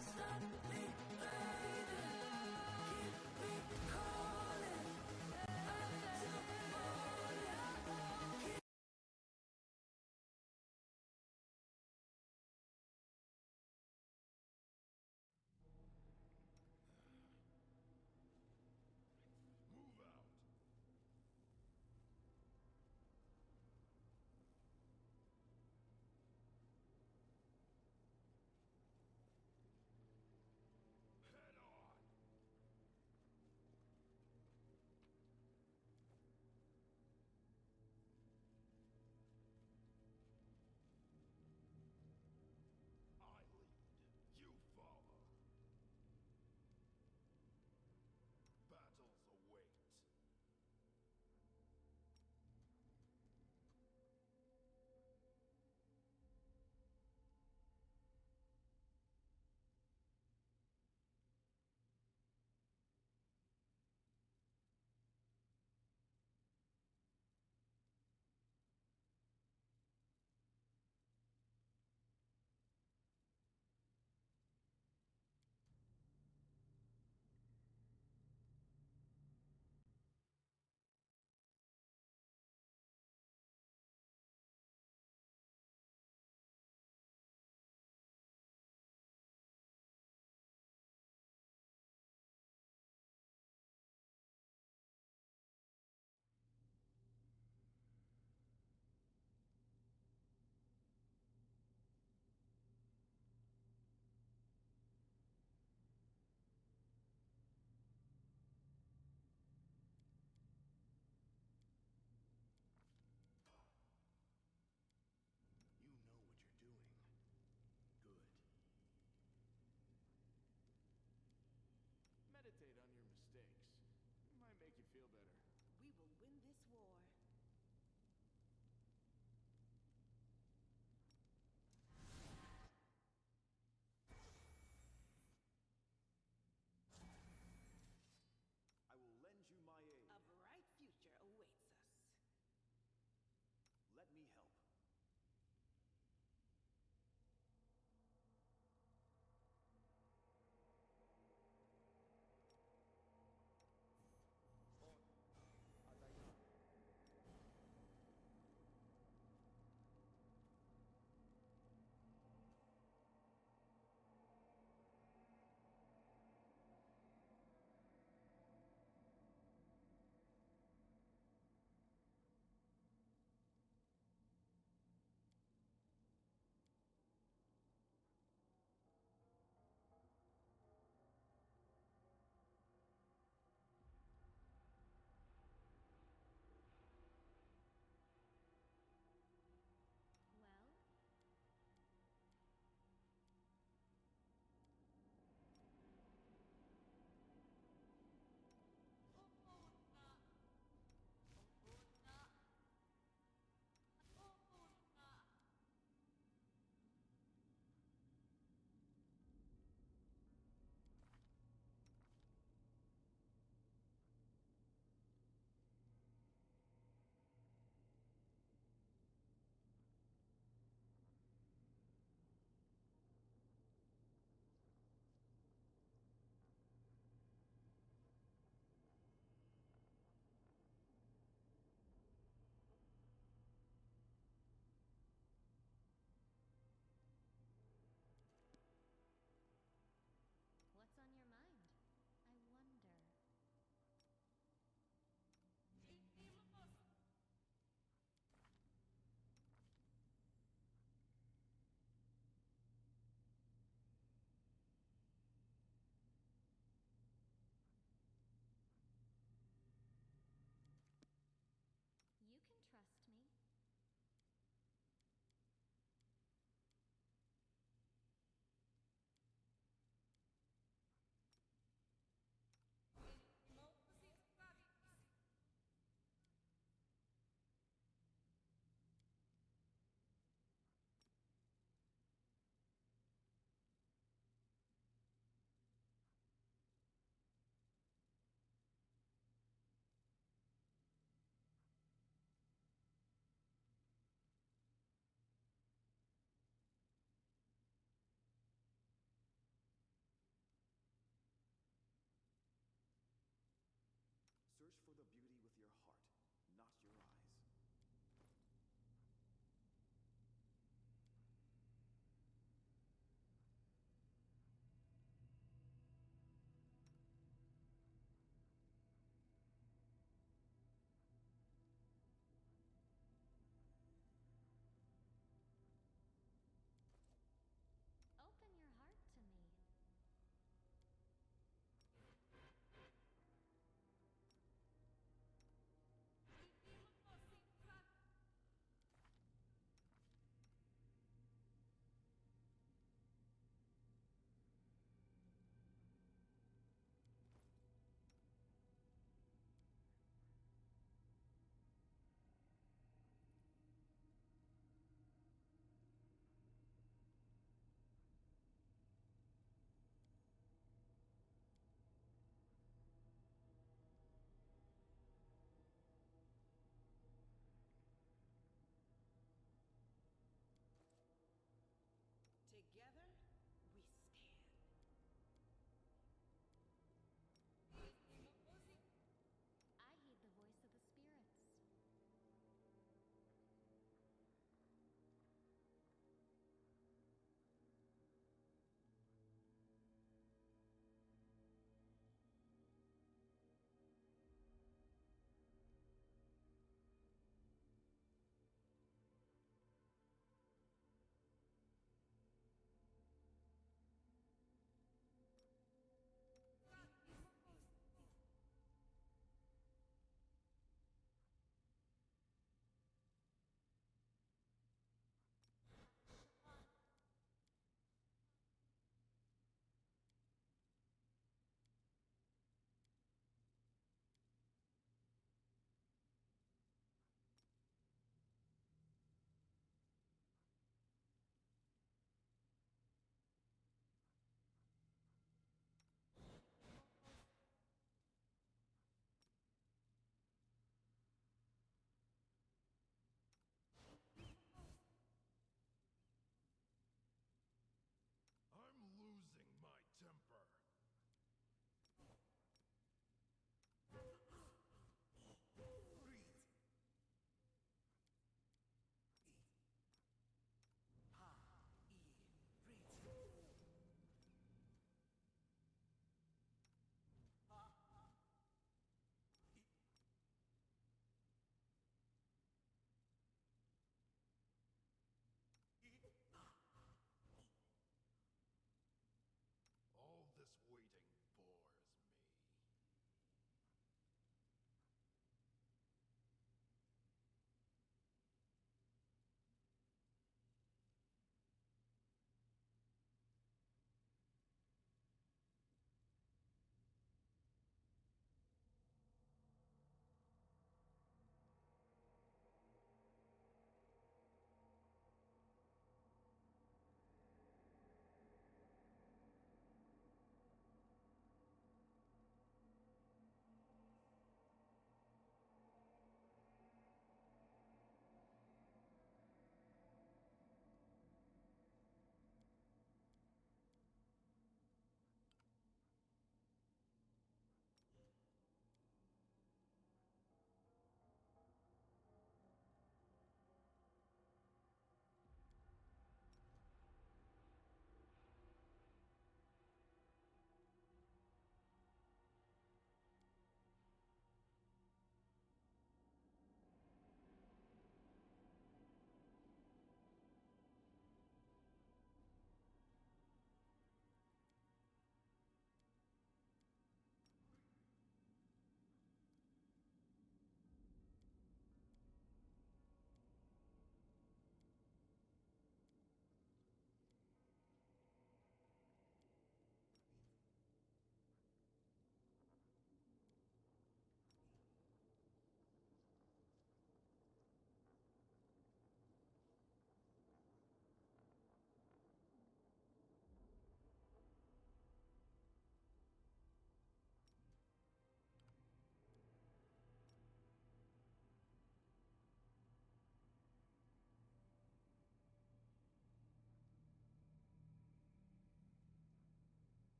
Stop me fading, keep me calling until morning. Move out!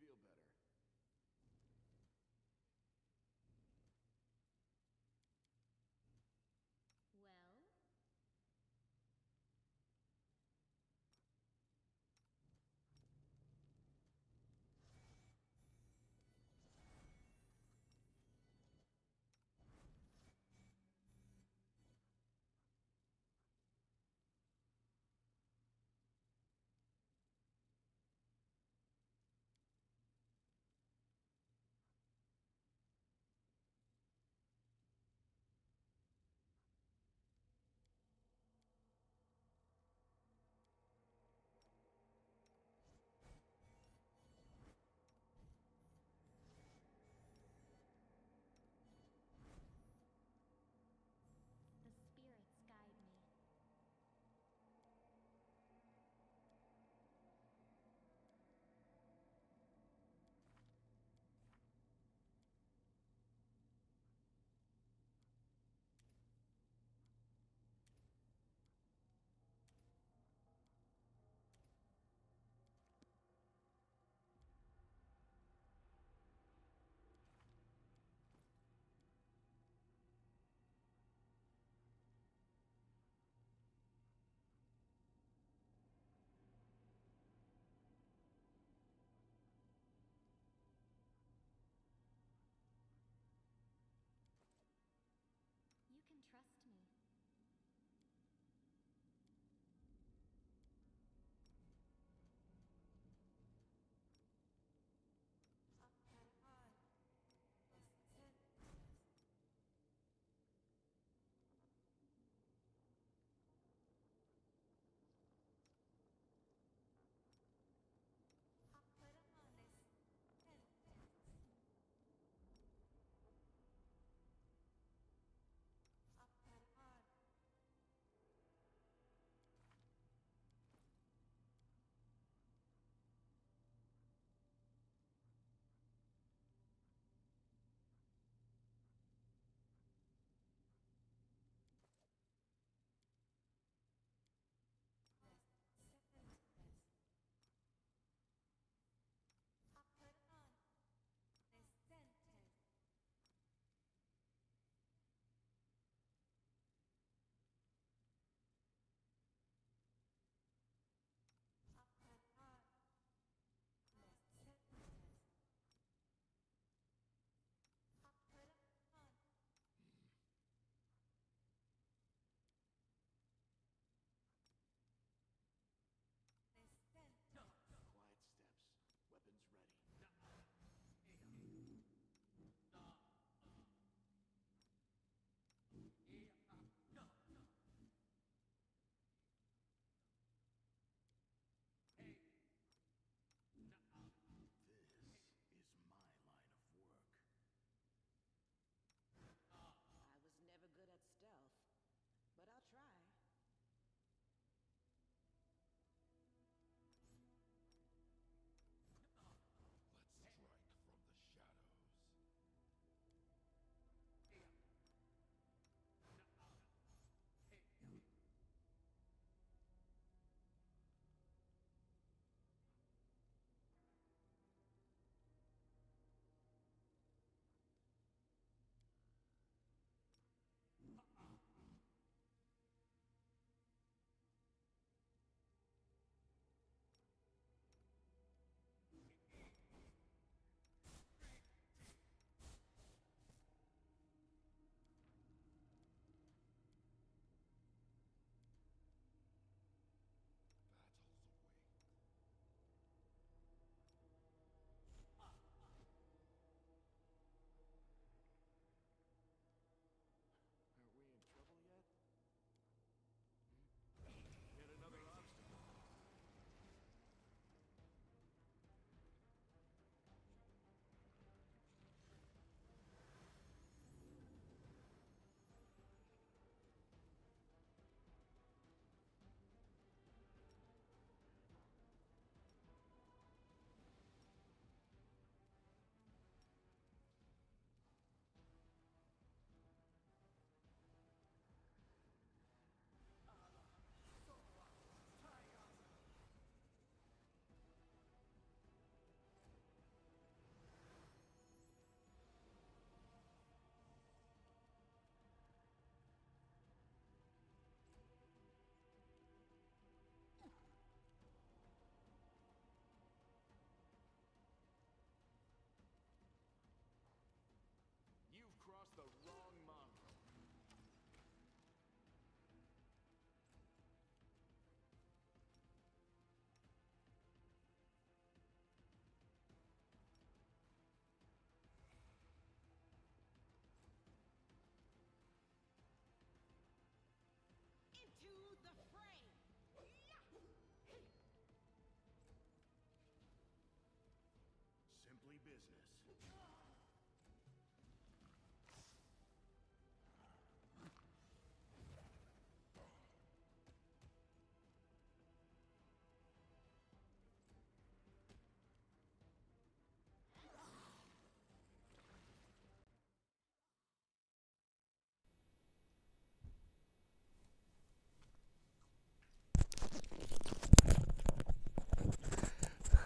feel better. Well?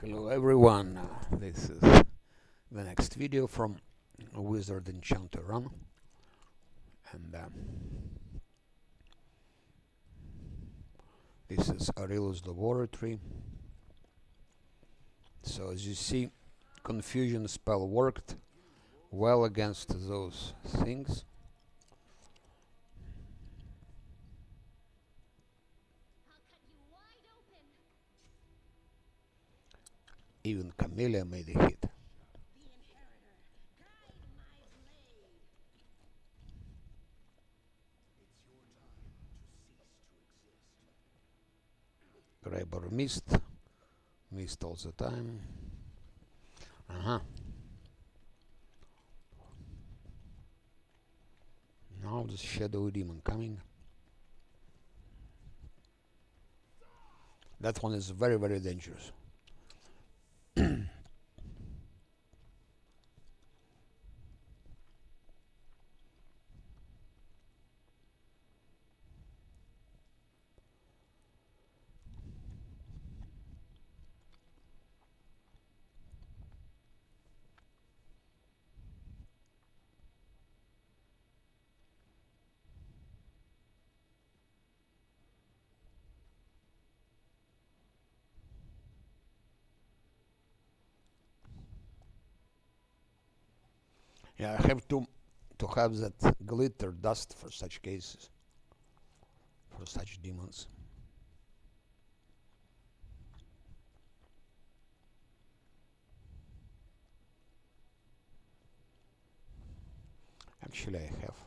Hello everyone, this is the next video from Wizard Enchanter Run, and this is Aril's laboratory. So as you see, confusion spell worked well against those things. Even Camellia made a hit. Grabber missed all the time. Now the Shadow Demon coming. That one is very, very dangerous. Yeah, I have to have that glitter dust for such cases, for such demons. Actually, I have.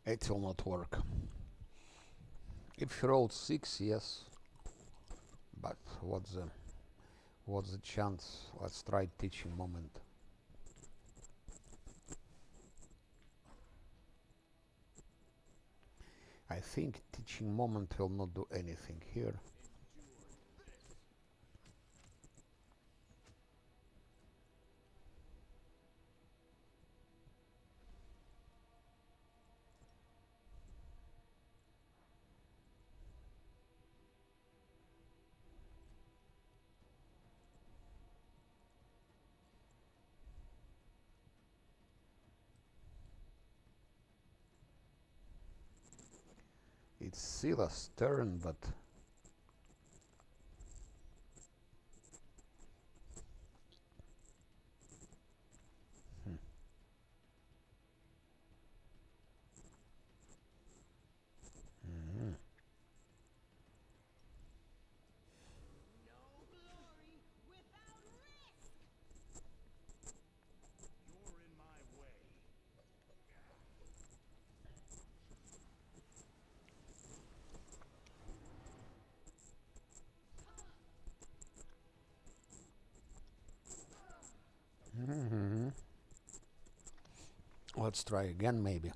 It will not work. If he rolled 6, yes. But what's the chance? Let's try teaching moment. I think teaching moment will not do anything here. It's Sila's turn, but You're in my way. let's try again maybe.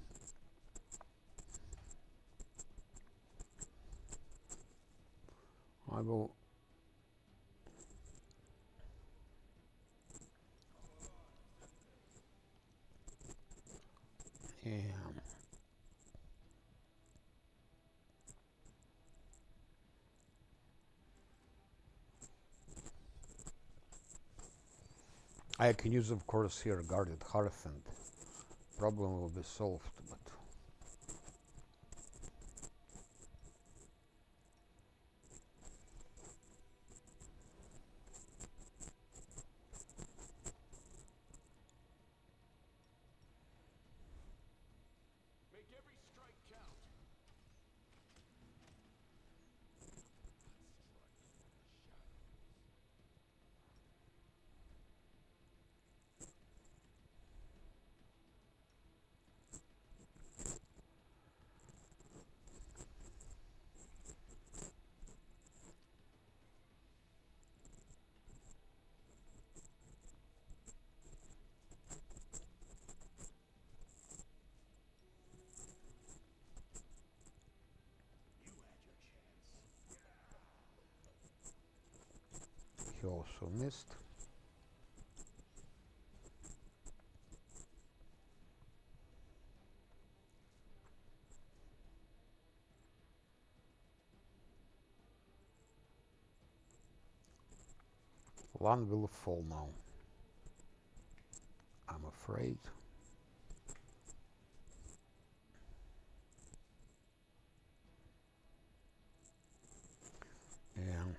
I will And I can use, of course, here guarded hearth, and problem will be solved. But Make every strike count. You had your chance. he also missed. One will fall now, I'm afraid. And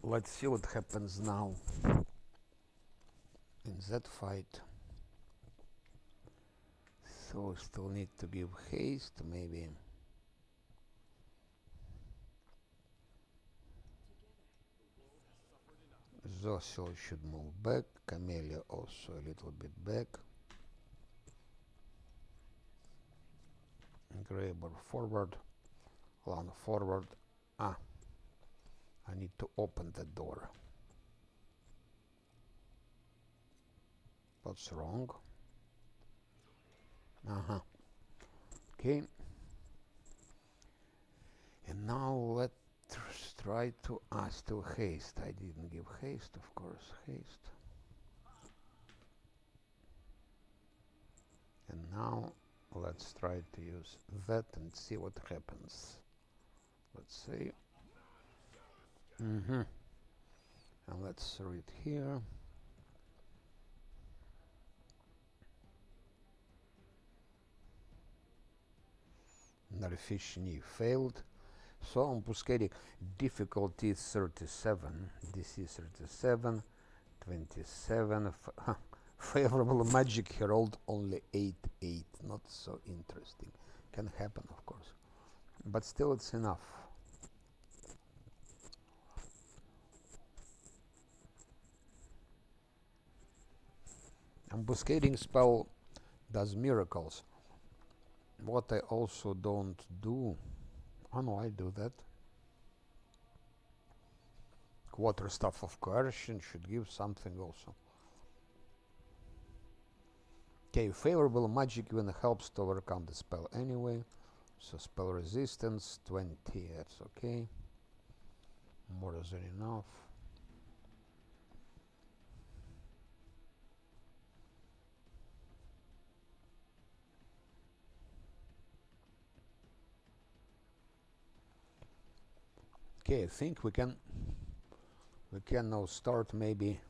Let's see what happens now in that fight. So still need to give haste, maybe. Zosel should move back, Camellia also a little bit back. Graber forward, Lan forward. Ah, I need to open the door. What's wrong? Uh-huh. Okay. And now let's try to still haste. I didn't give haste, of course. Haste. And now let's try to use that and see what happens. Let's see. And let's read here. Narfishni failed. So on Puskeri, difficulty 37, DC 37, 27, favorable magic herald only 8, not so interesting. Can happen, of course, but still it's enough. Ambuscading spell does miracles. What I also don't do, oh no, I do that. Quarterstaff of Coercion should give something also. Okay, favorable magic even helps to overcome the spell anyway. So spell resistance 20, that's okay. More than enough. Okay, I think we can now start maybe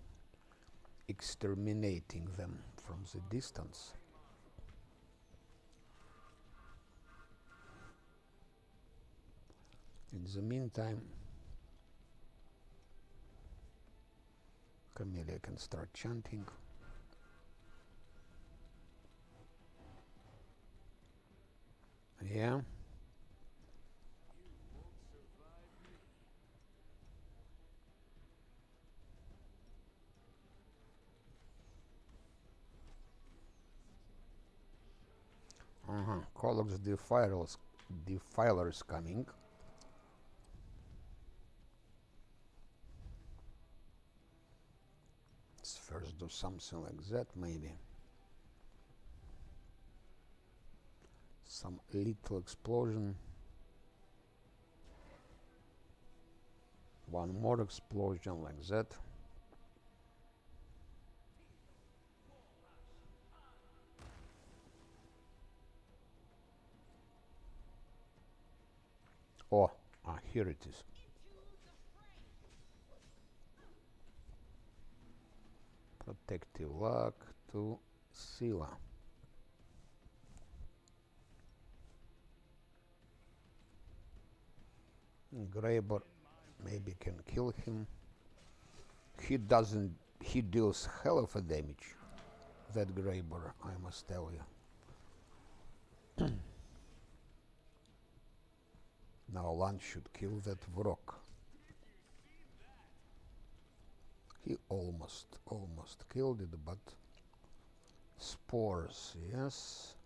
exterminating them from the distance. In the meantime, Camellia can start chanting. Yeah. Collox Defiler's coming. Let's first do something like that, maybe. Some little explosion. One more explosion like that. Oh, here it is. Protective luck to Sila. Graber maybe can kill him. He deals hell of a damage. That Graber, I must tell you. Now Lan should kill that Vrok. He almost killed it, but spores, yes.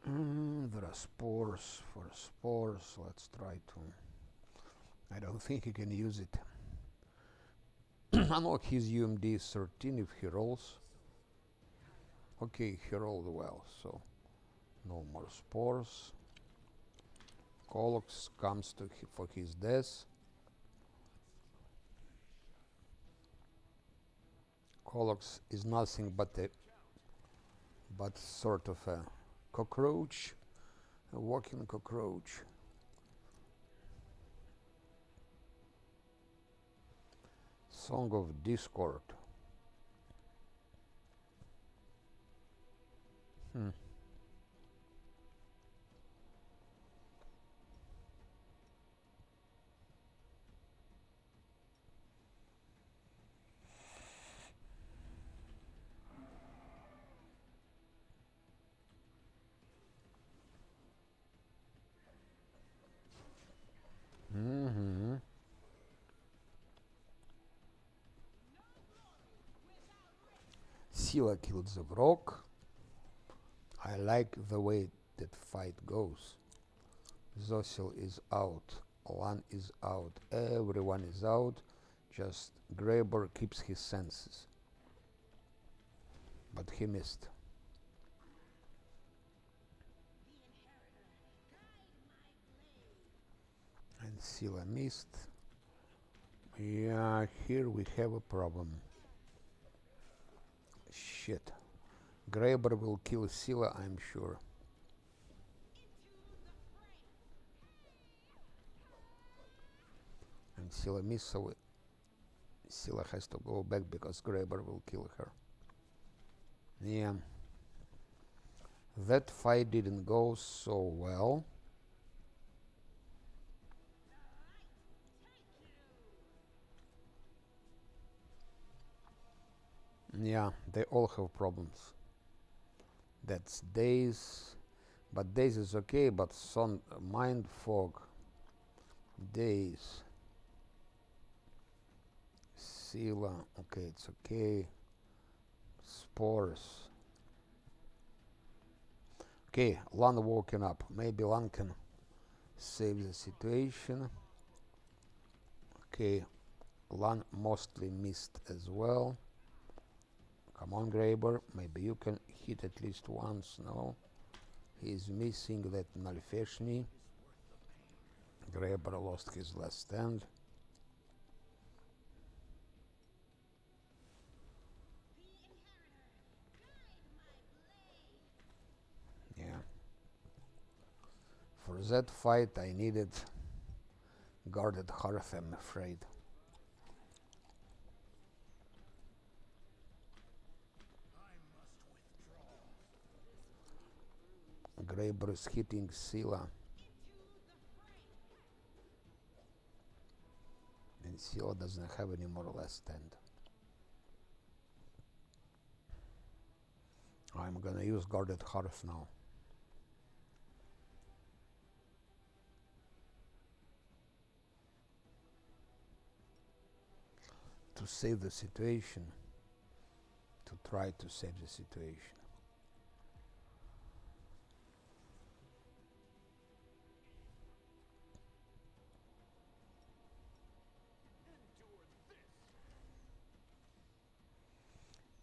There are spores for spores. Let's try to. I don't think he can use it. Unlock his UMD 13 if he rolls. Okay, he rolled well, so no more spores. Collox comes to for his death. Collox is nothing but sort of a cockroach, a walking cockroach. Song of Discord. Scylla kills the Vrock. I like the way that fight goes. Zosil is out. Lan is out. Everyone is out. Just Graber keeps his senses. But he missed. And Scylla missed. Yeah, here we have a problem. Shit. Graber will kill Scylla, I'm sure. And Scylla missed, so Scylla has to go back because Graber will kill her. Yeah. That fight didn't go so well. Yeah, they all have problems. That's Days. But Days is okay, but Son Mind Fog. Days. Scylla, okay, it's okay. Spores. Okay, Lan woken up. Maybe Lan can save the situation. Okay, Lan mostly missed as well. Come on, Graber. Maybe you can hit at least once. No. He's missing that Nalfeshny. Graber lost his last stand. Yeah. For that fight I needed guarded hearth, I'm afraid. Graber is hitting Scylla. And Scylla doesn't have any more last stand. I'm gonna use guarded hearth now. To save the situation. To try to save the situation.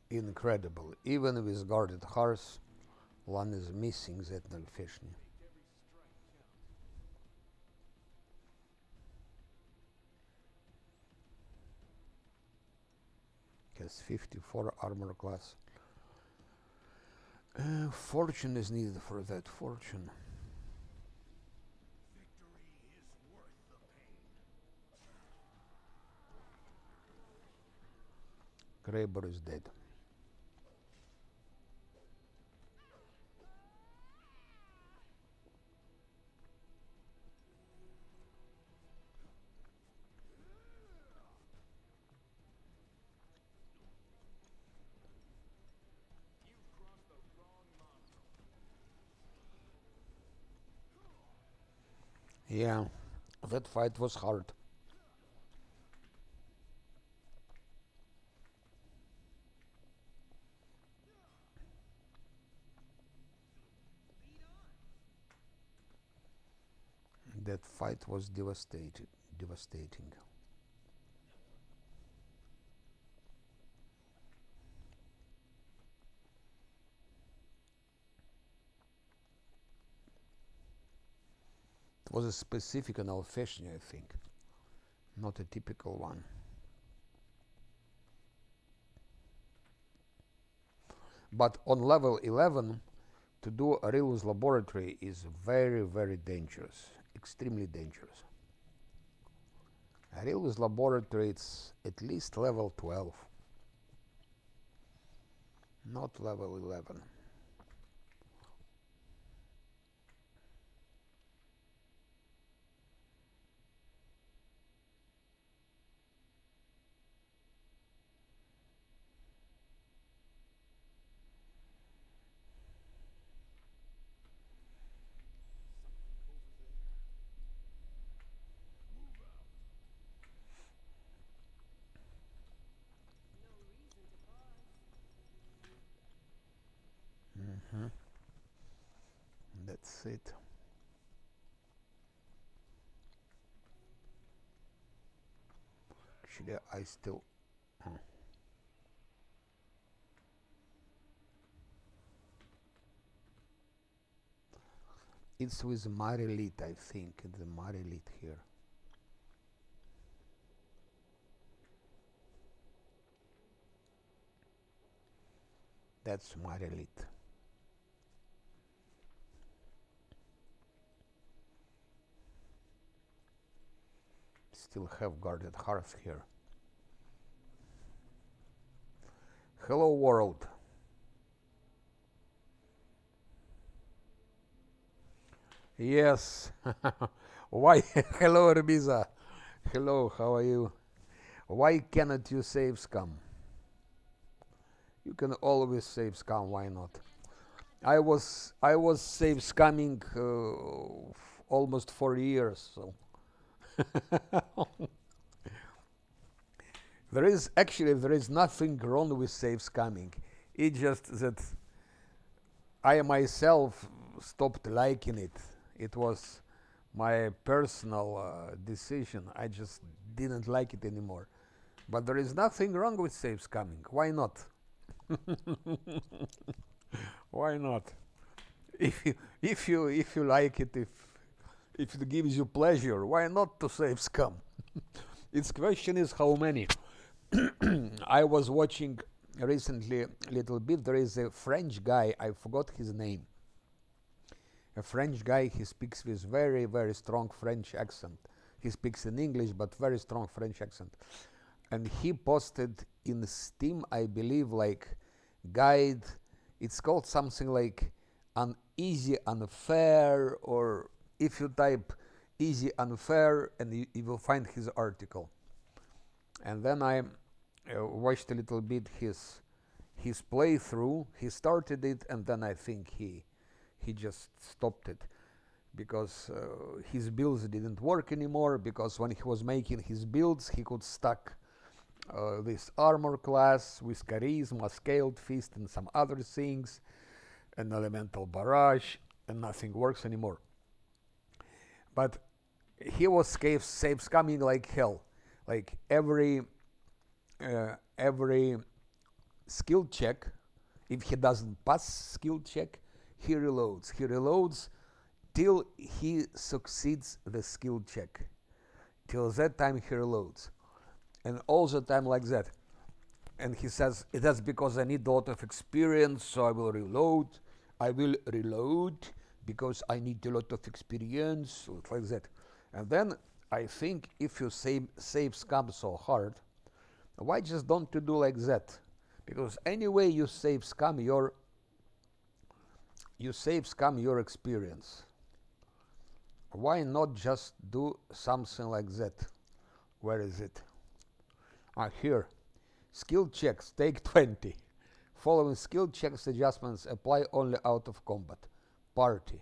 Incredible. Even with guarded hearth, Lan is missing that Nalfeshny. Has 54 armor class. Fortune is needed for that. Fortune. Victory is worth the pain. Graber is dead. You've crossed the wrong model. Yeah, that fight was hard. That fight was devastating. It was a specific Nalfeshny, I think, not a typical one. But on level 11, to do a Arilus laboratory is very, very dangerous, extremely dangerous. Arilus laboratory, it's at least level 12, not level 11. That's it. Actually, I still. It's with Marilit, I think. The Marilit here. That's Marilit. Still have guarded hearth here. Hello world. Yes. Why? Hello Rebiza. Hello, how are you? Why cannot you save scum? You can always save scum, why not? I was save scamming almost 4 years, so there is nothing wrong with save scamming. It's just that I myself stopped liking it. It was my personal decision. I just didn't like it anymore. But there is nothing wrong with save scamming. Why not? Why not? If you like it, if it gives you pleasure, why not to save scam? Its question is how many. I was watching recently a little bit. There is a French guy. I forgot his name. A French guy. He speaks with very very strong French accent. He speaks in English but very strong French accent. And he posted in Steam, I believe, like guide. It's called something like an easy unfair, or if you type easy unfair, and you will find his article. And then I watched a little bit his playthrough. He started it, and then I think he just stopped it because his builds didn't work anymore. Because when he was making his builds, he could stack this armor class with charisma, scaled fist, and some other things, an elemental barrage, and nothing works anymore. But he was save scamming like hell. Like every skill check, if he doesn't pass skill check, he reloads. He reloads till he succeeds the skill check. Till that time he reloads. And all the time like that. And he says, that's because I need a lot of experience, so I will reload. I will reload because I need a lot of experience, like that. And then I think if you save scam so hard, why just don't you do like that? Because anyway you save scam your experience. Why not just do something like that? Where is it? Here. Skill checks take 20. Following skill checks adjustments apply only out of combat. Party.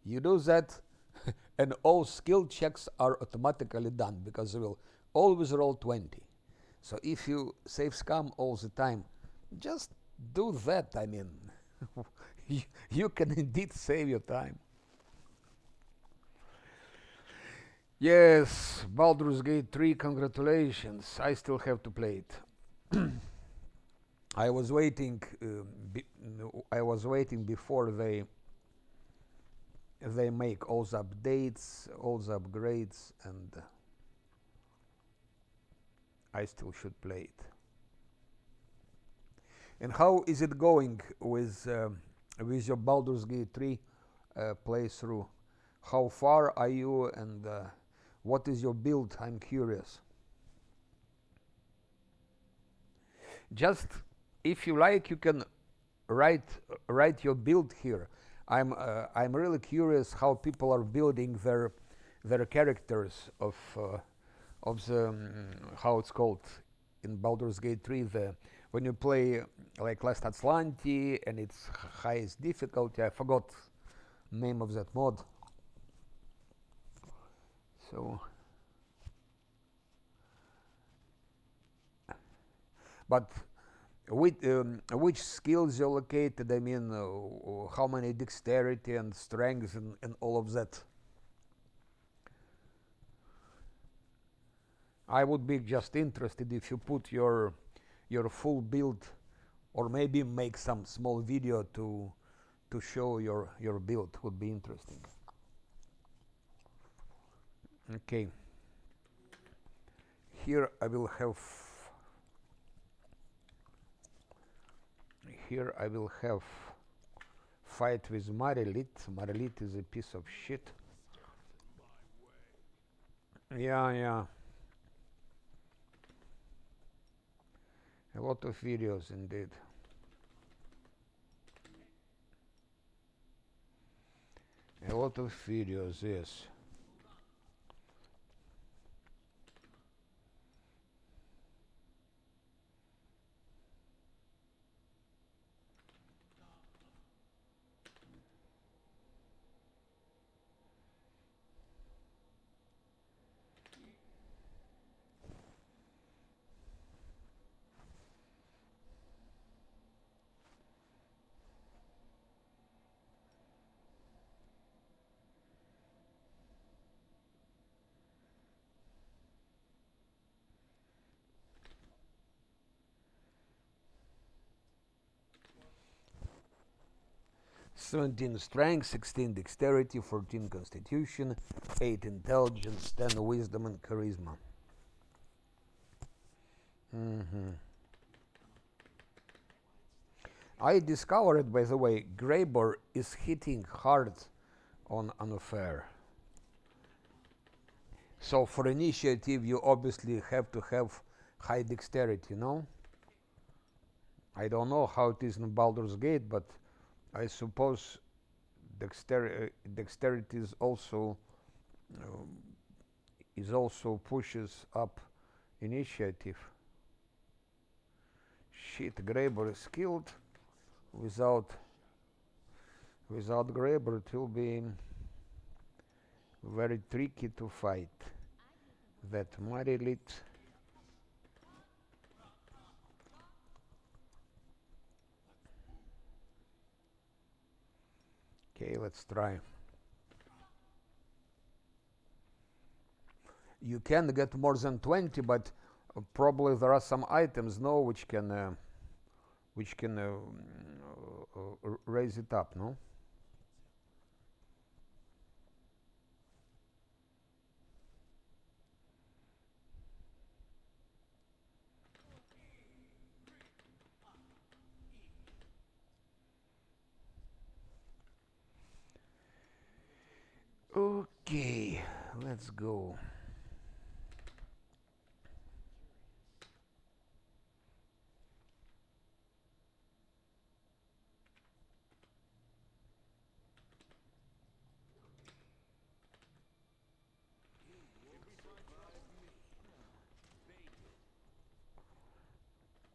You do that and all skill checks are automatically done because they will always roll 20. So if you save scam all the time, just do that. I mean, you can indeed save your time. Yes, Baldur's Gate 3, congratulations. I still have to play it. I was waiting. I was waiting before they make all the updates, all the upgrades, and I still should play it. And how is it going with your Baldur's Gate 3 playthrough? How far are you, and what is your build? I'm curious. Just if you like, you can write your build here. I'm really curious how people are building their characters of the how it's called in Baldur's Gate 3. When you play like Last Atlantis and it's highest difficulty. I forgot name of that mod. So, but which skills you're located. I mean, how many dexterity and strength and all of that. I would be just interested if you put your full build, or maybe make some small video to show your build. Would be interesting. Okay. Here I will have fight with Marilit. Marilit is a piece of shit. Yeah, yeah. A lot of videos indeed. A lot of videos, yes. "17 strength, 16 dexterity, 14 constitution, 8 intelligence, 10 wisdom and charisma." I discovered, by the way, Graber is hitting hard on unfair. So for initiative, you obviously have to have high dexterity, no? I don't know how it is in Baldur's Gate, but I suppose dexterity is also pushes up initiative. Shit, Graber is killed. Without Graber, it will be very tricky to fight that Marilit. Okay, let's try. You can get more than 20, but probably there are some items, no, which can raise it up, no? Okay, let's go.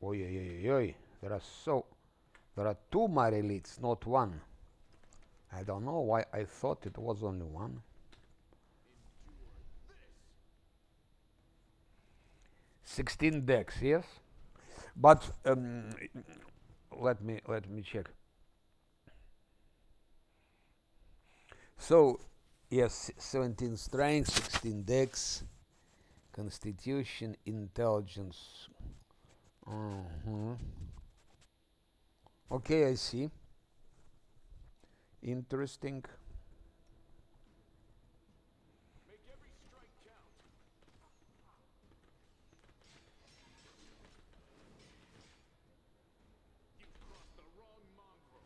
Oi, oi, oi, oi. There are two Marilites, not one. I don't know why I thought it was only one. 16 dex, yes, but let me check. So yes, 17 strength, 16 dex, constitution, intelligence. Okay, I see. Interesting. Make every strike count. You've crossed the wrong mongrel.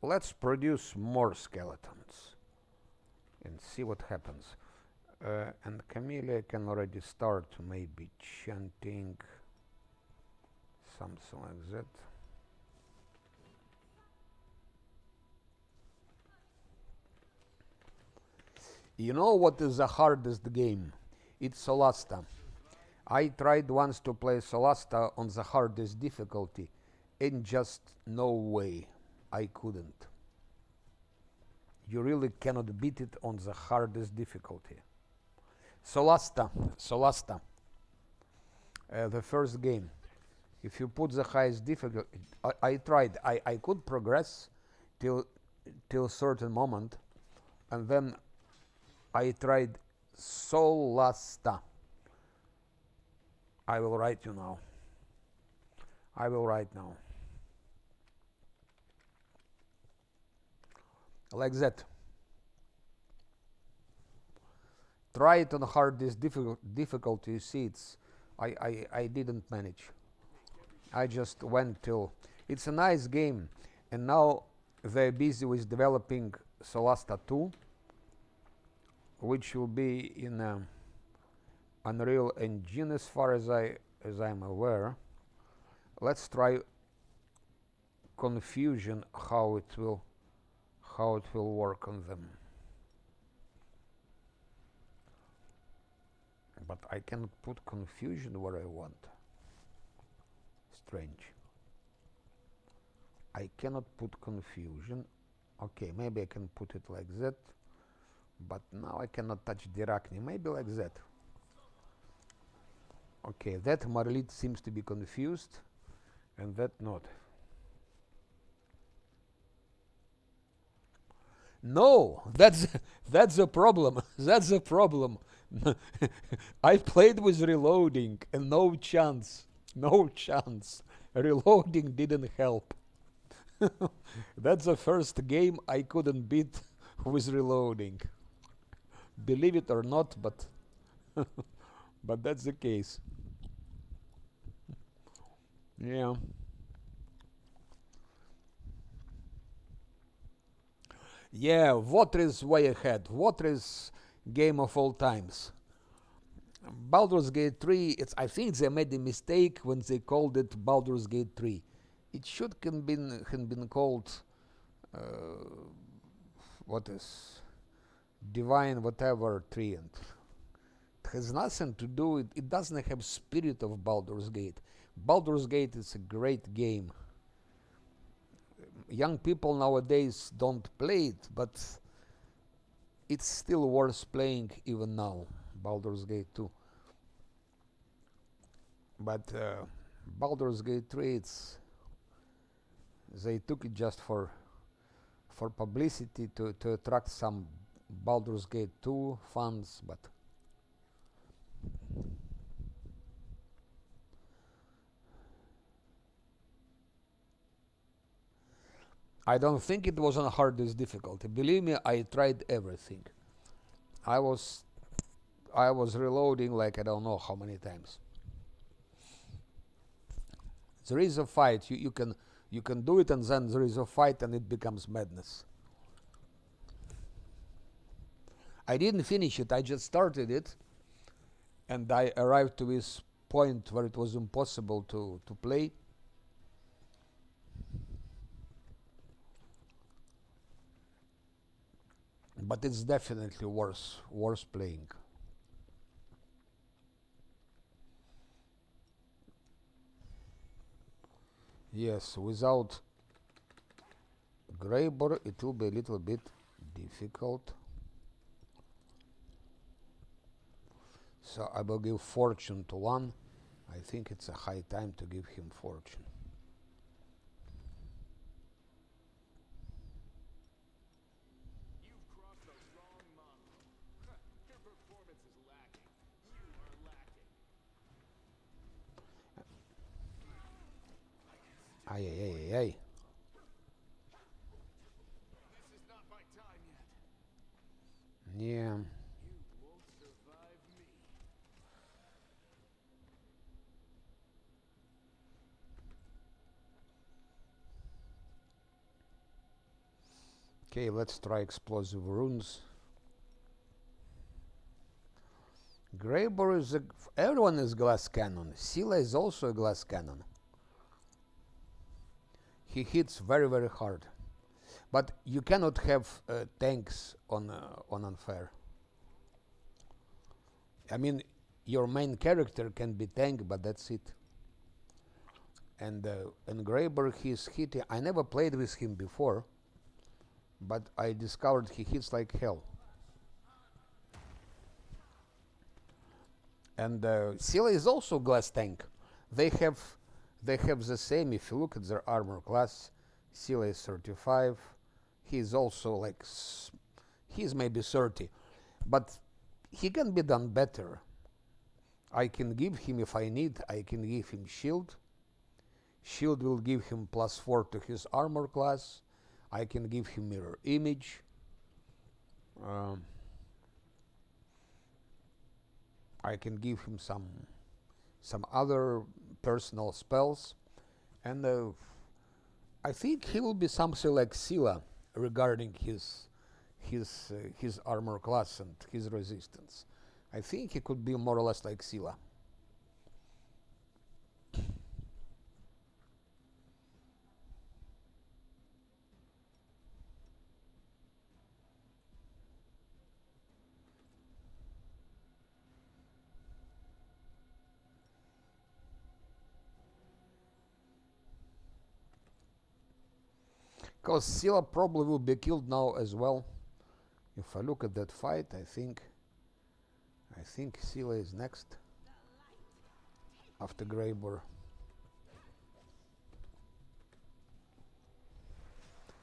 Let's produce more skeletons and see what happens. And Camellia can already start maybe chanting something like that. You know what is the hardest game? It's Solasta. I tried once to play Solasta on the hardest difficulty, and just no way I couldn't. You really cannot beat it on the hardest difficulty. Solasta. The first game. If you put the highest difficulty, I tried. I could progress till a certain moment, and then I tried Solasta. I will write you now. I will write now. Like that. Try it on hardest difficulty. You see, I didn't manage. I just went till. It's a nice game, and now they're busy with developing Solasta 2, which will be in Unreal Engine, as far as I'm aware. Let's try Confusion, how it will work on them. But I cannot put Confusion where I want. Strange. I cannot put Confusion. Okay, maybe I can put it like that. But now I cannot touch Diracni. Maybe like that. Okay, that Marlit seems to be confused, and that not. No, that's the problem. That's the problem. I played with reloading and no chance. Reloading didn't help. That's the first game I couldn't beat with reloading. Believe it or not, but but that's the case. Yeah. Yeah, WoTR is way ahead. WoTR is game of all times. Baldur's Gate 3, I think they made a mistake when they called it Baldur's Gate 3. It should have been called what is Divine whatever 3, and it has nothing to do with it. Doesn't have spirit of Baldur's Gate. Baldur's Gate is a great game. Young people nowadays don't play it, but it's still worth playing even now. Baldur's Gate 2. But Baldur's Gate 3, they took it just for publicity to attract some Baldur's Gate 2 fans, but I don't think it was on hardest difficulty. Believe me, I tried everything. I was reloading like I don't know how many times. There is a fight. You can do it, and then there is a fight, and it becomes madness. I didn't finish it. I just started it, and I arrived to this point where it was impossible to play. But it's definitely worth playing. Yes, without Greybor it will be a little bit difficult. So I will give fortune to one. I think it's a high time to give him fortune. You've crossed the wrong mongrel. Your performance is lacking. You are lacking. Ay, ay, ay, ay, ay. This is not my time yet. Yeah. You won't survive me. Okay, let's try explosive runes. Greybor is everyone is glass cannon. Scylla is also a glass cannon. He hits very, very hard. But you cannot have tanks on Unfair. I mean, your main character can be tank, but that's it. And Greybor, he's hitting. I never played with him before, but I discovered he hits like hell. And Scylla is also glass tank. They have the same. If you look at their armor class, Scylla is 35. He's also like he's maybe 30, but he can be done better. I can give him, if I need, I can give him shield. Shield will give him +4 to his armor class. I can give him mirror image. I can give him some other personal spells, and I think he will be something like Scylla regarding his armor class and his resistance. I think he could be more or less like Scylla. Because Scylla probably will be killed now as well. If I look at that fight, I think Scylla is next after Greybor.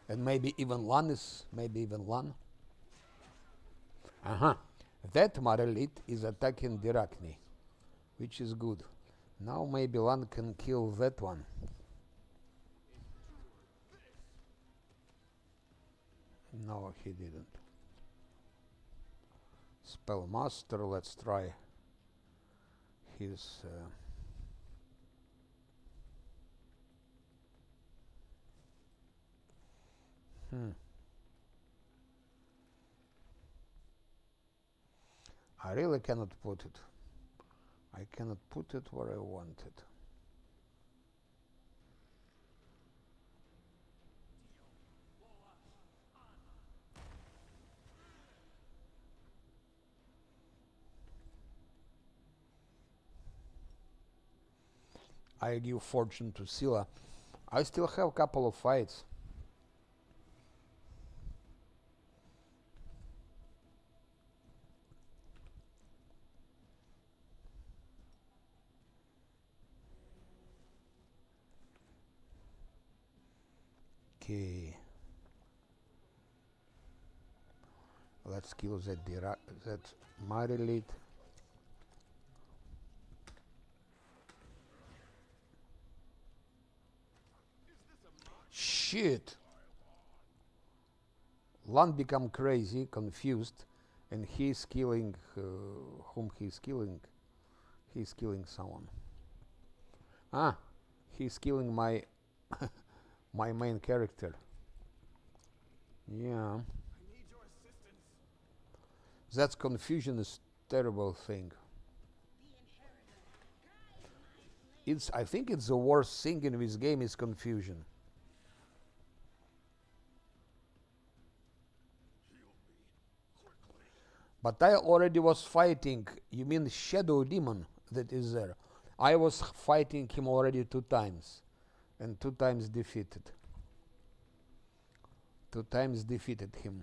And maybe even Lan is That Marelite is attacking Dirakni, which is good. Now maybe Lan can kill that one. No, he didn't. Spellmaster, let's try his I really cannot put it. I cannot put it where I want it. I give fortune to Scylla. I still have a couple of fights. Okay. Let's kill that Marelite. Shit! Lan become crazy, confused, and he's killing whom he's killing. He's killing someone. He's killing my my main character. Yeah. That confusion is terrible thing. I think it's the worst thing in this game is confusion. But I already was fighting, you mean Shadow Demon that is there. I was fighting him already 2 times, and 2 times defeated. 2 times defeated him.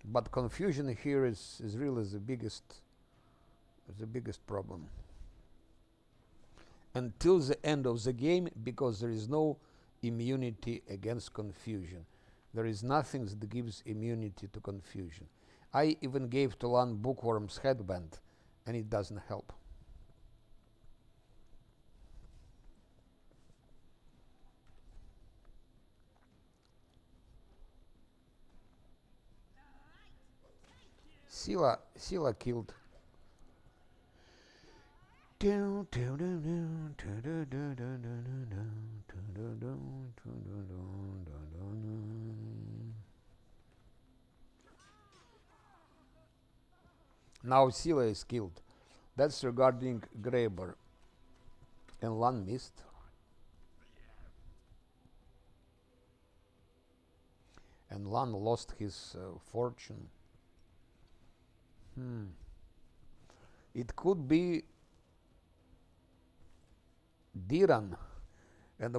But confusion here is really the biggest problem. Until the end of the game, because there is no immunity against confusion. There is nothing that gives immunity to confusion. I even gave to Lan Bookworm's headband, and it doesn't help. Scylla killed. Now Scylla is killed. That's regarding Greybor. And Lan missed. And Lan lost his fortune. It could be Diran. And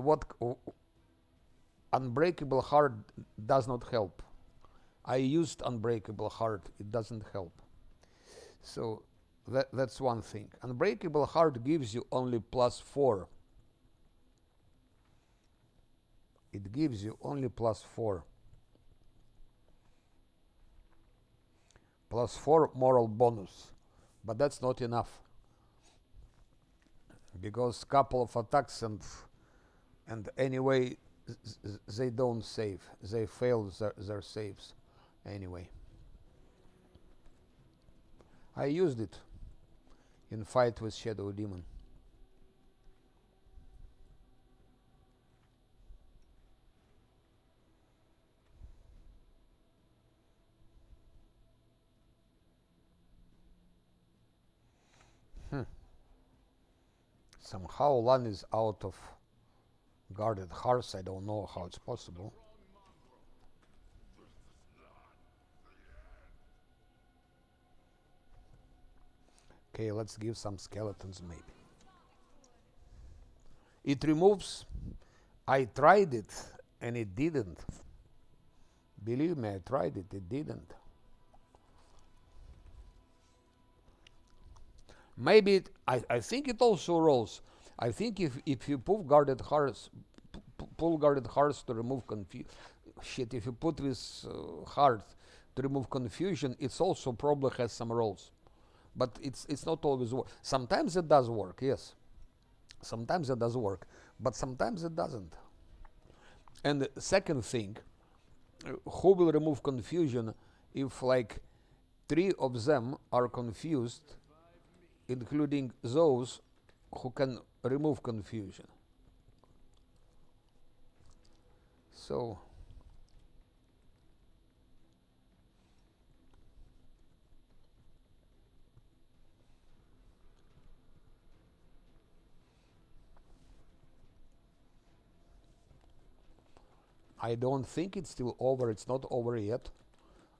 Unbreakable Heart does not help. I used Unbreakable Heart, it doesn't help. So that's one thing. Unbreakable Heart gives you only +4. It gives you only +4. +4 moral bonus. But that's not enough. Because couple of attacks and anyway they don't save. They fail their saves anyway. I used it in fight with Shadow Demon. Somehow Lan is out of guarded hearts. I don't know how it's possible. Okay, let's give some skeletons maybe. It removes. I tried it and it didn't. Believe me, I tried it, it didn't. Maybe I think it also rolls. I think if you pull guarded hearts, pull guarded hearts to remove confusion. Shit, if you put this heart to remove confusion, it's also probably has some rolls. But it's not always work. Sometimes it does work, yes. Sometimes it does work, but sometimes it doesn't. And the second thing, who will remove confusion if like 3 of them are confused, including those who can remove confusion? So I don't think it's still over. It's not over yet.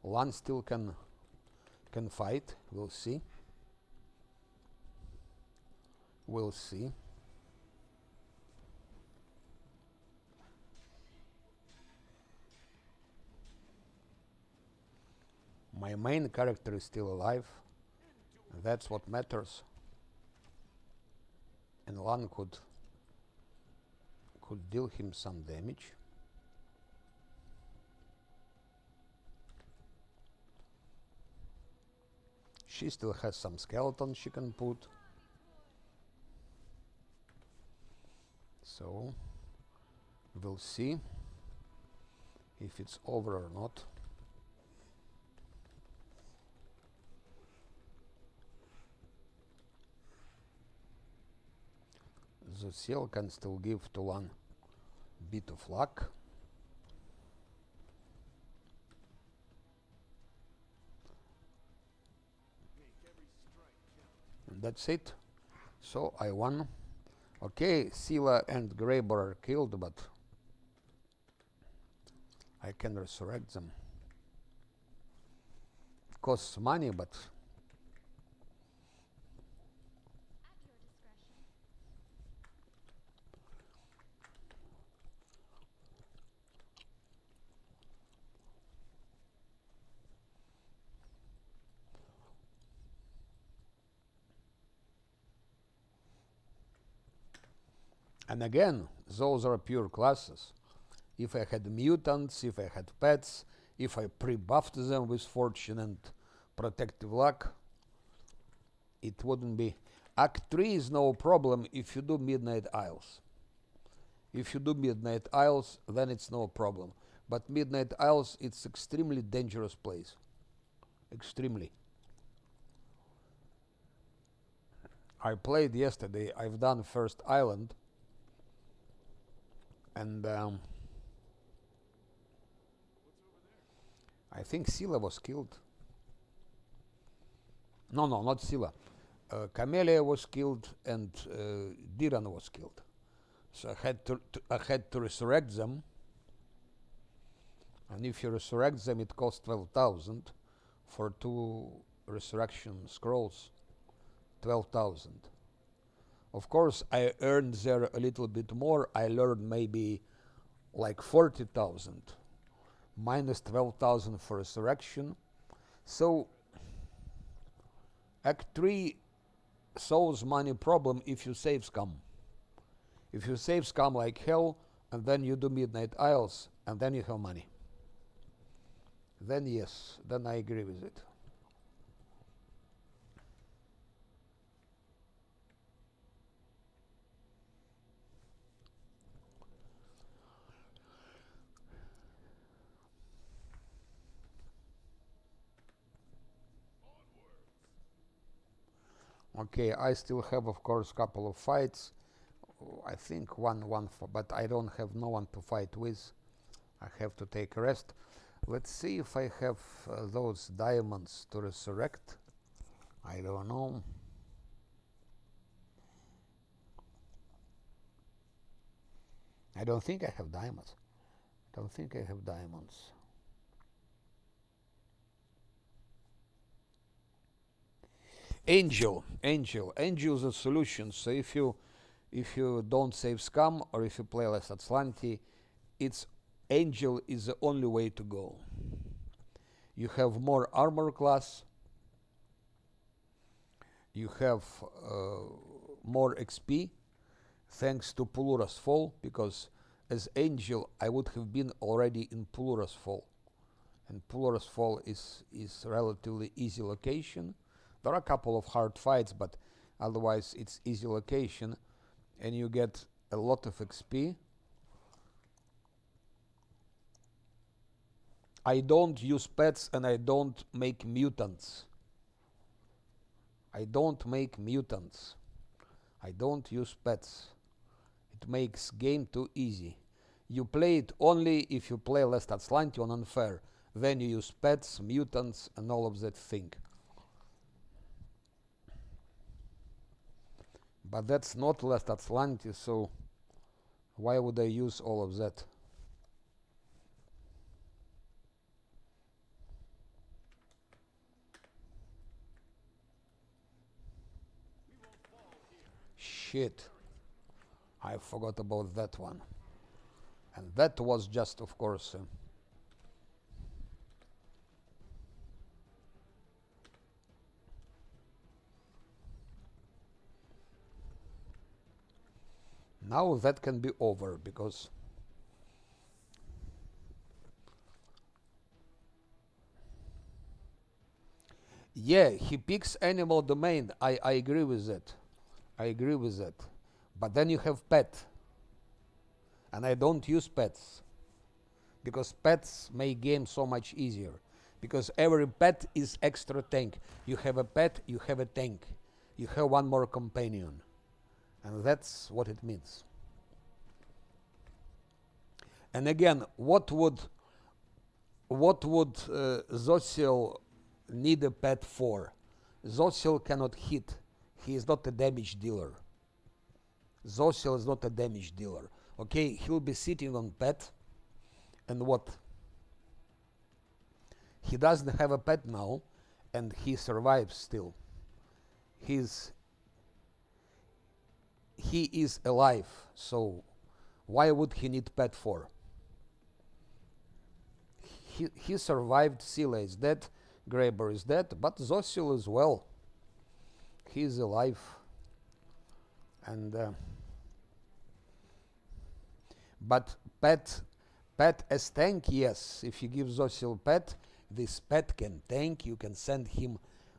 Lan still can fight. We'll see. We'll see. My main character is still alive. That's what matters. And Lan could deal him some damage. She still has some skeletons she can put. So we'll see if it's over or not. The seal can still give to Lan a bit of luck. And that's it. So I won. Okay, Scylla and Greyboar are killed, but I can resurrect them. It costs money, but and again, those are pure classes. If I had mutants, if I had pets, if I pre-buffed them with fortune and protective luck, it wouldn't be. Act 3 is no problem if you do Midnight Isles. If you do Midnight Isles, then it's no problem. But Midnight Isles, it's extremely dangerous place. Extremely. I played yesterday. I've done first island. And I think Scylla was killed. No, not Scylla. Camellia was killed and Diran was killed. So I had to resurrect them. And if you resurrect them, it costs 12,000 for 2 resurrection scrolls. 12,000. Of course, I earned there a little bit more. I learned maybe like 40,000 minus 12,000 for resurrection. So Act 3 solves money problem if you save scum. If you save scum like hell, and then you do Midnight Isles, and then you have money. Then yes, then I agree with it. Okay, I still have, of course, couple of fights. I think one for, but I don't have no one to fight with. I have to take a rest. Let's see if I have those diamonds to resurrect. I don't know. I don't think I have diamonds. Don't think I have diamonds. Angel is a solution. So if you don't save scum, or if you play less Atlanti, it's Angel is the only way to go. You have more armor class, you have more XP thanks to Pulura's Fall, because as Angel I would have been already in Pulura's Fall, and Pulura's Fall is relatively easy location. There are a couple of hard fights, but otherwise it's easy location, and you get a lot of XP. I don't use pets, and I don't make mutants. I don't use pets. It makes game too easy. You play it only if you play Last Atlanti on unfair. Then you use pets, mutants, and all of that thing. But that's not Last Atlanti, so why would I use all of that? Shit. I forgot about that one. And that was just, of course, now that can be over, because yeah, he picks animal domain. I agree with that. But then you have pet. And I don't use pets, because pets make game so much easier. Because every pet is extra tank. You have a pet, you have a tank. You have one more companion. And that's what it means. And again, what would Zosiel need a pet for? Zosiel cannot hit. He is not a damage dealer. Zosiel is not a damage dealer. Okay, he'll be sitting on pet, and what? He doesn't have a pet now, and he survives still. He is alive, so why would he need pet for? He survived. Scylla is dead, Graber is dead, but Zosiel as well. He is alive, and but pet as tank, yes. If you give Zosiel pet, this pet can tank. You can send him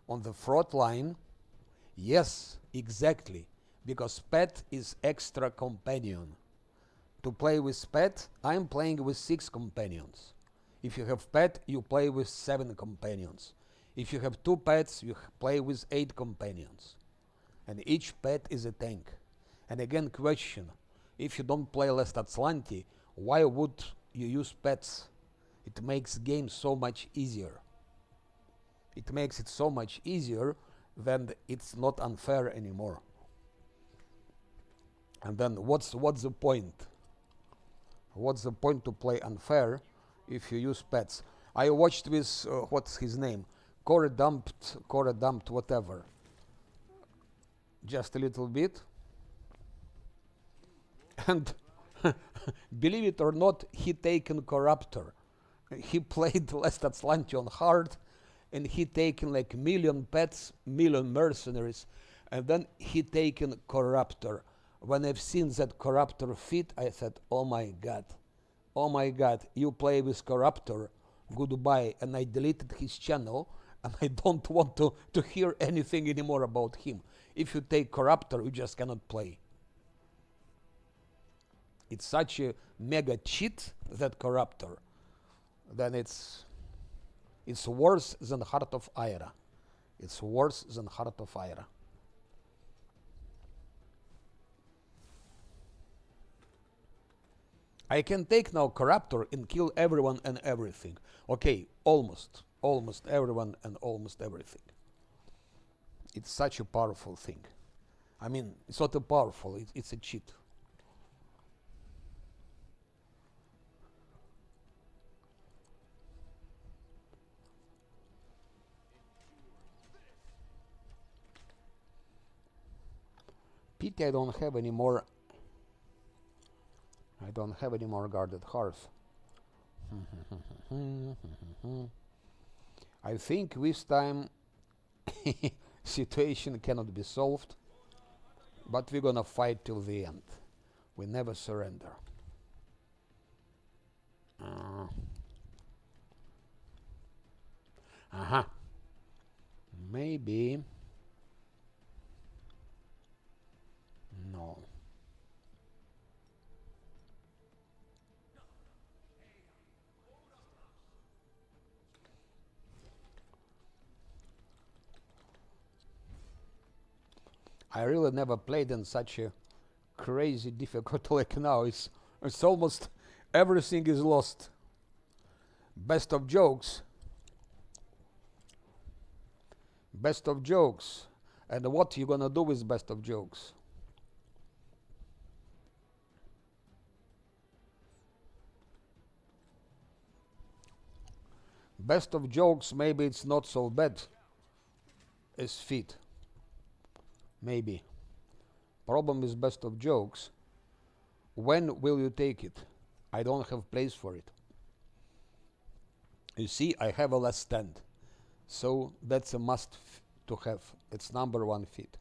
on the front line. Yes, exactly, because pet is extra companion. To play with pet, I'm playing with 6 companions. If you have pet, you play with 7 companions. If you have 2 pets, you play with 8 companions. And each pet is a tank. And again, question, if you don't play Last Atlanti, why would you use pets? It makes game so much easier. It makes it so much easier, then it's not unfair anymore. And then what's the point? What's the point to play unfair if you use pets? I watched with what's his name, Core dumped whatever, just a little bit, and Believe it or not, he taken Corruptor. He played Last Atlantean hard, and he taken like million pets, million mercenaries, and then he taken Corruptor. When I've seen that Corruptor fit, I said, oh my god, you play with Corruptor, goodbye. And I deleted his channel, and I don't want to hear anything anymore about him. If you take Corruptor, you just cannot play. It's such a mega cheat, that Corruptor. Then it's worse than Heart of Ira. It's worse than Heart of Ira. I can take now Corruptor and kill everyone and everything. Okay, almost everyone and almost everything. It's such a powerful thing. I mean, it's not a powerful, it's a cheat. Pity I don't have any more. I don't have any more guarded hearth. I think this time situation cannot be solved, but we're gonna fight till the end. We never surrender. Maybe. No. I really never played in such a crazy difficult like now. It's almost everything is lost. Best of jokes. Best of jokes. And what you gonna do with best of jokes? Best of jokes, maybe it's not so bad as feet. Maybe. Problem is best of jokes. When will you take it? I don't have place for it. You see, I have a last stand. So that's a must to have. It's number one feat.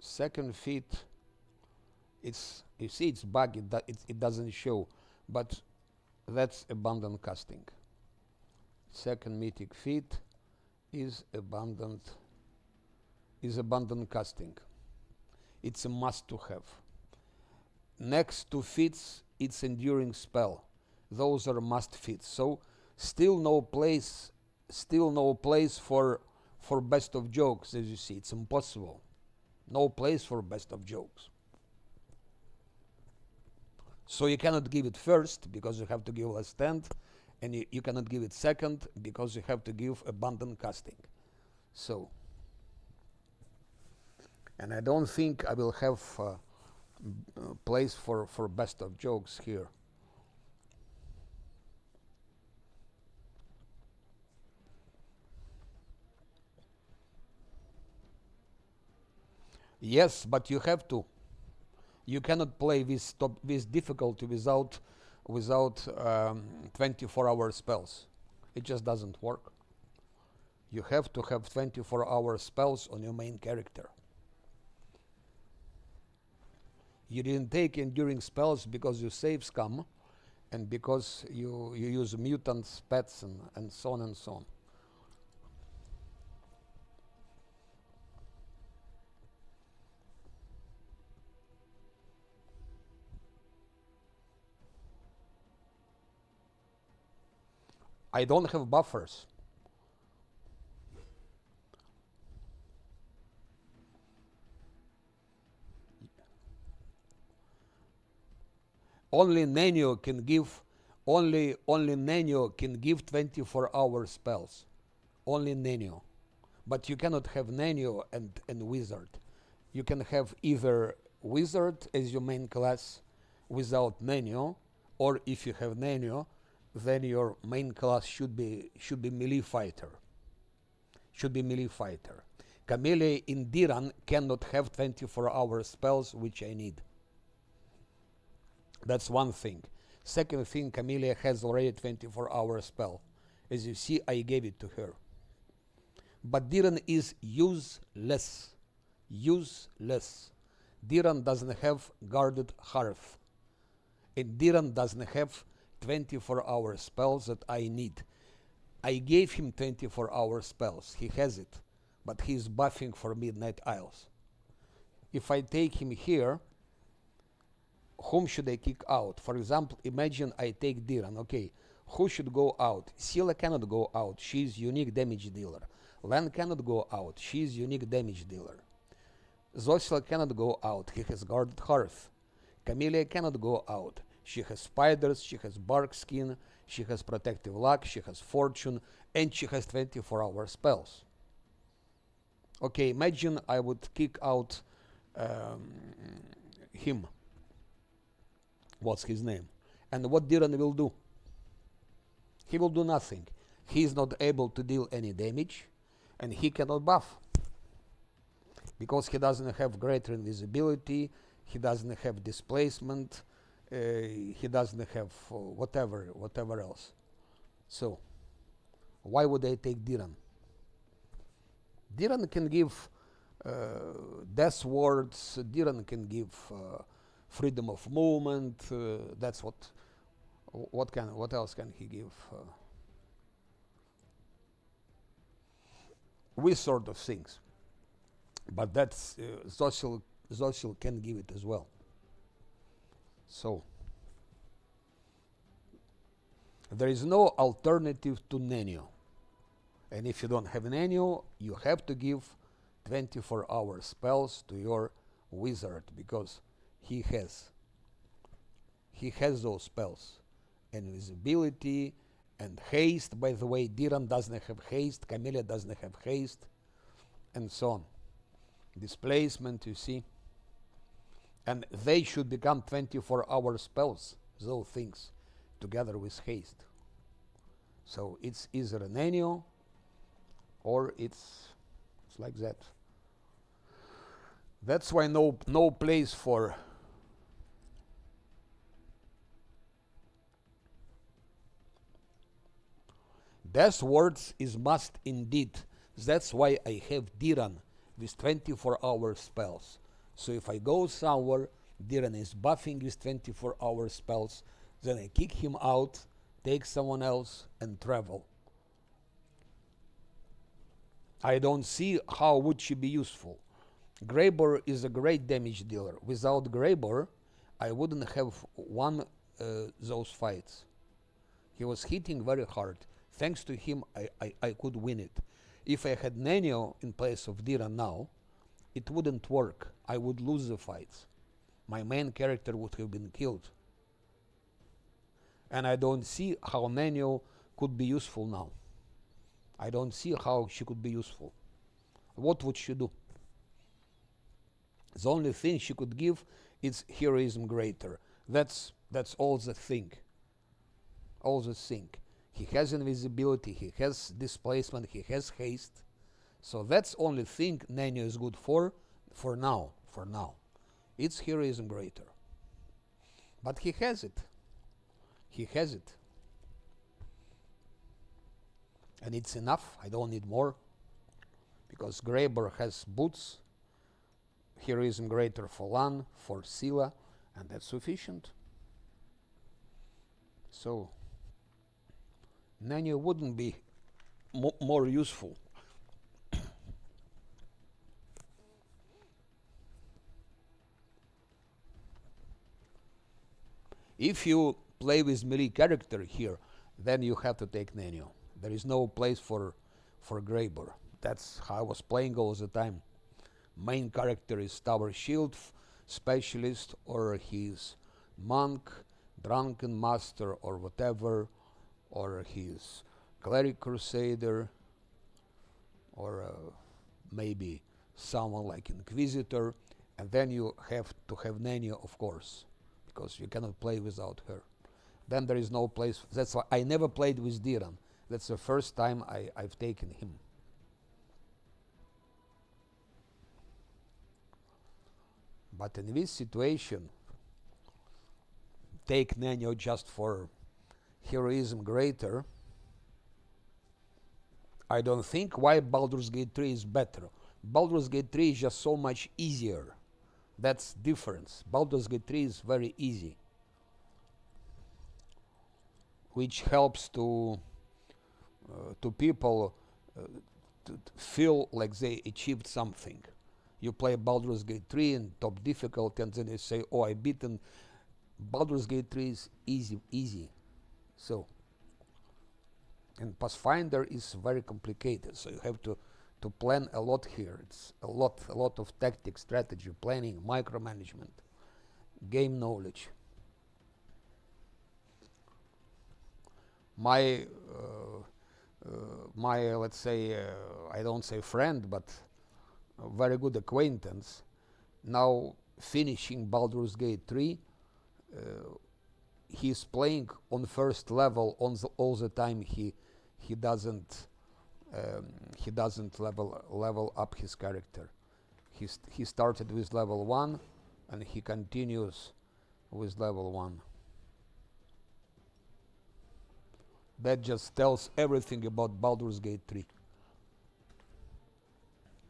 Second feat, it's, you see, it's buggy. It doesn't show, but that's abundant casting. Second mythic feat is abundant casting. It's a must to have. Next to feats, it's enduring spell. Those are must feats. So still no place for best of jokes, as you see. It's impossible. No place for best of jokes. So you cannot give it first because you have to give a stand, and you cannot give it second because you have to give abundant casting. So, and I don't think I will have place for best of jokes here. Yes, but you have to. You cannot play this difficulty without 24-hour spells. It just doesn't work. You have to have 24-hour spells on your main character. You didn't take enduring spells because you Savescam and because you use mutants, pets, and so on and so on. I don't have buffers. Only Nenio can give 24-hour spells. Only Nenio. But you cannot have Nenio and Wizard. You can have either Wizard as your main class without Nenio, or if you have Nenio, then your main class should be melee fighter. Camellia in Diran cannot have 24-hour spells, which I need. That's one thing. Second thing, Camellia has already 24-hour spell. As you see, I gave it to her. But Diran is useless. Useless. Diran doesn't have guarded hearth. And Diran doesn't have 24-hour spells that I need. I gave him 24-hour spells. He has it. But he's buffing for Midnight Isles. If I take him here, whom should I kick out? For example, imagine I take Diran. Okay, who should go out? Scylla cannot go out. She's unique damage dealer. Len cannot go out. She's unique damage dealer. Zosil cannot go out. He has guarded hearth. Camellia cannot go out. She has spiders. She has bark skin. She has protective luck. She has fortune. And she has 24-hour spells. Okay, imagine I would kick out him. What's his name? And what Diran will do? He will do nothing. He is not able to deal any damage, and he cannot buff. Because he doesn't have greater invisibility, he doesn't have displacement, he doesn't have whatever else. So, why would I take Diran? Diran can give death wards, Diran can give freedom of movement, that's what else can he give? We sort of things. But that's Zosil can give it as well. So there is no alternative to Nenio. And if you don't have Nenio, you have to give 24-hour spells to your wizard because he has those spells. And invisibility and haste. By the way, Diran doesn't have haste, Camellia doesn't have haste, and so on. Displacement, you see. And they should become 24-hour spells, those things, together with haste. So it's either an Nenio or it's like that. That's why no place for death wards is must indeed. That's why I have Diran with 24-hour spells. So if I go somewhere, Diran is buffing with 24-hour spells, then I kick him out, take someone else, and travel. I don't see how would she be useful. Greybor is a great damage dealer. Without Greybor, I wouldn't have won those fights. He was hitting very hard. Thanks to him, I could win it. If I had Nenio in place of Diran now, it wouldn't work. I would lose the fights. My main character would have been killed. And I don't see how Nenio could be useful now. I don't see how she could be useful. What would she do? The only thing she could give is heroism greater. That's all the thing. All the thing. He has invisibility, he has displacement, he has haste. So that's only thing Nenio is good for now. It's heroism greater. But he has it. He has it. And it's enough. I don't need more. Because Greybor has boots, heroism greater for Lan, for Scylla, and that's sufficient. So Nenio wouldn't be more useful. If you play with melee character here, then you have to take Nenio. There is no place for Greybor. That's how I was playing all the time. Main character is Tower Shield Specialist, or he's Monk, Drunken Master, or whatever, or he's Cleric Crusader, or maybe someone like Inquisitor, and then you have to have Nenio, of course, because you cannot play without her. Then there is no place. That's why I never played with Diran. That's the first time I've taken him. But in this situation, take Nano just for heroism greater. I don't think why Baldur's Gate 3 is better. Baldur's Gate 3 is just so much easier. That's difference. Baldur's Gate 3 is very easy, which helps to people to feel like they achieved something. You play Baldur's Gate 3 in top difficulty, and then you say, "Oh, I beaten." Baldur's Gate 3 is easy. So, and Pathfinder is very complicated. So you have to plan a lot here. It's a lot of tactics, strategy, planning, micromanagement, game knowledge. My let's say I don't say friend, but a very good acquaintance, now finishing Baldur's Gate 3. He's playing on first level all the time. He doesn't level up his character. He started with level 1 and he continues with level 1. That just tells everything about Baldur's Gate 3.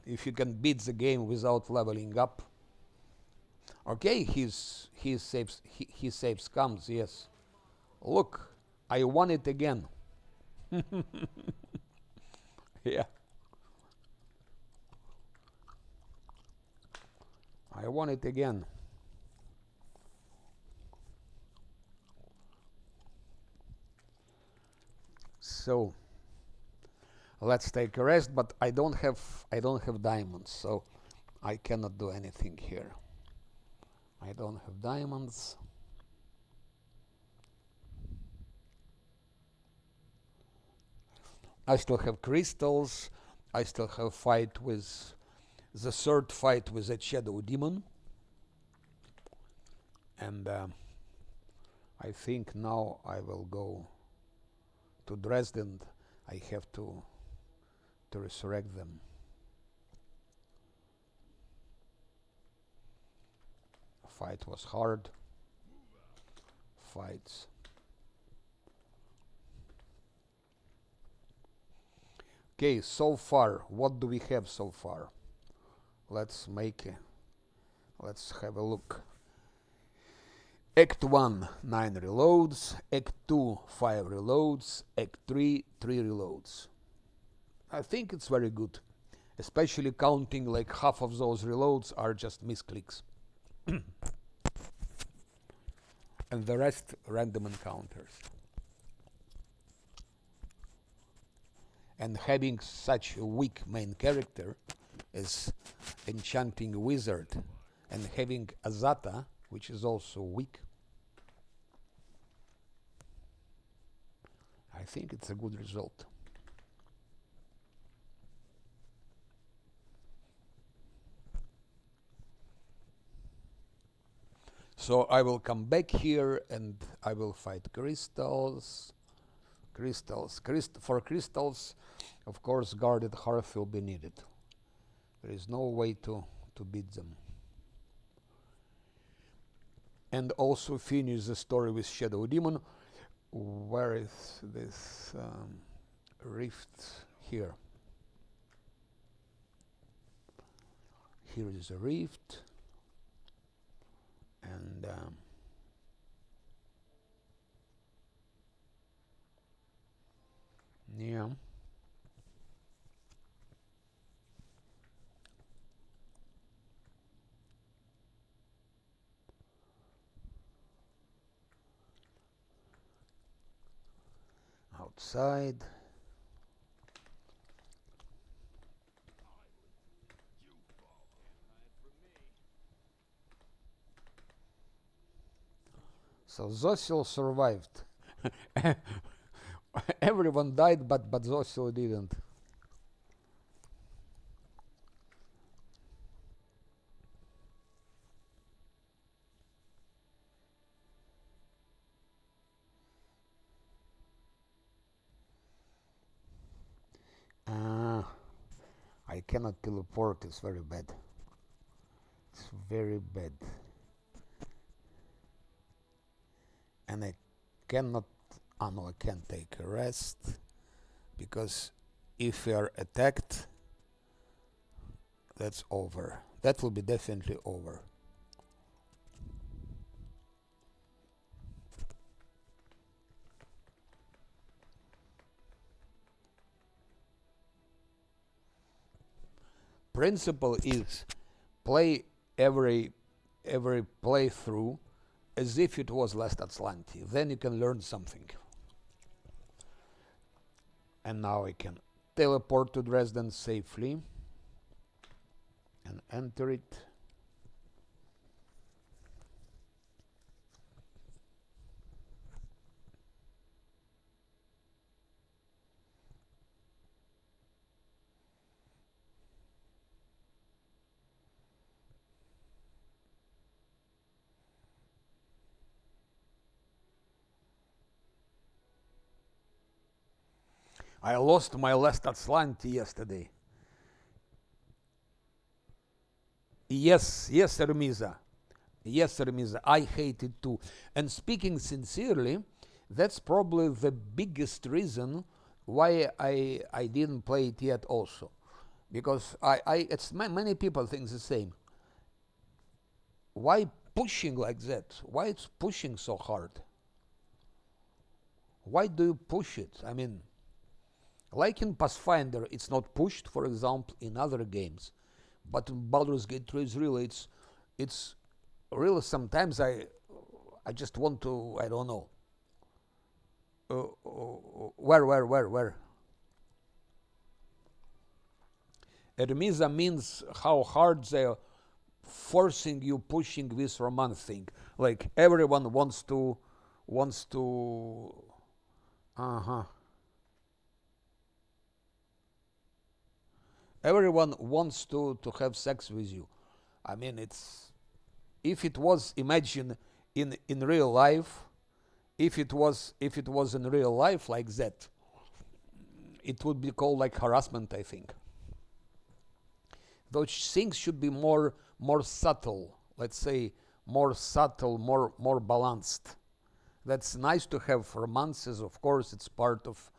If you can beat the game without leveling up, okay, he saves scams, yes. Look, I won it again. Yeah. I won it again. So let's take a rest, but I don't have diamonds, so I cannot do anything here. I don't have diamonds. I still have crystals. I still have fight with the third fight with that shadow demon. And I think now I will go to Dresden. I have to resurrect them. Fight was hard. Fights. Okay, so far, what do we have so far? Let's have a look. Act 1, 9 reloads. Act 2, 5 reloads. Act 3, 3 reloads. I think it's very good, especially counting like half of those reloads are just misclicks. And the rest random encounters. And having such a weak main character as Enchanting Wizard, and having Azata, which is also weak, I think it's a good result. So I will come back here and I will fight crystals. For crystals, of course, guarded hearth will be needed. There is no way to beat them. And also finish the story with Shadow Demon. Where is this rift? Here. Here is a rift. And yeah. Outside. So Zosil survived. Everyone died, but Zosil didn't. I cannot teleport, it's very bad. It's very bad. And I cannot, no, I can't take a rest, because if we are attacked, that's over. That will be definitely over. Principle is play every playthrough as if it was Last Atlantis. Then you can learn something. And now I can teleport to Dresden safely and enter it. I lost my Last Atlantis yesterday. Yes, Ermiza. Yes, Ermiza. I hate it too. And speaking sincerely, that's probably the biggest reason why I didn't play it yet also. Because it's many people think the same. Why pushing like that? Why it's pushing so hard? Why do you push it? I mean, like in Pathfinder, it's not pushed, for example, in other games. But in Baldur's Gate 3 is really, it's really sometimes I just want to, I don't know. Where? Ermiza means how hard they're forcing you, pushing this romance thing. Like everyone wants to, everyone wants to have sex with you. I mean, it's, if it was, imagine in real life, if it was in real life like that, it would be called like harassment, I think. Those things should be more subtle, let's say, more subtle, more balanced. That's nice to have romances, of course. It's part of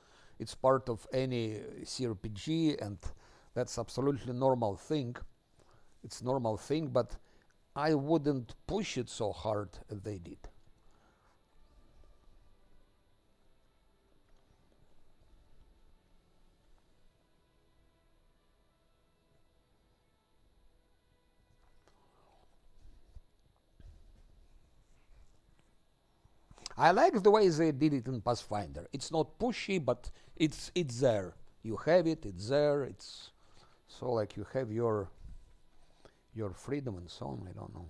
any CRPG, and that's absolutely normal thing. It's normal thing, but I wouldn't push it so hard as they did. I like the way they did it in Pathfinder. It's not pushy, but it's there. You have it. It's there. It's so like you have your freedom and so on. I don't know.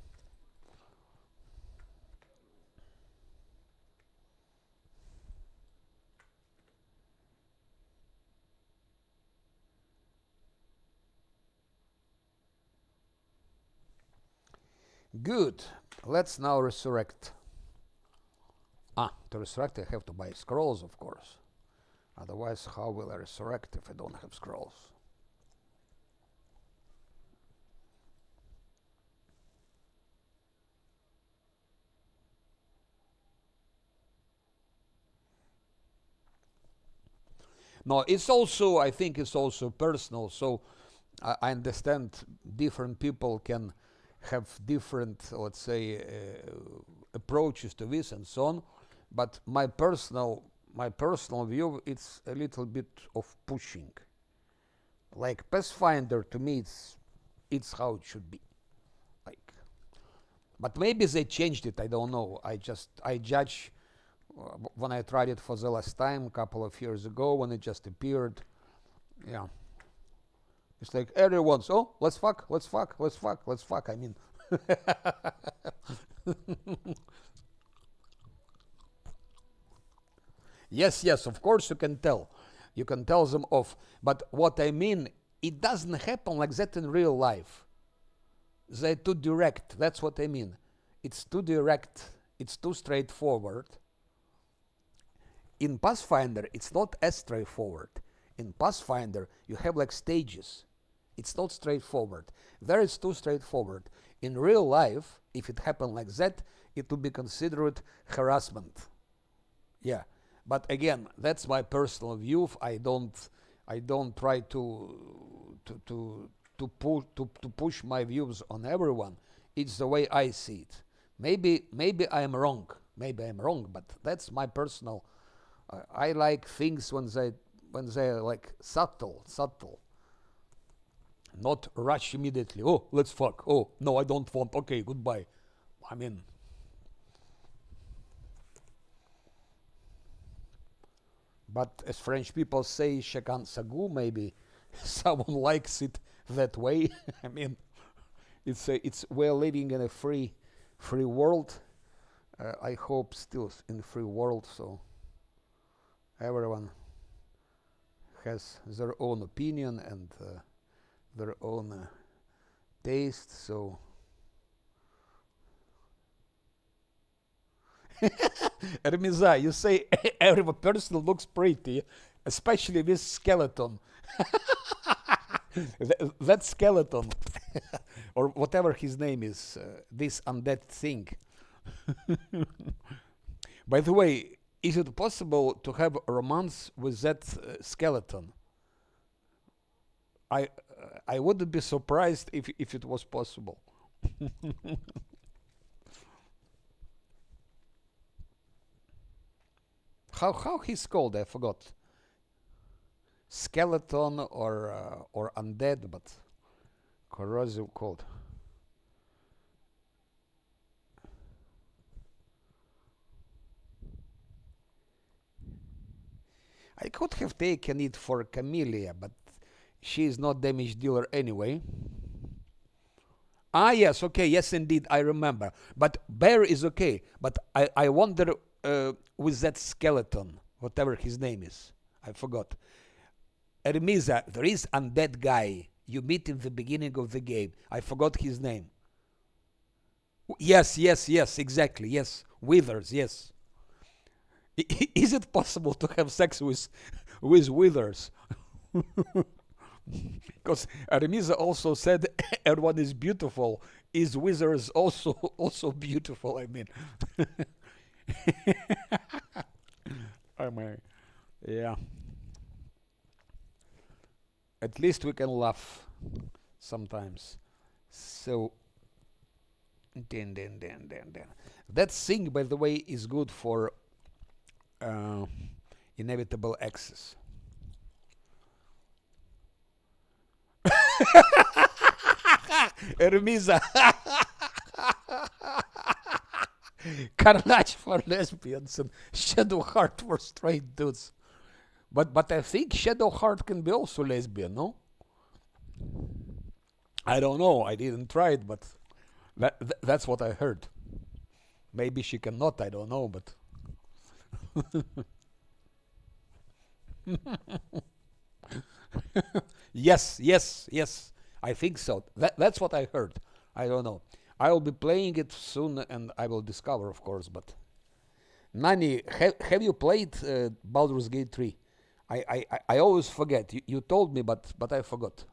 Good. Let's now resurrect. To resurrect I have to buy scrolls, of course. Otherwise, how will I resurrect if I don't have scrolls? No, it's also, I think it's also personal. So I understand different people can have different, let's say, approaches to this and so on. But my personal view, it's a little bit of pushing. Like Pathfinder, to me, it's how it should be. Like, but maybe they changed it. I don't know. I judge when I tried it for the last time a couple of years ago when it just appeared. Yeah, it's like everyone's, oh, let's fuck. I mean. Yes, of course you can tell. You can tell them off. But what I mean, it doesn't happen like that in real life. They're too direct. That's what I mean. It's too direct. It's too straightforward. In Pathfinder, it's not as straightforward. In Pathfinder, you have like stages. It's not straightforward. There it's too straightforward. in real life, if it happened like that, it would be considered harassment. Yeah, but again, that's my personal view. I don't try to push my views on everyone. It's the way I see it. Maybe I'm wrong. Maybe I'm wrong, but that's my personal. I like things when they're like subtle, not rush immediately. Oh, let's fuck. Oh no, I don't want. Okay, goodbye. I mean, but as French people say, chacun sa goût. Maybe someone likes it that way. I mean, it's we're living in a free world. I hope still in a free world, so everyone has their own opinion and their own taste. So Remiza, you say every person looks pretty, especially with skeleton. That skeleton, or whatever his name is, this undead thing. By the way, is it possible to have a romance with that skeleton? I wouldn't be surprised if it was possible. How he's called? I forgot. Skeleton or undead, but corrosive cold. I could have taken it for Camellia, but she is not damage dealer anyway. Ah, yes, okay, yes, indeed, I remember. But bear is okay. But I wonder with that skeleton, whatever his name is, I forgot. Ermiza, there is undead guy you meet in the beginning of the game. I forgot his name. Yes, exactly. Yes, Withers. Yes. Is it possible to have sex with Withers? Because Artemisa also said everyone is beautiful. Is Withers also beautiful? I mean, I mean, yeah. At least we can laugh sometimes. So, then. That thing, by the way, is good for uh, inevitable access. Ermiza. Carnage for lesbians and Shadowheart for straight dudes. But I think Shadowheart can be also lesbian, no? I don't know. I didn't try it, but that's what I heard. Maybe she cannot. I don't know, but yes. I think so. That's what I heard. I don't know. I will be playing it soon, and I will discover, of course. But Nani, have you played Baldur's Gate 3? I always forget. You told me, but I forgot.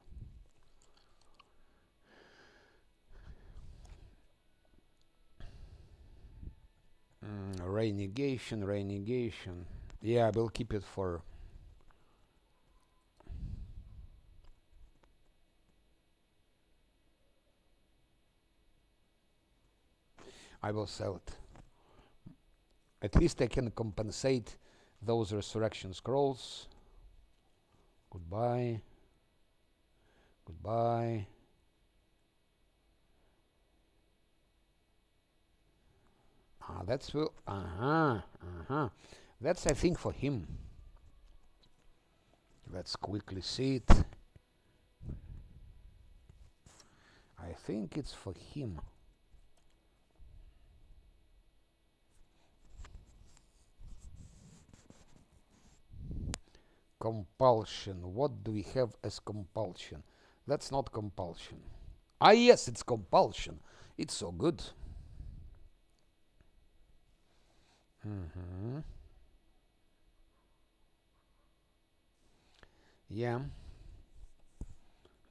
Renegation. Yeah, I will keep it for. I will sell it. At least I can compensate those resurrection scrolls. Goodbye. That's well. That's I think for him. Let's quickly see it. I think it's for him. Compulsion. What do we have as compulsion? That's not compulsion. Ah, yes, it's compulsion. It's so good. Yeah,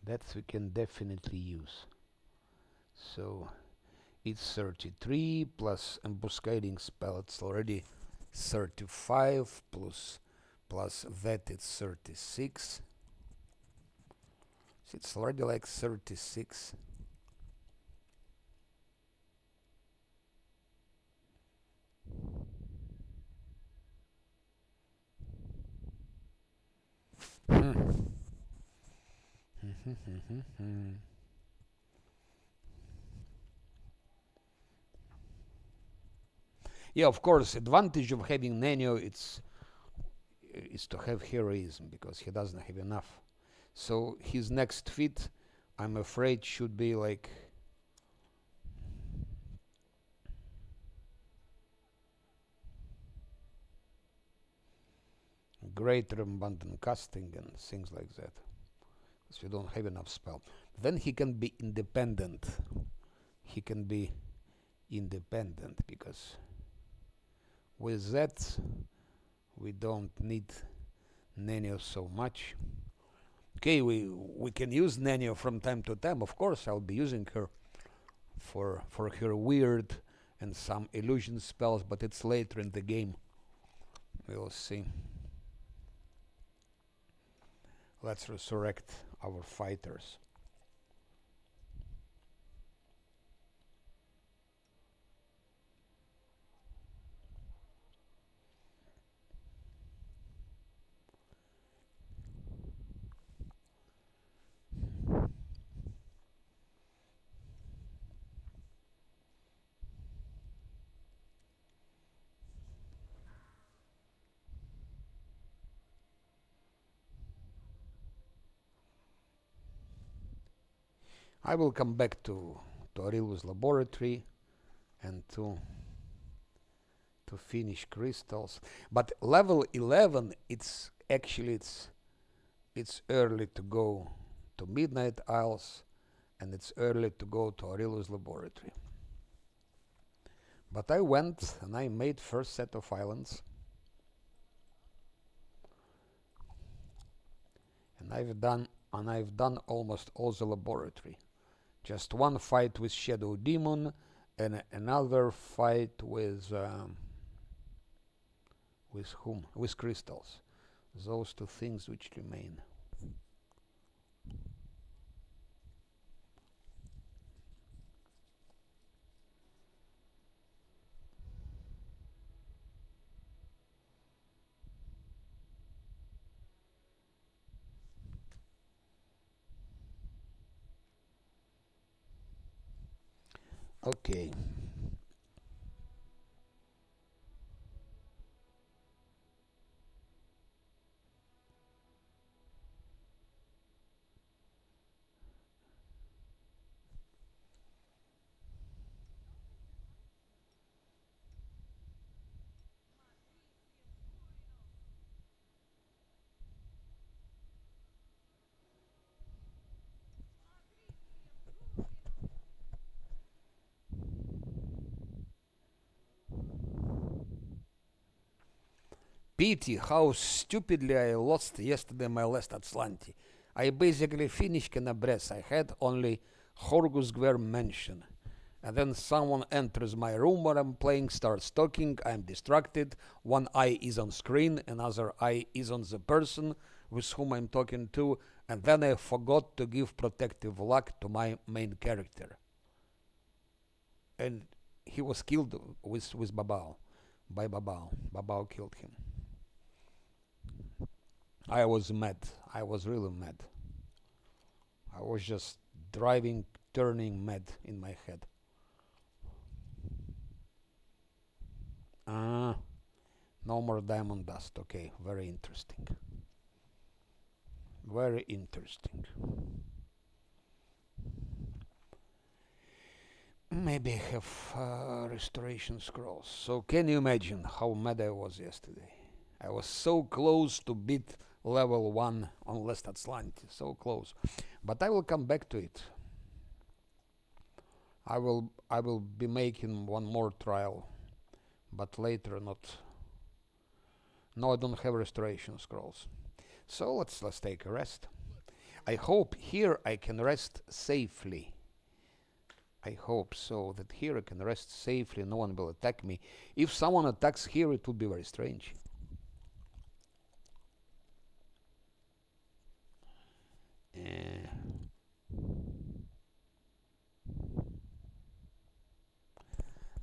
that we can definitely use. So it's 33 plus embuscading spell, it's already 35 plus that it's 36. So it's already like 36. Yeah, of course, advantage of having Nano is to have heroism because he doesn't have enough. So his next feat, I'm afraid, should be like greater abundant casting and things like that. Because we don't have enough spell. Then he can be independent. He can be independent because with that we don't need Nano so much. Okay, we can use Nano from time to time. Of course, I'll be using her for her weird and some illusion spells, but it's later in the game. We'll see. Let's resurrect our fighters. I will come back to Aurelius Laboratory and to finish crystals. But level 11, it's actually it's early to go to Midnight Isles, and it's early to go to Aurelius Laboratory. But I went and I made first set of islands, and I've done almost all the laboratory. Just one fight with Shadow Demon and another fight with whom? With crystals. Those two things which remain. Okay. Pity how stupidly I lost yesterday my last Atlanti. I basically finished Canabres. I had only Horgus Gwer mention. And then someone enters my room where I'm playing, starts talking, I'm distracted. One eye is on screen, another eye is on the person with whom I'm talking to, and then I forgot to give protective luck to my main character. And he was killed with Babao. By Babao. Babao killed him. I was mad. I was really mad. I was just driving, turning mad in my head. No more diamond dust. Okay, very interesting. Very interesting. Maybe I have restoration scrolls. So can you imagine how mad I was yesterday? I was so close to beat level 1 on Last Atlantis. So close. But I will come back to it. I will be making one more trial. But later not. No, I don't have restoration scrolls. So let's take a rest. I hope here I can rest safely. I hope so, that here I can rest safely, no one will attack me. If someone attacks here, it would be very strange.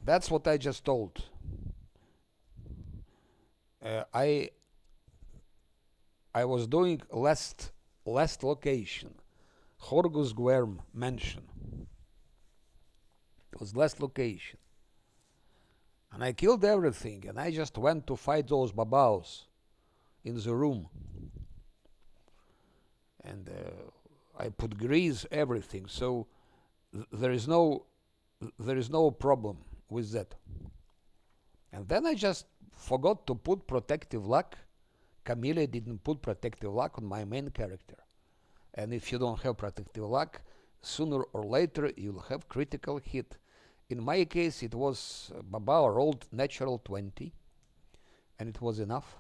That's what I just told. I was doing last location, Horgus Guerm mansion. It was last location. And I killed everything, and I just went to fight those babaos in the room. And I put grease, everything, so there is no problem with that. And then I just forgot to put protective luck. Camille didn't put protective luck on my main character. And if you don't have protective luck, sooner or later you'll have critical hit. In my case, it was Baba rolled natural 20, and it was enough.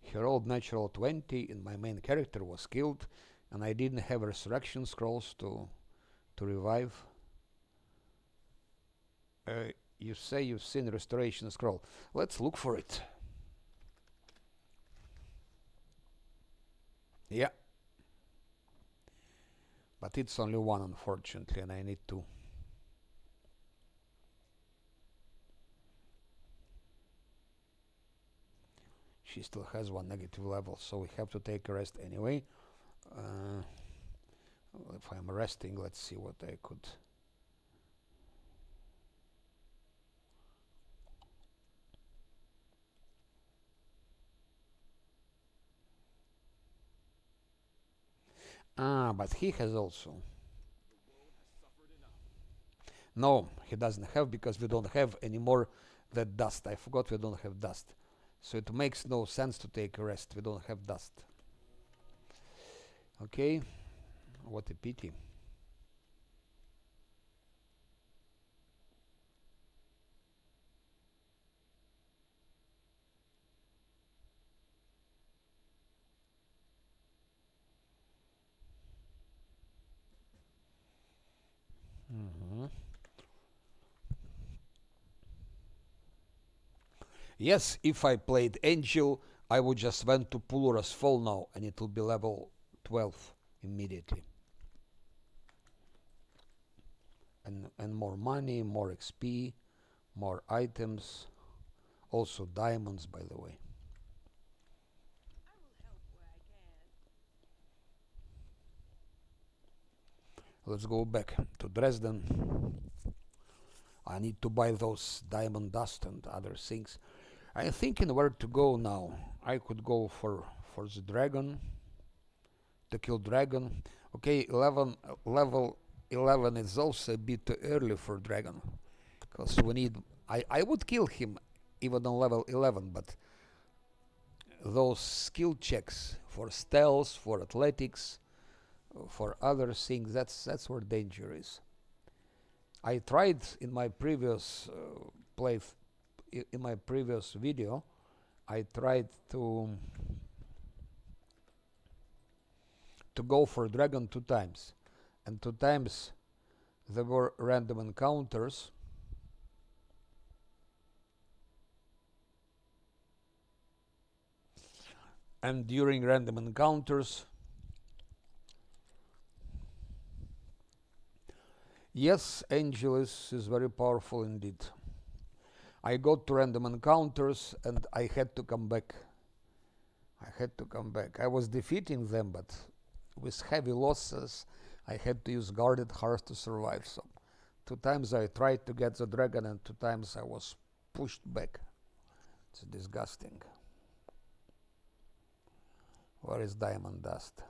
He rolled natural 20, and my main character was killed, and I didn't have resurrection scrolls to revive. You say you've seen restoration scroll. Let's look for it. Yeah. But it's only one, unfortunately, and I need two. She still has one negative level, so we have to take a rest anyway. If I'm resting, let's see what I could. But he has also. No, he doesn't have, because we don't have anymore that dust. I forgot we don't have dust. So it makes no sense to take a rest. We don't have dust. Okay, what a pity. Yes, if I played Angel, I would just went to Pulura's Fall now, and it will be level 12 immediately. And more money, more XP, more items, also diamonds, by the way. Let's go back to Dresden. I need to buy those diamond dust and other things. I'm thinking where to go now. I could go for the dragon, to kill dragon. Okay, level 11 is also a bit too early for dragon, because we need. I would kill him even on level 11, but those skill checks for stealth, for athletics, for other things, that's where danger is. I tried in my previous in my previous video, I tried to go for dragon 2 times, and 2 times there were random encounters. And during random encounters, yes, Angelus is very powerful indeed. I got to random encounters and I had to come back. I was defeating them, but with heavy losses, I had to use guarded hearts to survive. So 2 times I tried to get the dragon, and 2 times I was pushed back. It's disgusting. Where is diamond dust?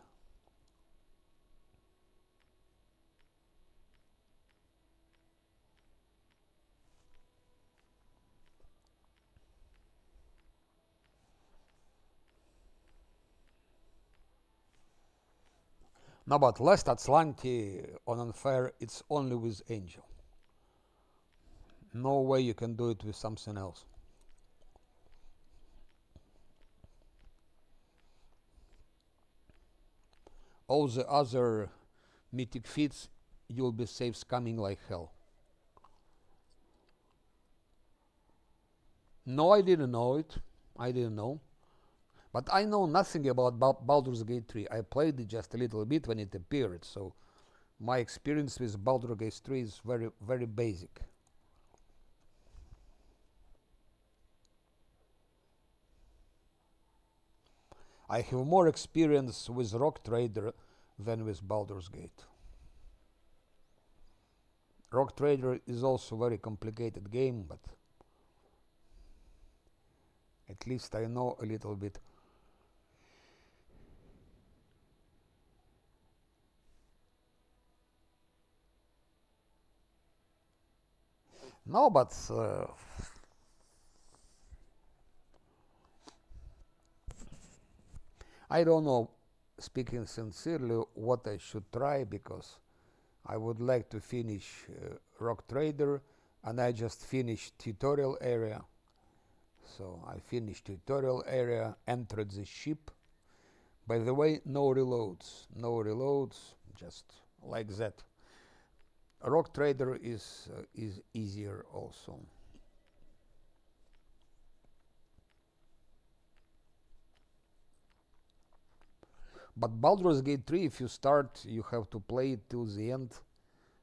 No, but last Atlanti on Unfair, it's only with Angel. No way you can do it with something else. All the other mythic feats, you'll be safe scamming like hell. No, I didn't know it. I didn't know. But I know nothing about Baldur's Gate 3. I played it just a little bit when it appeared, so my experience with Baldur's Gate 3 is very, very basic. I have more experience with Rock Trader than with Baldur's Gate. Rock Trader is also a very complicated game, but at least I know a little bit. No, but I don't know, speaking sincerely, what I should try, because I would like to finish Rock Trader, and I just finished tutorial area. So I finished tutorial area, entered the ship. By the way, no reloads, just like that. Rock Trader is easier also. But Baldur's Gate 3, if you start, you have to play it till the end,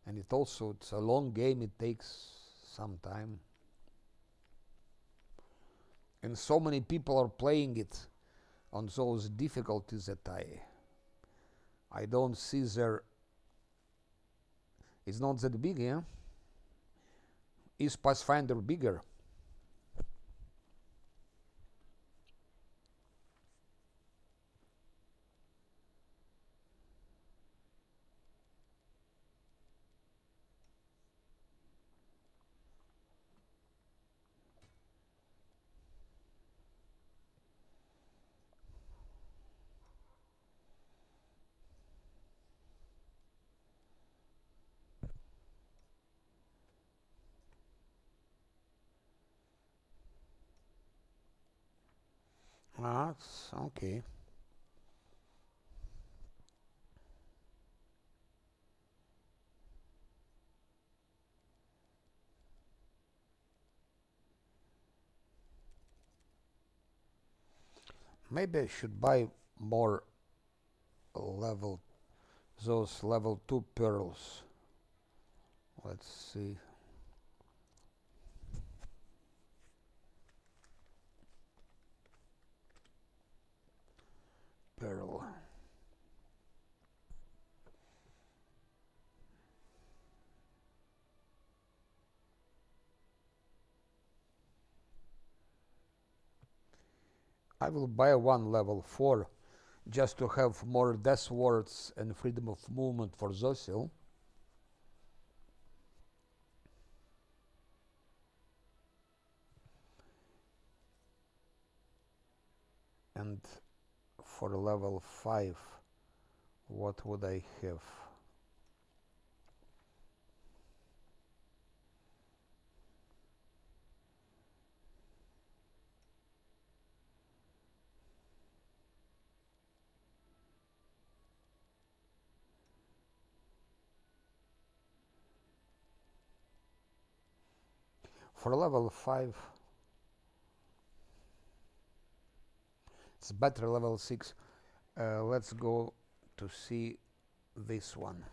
and it's a long game. It takes some time, and so many people are playing it on those difficulties that I don't see there. It's not that big, yeah. Is Pathfinder bigger? Ah, it's okay. Maybe I should buy more level, those level 2 pearls. Let's see. Pearl. I will buy one level 4 just to have more death wards and freedom of movement for Zosil. And for level 5, what would I have? For level 5, it's better level 6. Let's go to see this one.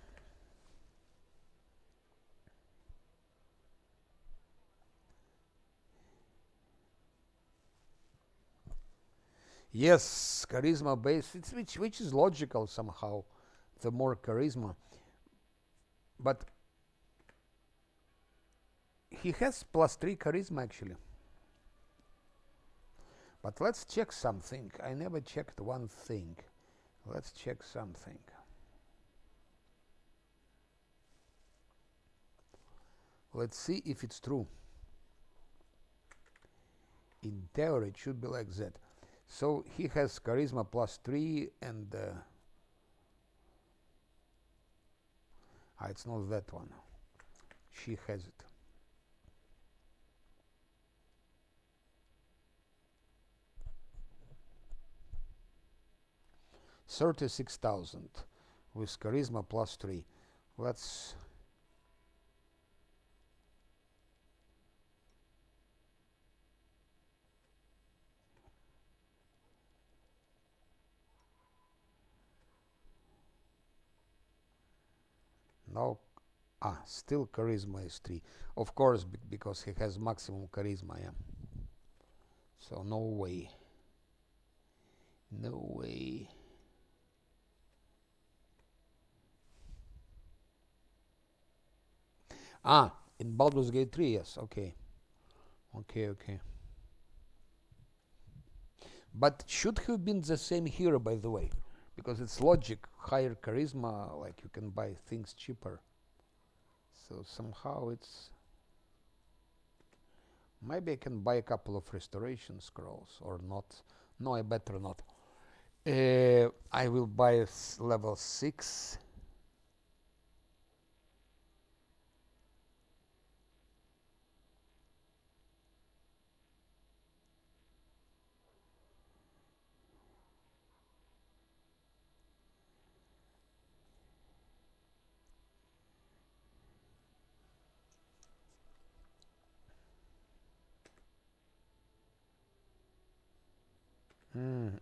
Yes, charisma based, which is logical somehow, the more charisma. But he has +3 charisma actually. But let's check something. I never checked one thing. Let's check something. Let's see if it's true. In theory, it should be like that. So he has charisma +3 and it's not that one. She has it. $36,000 with charisma +3. Let's now. Still charisma is 3. Of course, because he has maximum charisma, yeah. So no way. No way. In Baldur's Gate 3, yes, okay. Okay. But should have been the same here, by the way. Because it's logic, higher charisma, like you can buy things cheaper. So somehow it's... Maybe I can buy a couple of restoration scrolls, or not. No, I better not. I will buy level 6.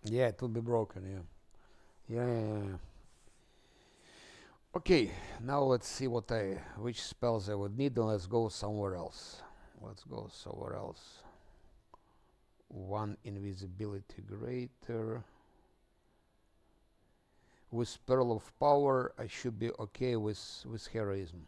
Yeah, it will be broken, yeah. Yeah. Okay, now let's see which spells I would need, and let's go somewhere else. One invisibility greater. With Pearl of Power, I should be okay with heroism.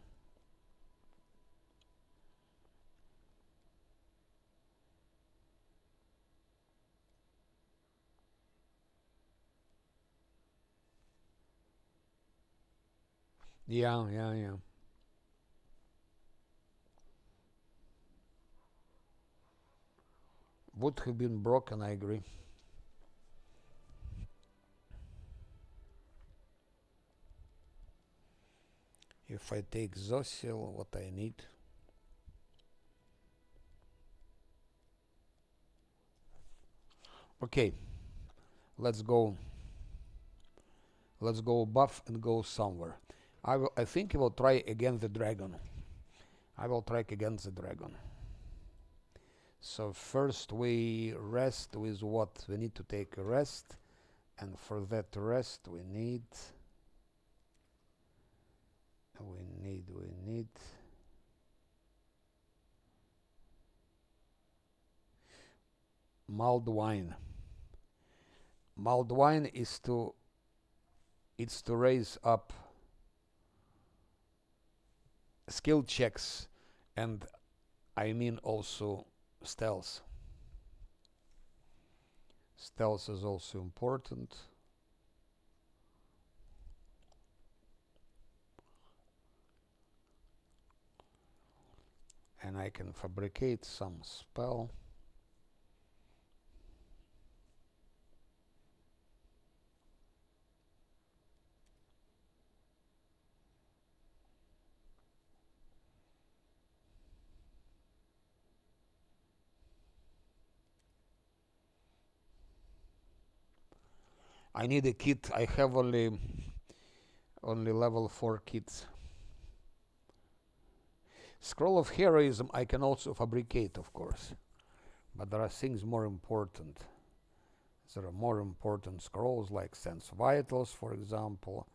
Yeah. Would have been broken, I agree. If I take Zosil, what I need. Okay, let's go buff and go somewhere. I think I will try against the dragon. So first we rest with what? We need to take a rest, and for that rest we need mulled wine. Mulled wine is to raise up skill checks, and I mean also stealth. Stealth is also important. And I can fabricate some spell. I need a kit. I have only level 4 kits. Scroll of Heroism I can also fabricate, of course. But there are things more important. There are more important scrolls like Sense Vitals, for example.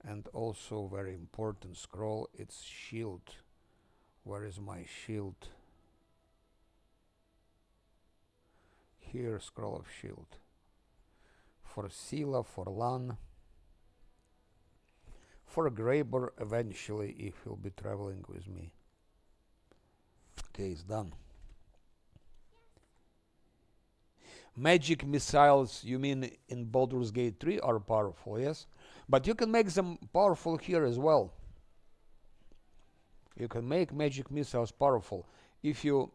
And also very important scroll, it's Shield. Where is my shield? Here, Scroll of Shield. For Sila, for Lan. For Graber eventually, if he'll be traveling with me. Okay, it's done. Magic missiles, you mean in Baldur's Gate 3 are powerful, yes? But you can make them powerful here as well. You can make magic missiles powerful. If you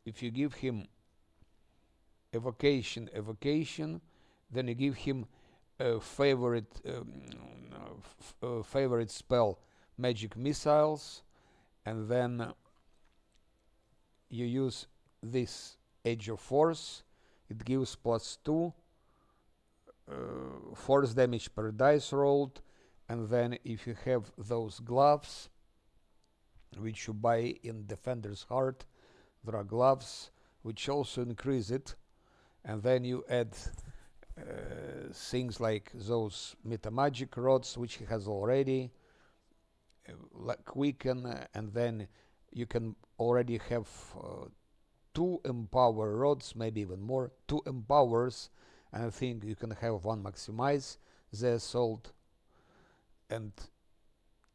give him evocation, then you give him a favorite spell, magic missiles, and then you use this Edge of Force. It gives +2 force damage per dice rolled, And then if you have those gloves which you buy in Defender's Heart, there are gloves which also increase it, and then you add things like those metamagic rods which he has already, like weaken, and then you can already have 2 empower rods, maybe even more, 2 empowers, and I think you can have 1 maximize the assault, and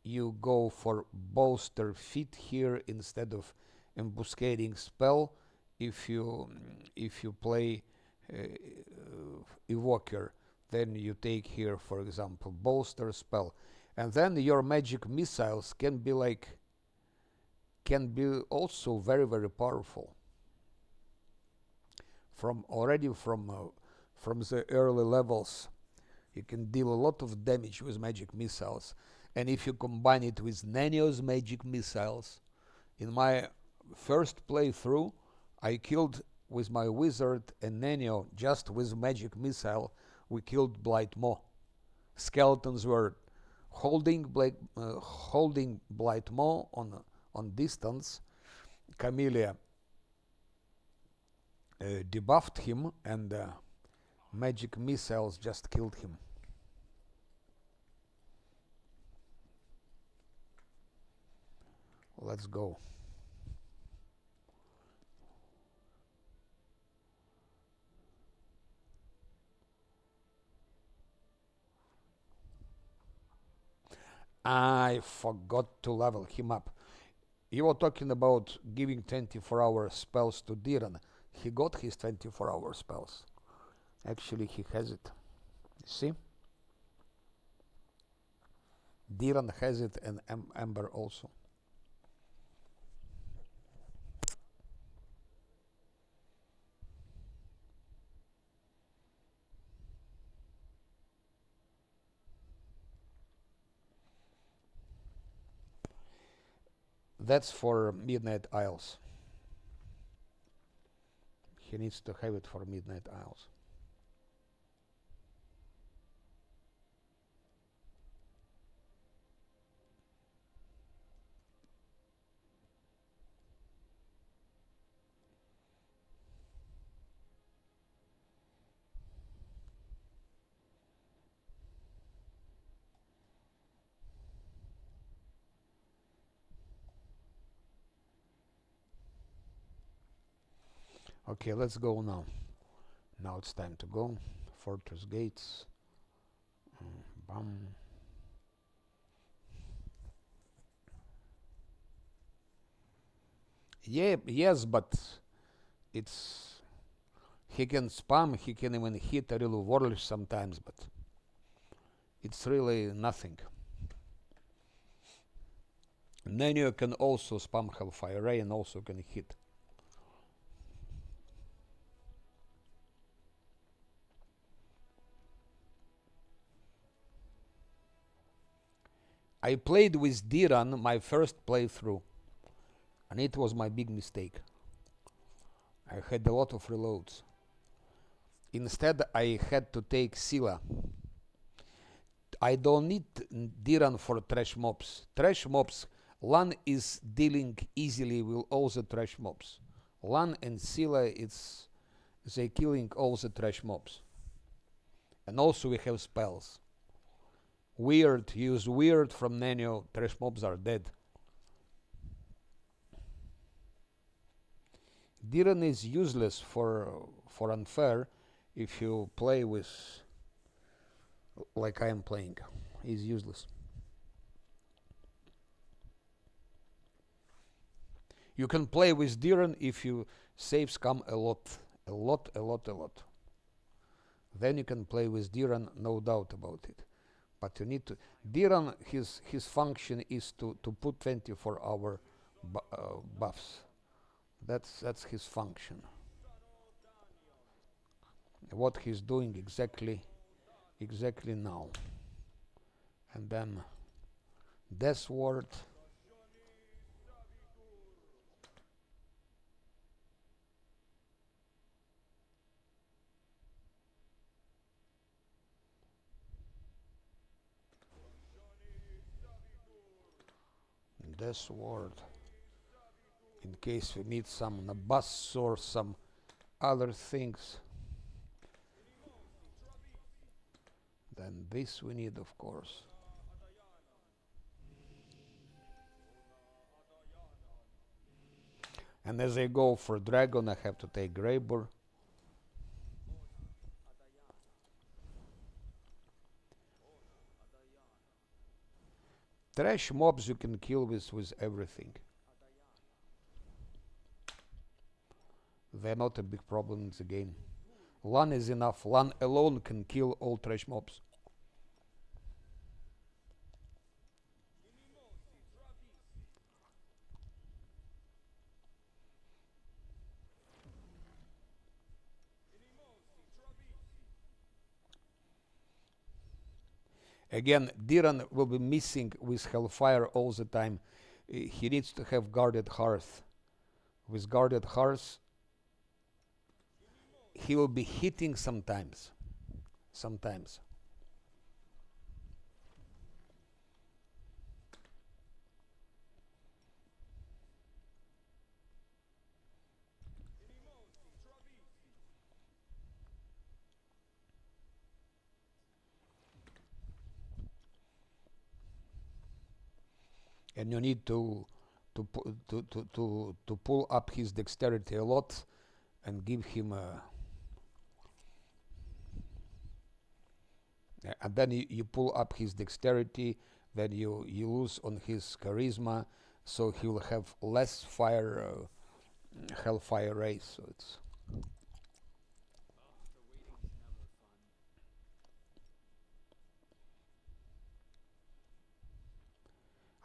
you go for bolster feet here instead of embuscading spell if you play evoker. Then you take here, for example, bolster spell, and then your magic missiles can be also very, very powerful from the early levels. You can deal a lot of damage with magic missiles, and if you combine it with Nanio's magic missiles, in my first playthrough I killed with my wizard and Nanio just with magic missile. We killed Blight Maw. Skeletons were holding Blight Maw on distance. Camellia debuffed him, and magic missiles just killed him. Let's go. I forgot to level him up. You were talking about giving 24-hour spells to Diran. He got his 24-hour spells. Actually, he has it. You see? Diran has it, and Ember also. That's for Midnight Isles. He needs to have it for Midnight Isles. Okay, let's go now. Now it's time to go. Fortress Gates. Bam. Yeah, yes, but it's... He can spam, he can even hit a little Warlish sometimes, but it's really nothing. Nanio can also spam Hellfire Ray and also can hit. I played with Diran my first playthrough, and it was my big mistake. I had a lot of reloads. Instead, I had to take Scylla. I don't need Diran for trash mobs. Trash mobs, Lan is dealing easily with all the trash mobs. Lan and Scylla, they killing all the trash mobs. And also we have spells. Weird, use weird from Nanio, trash mobs are dead. Diran is useless for unfair if you play with like I am playing. He's useless. You can play with Diran if you Savescam a lot. Then you can play with Diran, no doubt about it. But you need to... Diran, his function is to put 24-hour buffs. That's his function. What he's doing exactly now. And then Death Ward. this word. In case we need some bus or some other things. Then this we need, of course. And as I go for dragon, I have to take Graber. Trash mobs you can kill with everything. They're not a big problem in the game. Lan is enough. Lan alone can kill all trash mobs. Again, Diran will be missing with Hellfire all the time. He needs to have Guarded Hearth. With Guarded Hearth, he will be hitting sometimes. Sometimes. And you need to pull up his dexterity a lot and give him a. And then you pull up his dexterity, then you lose on his charisma, so he will have less fire, hellfire rays. So it's.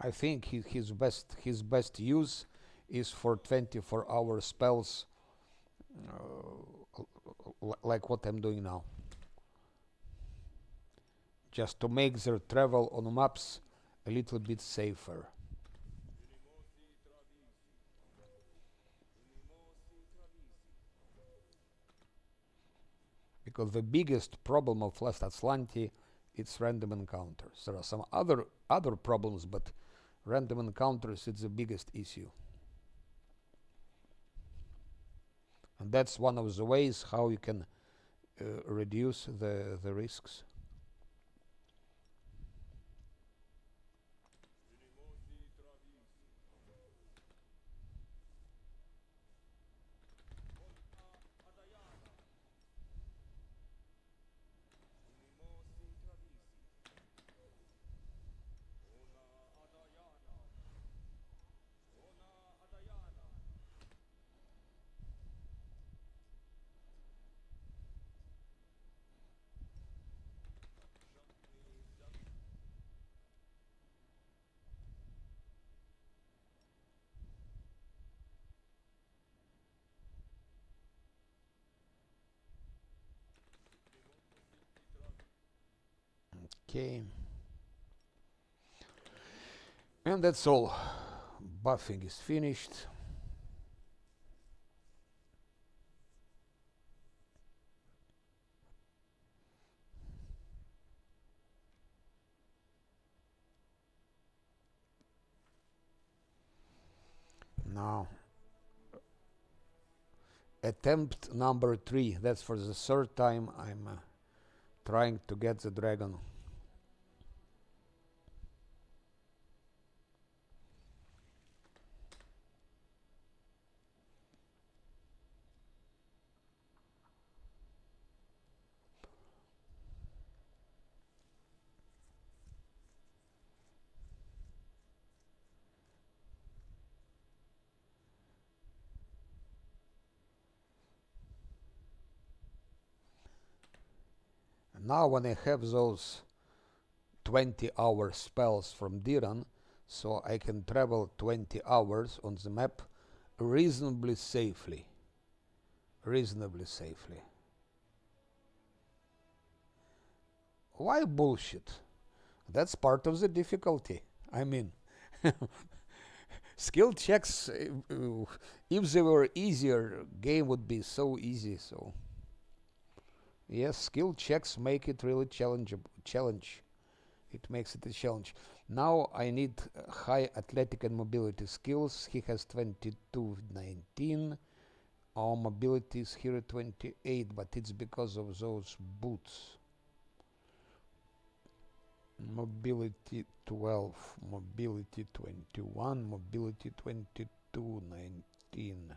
I think his best use is for 24-hour spells, like what I'm doing now. Just to make their travel on maps a little bit safer. Because the biggest problem of Last Atlanti, it's random encounters. There are some other problems, but random encounters is the biggest issue. And that's one of the ways how you can reduce the risks. Okay. And that's all. Buffing is finished. Now, attempt number 3. That's for the third time I'm trying to get the dragon. Now when I have those 20-hour spells from Diran, so I can travel 20 hours on the map reasonably safely. Reasonably safely. Why bullshit? That's part of the difficulty. I mean, skill checks, if they were easier, game would be so easy. So yes, skill checks make it really challenge. It makes it a challenge. Now I need high athletic and mobility skills. He has 2219. Our mobility is here at 28, but it's because of those boots. Mobility 12, mobility 21, mobility 22, 19.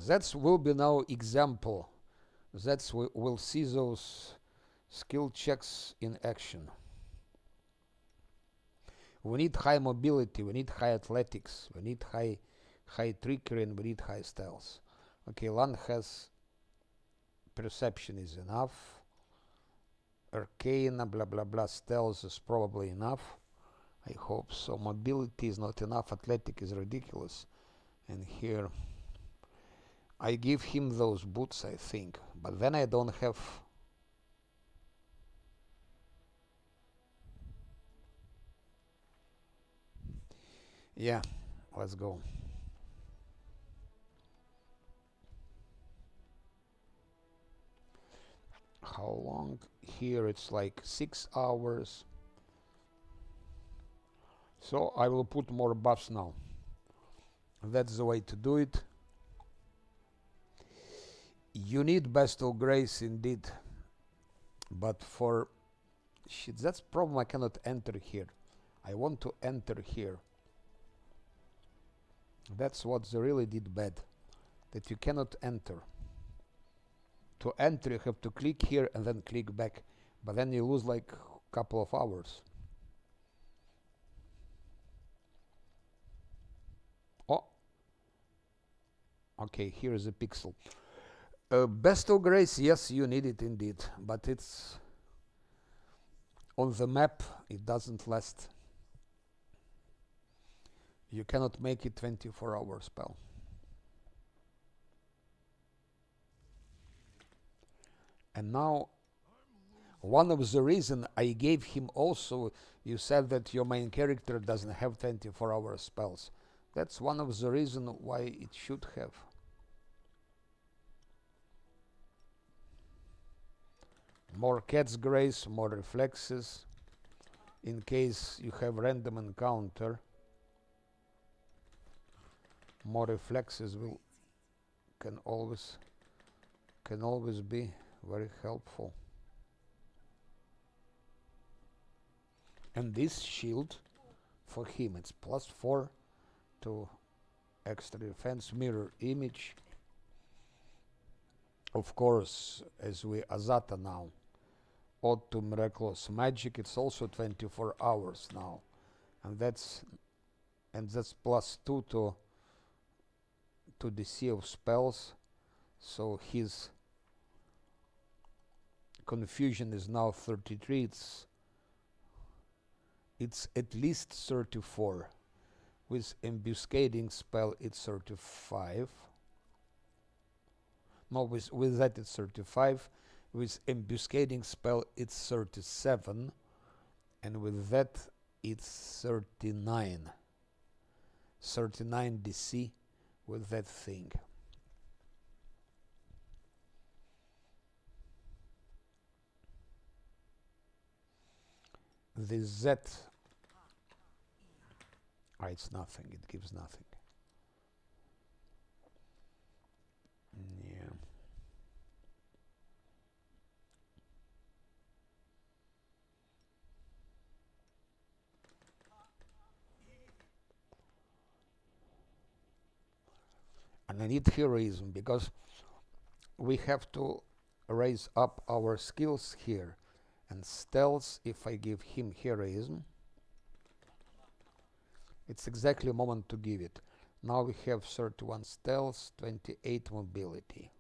That will be now example. That's we'll see those skill checks in action. We need high mobility, we need high athletics, we need high trickery, and we need high stealth. Okay, Lan has perception is enough. Arcane, blah blah blah, stealth is probably enough. I hope so. Mobility is not enough, athletic is ridiculous. And here I give him those boots, I think, but then I don't have. Yeah, let's go. How long? Here it's like 6 hours. So I will put more buffs now. That's the way to do it. You need Bestial Grace indeed. But for shit, that's problem. I cannot enter here. I want to enter here. That's what they really did bad. That you cannot enter. To enter you have to click here and then click back. But then you lose like a couple of hours. Oh. Okay, here is a pixel. Bestial Grace, yes, you need it indeed. But it's on the map, it doesn't last. You cannot make it 24-hour spell. And now, one of the reason I gave him also, you said that your main character doesn't have 24-hour spells. That's one of the reason why it should have. More Cat's Grace, more reflexes, in case you have random encounter. More reflexes can always be very helpful. And this shield for him, it's +4 to extra defense, mirror image. Of course, as we Azata now, Ode to Miraculous Magic, it's also 24 hours now, and that's +2 to DC of spells, so his confusion is now 33. It's at least 34. With embuscading spell it's 35. No, with that it's 35. With embuscading spell it's 37. And with that it's 39. 39 DC with that thing. The Z, it's nothing, it gives nothing. Yeah. And I need heroism because we have to raise up our skills here. And stealth, if I give him heroism, it's exactly a moment to give it. Now we have 31 stealth, 28 mobility.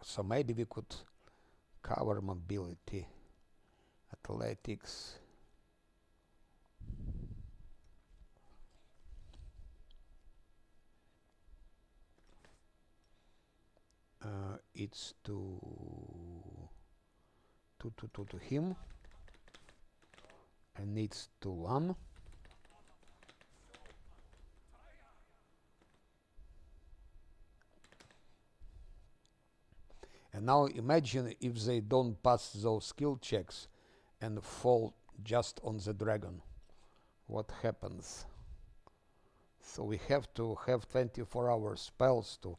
So maybe we could cover mobility, athletics. It's to him, and it's to Lan. And now imagine if they don't pass those skill checks and fall just on the dragon. What happens? So we have to have 24-hour spells to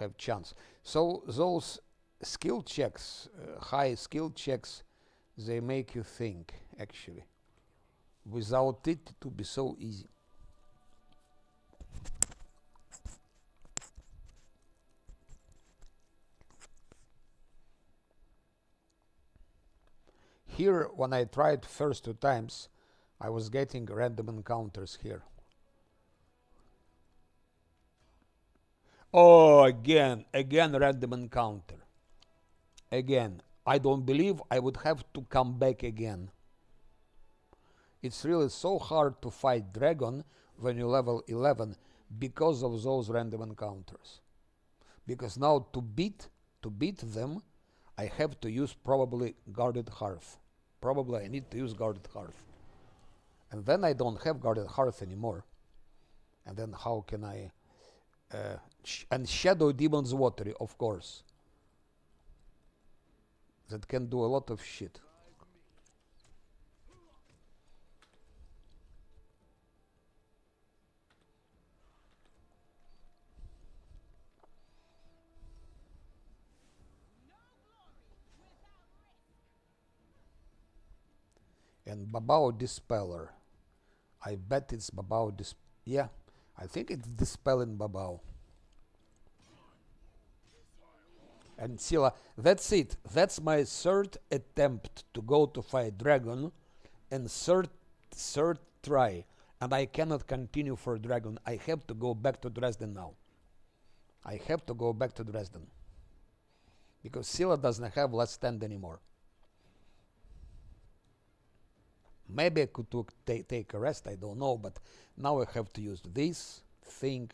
have chance. So those skill checks, high skill checks, they make you think, actually. Without it, it would be so easy. Here, when I tried first 2 times, I was getting random encounters here. Oh, again random encounter. Again, I don't believe I would have to come back again. It's really so hard to fight dragon when you level 11 because of those random encounters. Because now to beat them, I have to use probably guarded hearth. Probably I need to use guarded hearth. And then I don't have guarded hearth anymore. And then how can I... and shadow demons watery, of course. That can do a lot of shit. And Babao Dispeller. I bet it's Babao yeah, I think it's Dispelling Babao. And Sila, that's it. That's my third attempt to go to fight dragon, and third try. And I cannot continue for dragon. I have to go back to Dresden now. I have to go back to Dresden. Because Sila doesn't have last stand anymore. Maybe I could take a rest, I don't know, but now I have to use this thing.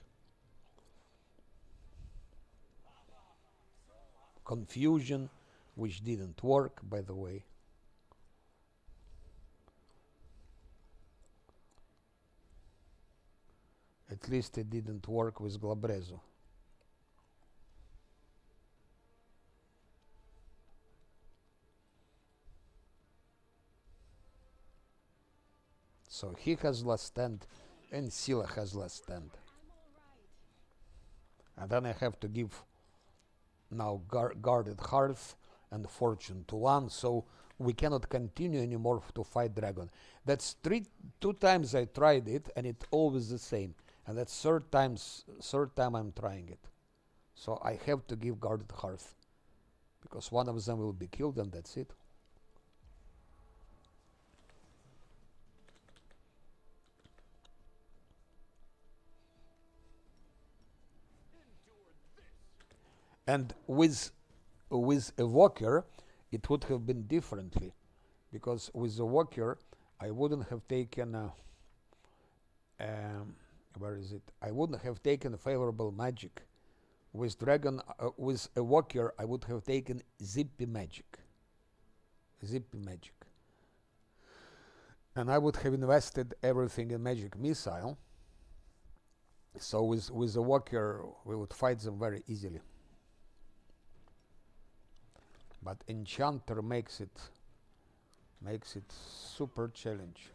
Confusion, which didn't work, by the way. At least it didn't work with Glabrezo. So he has last stand, and Sila has last stand. And then I have to give now guarded hearth and fortune to one, so we cannot continue anymore to fight dragon. That's 2 times I tried it, and it's always the same. And that's third time I'm trying it. So I have to give guarded hearth, because one of them will be killed, and that's it. And with Evoker, it would have been differently, because with Evoker, I wouldn't have taken where is it? I wouldn't have taken favorable magic. With dragon, with Evoker, I would have taken zippy magic. Zippy magic. And I would have invested everything in magic missile. So with Evoker, we would fight them very easily. But Enchanter makes it super challenge.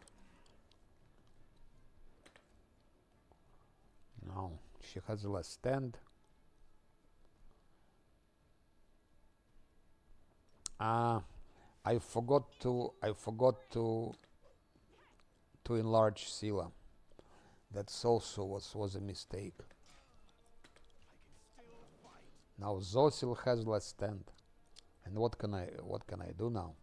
No, she has the last stand. I forgot to enlarge Sila. That's also was a mistake. Now Zosil has last stand. And what can I do now?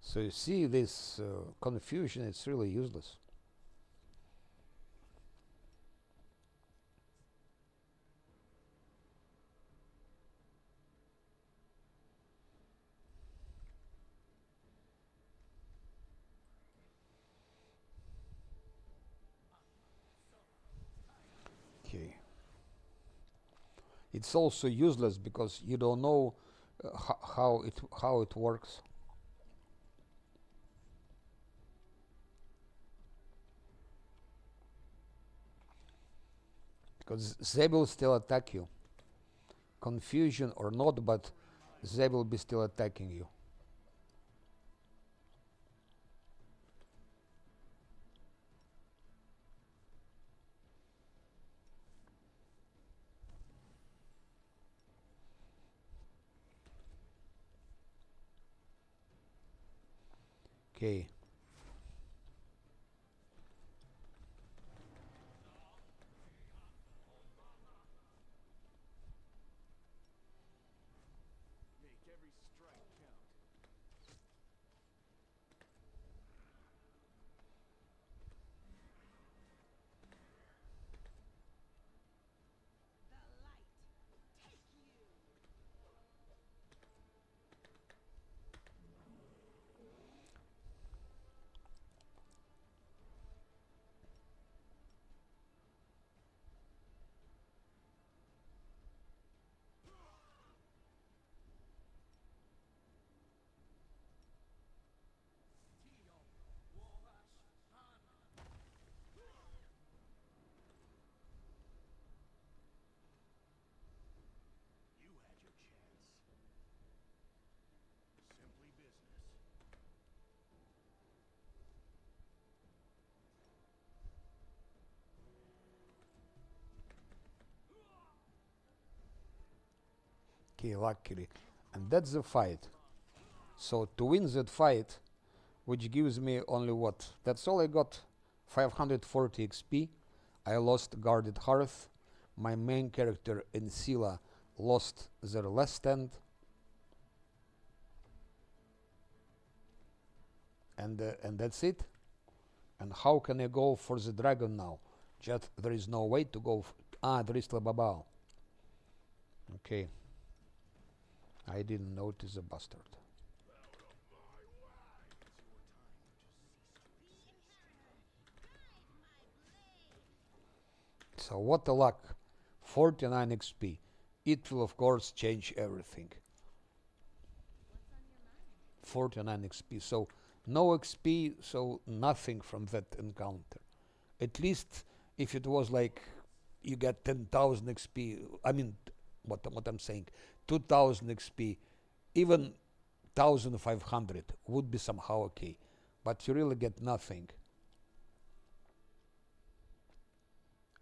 So you see this confusion, it's really useless. Okay. It's also useless because you don't know how it works. Because they will still attack you. Confusion or not, but they will be still attacking you. Okay. Make every strike count. You had your chance. Simply business. Okay, luckily. And that's the fight. So to win that fight, which gives me only what? That's all I got. 540 XP. I lost Guarded Hearth. My main character Ensila lost their last stand. And that's it. And how can I go for the dragon now? Just there is no way to go. There is Lababao. Okay. I didn't notice the bastard. So what a luck. 49 XP. It will of course change everything. 49 XP. So no XP, so nothing from that encounter. At least if it was like you get 10,000 XP, I mean, what I'm saying, 2,000 XP, even 1,500 would be somehow okay. But you really get nothing.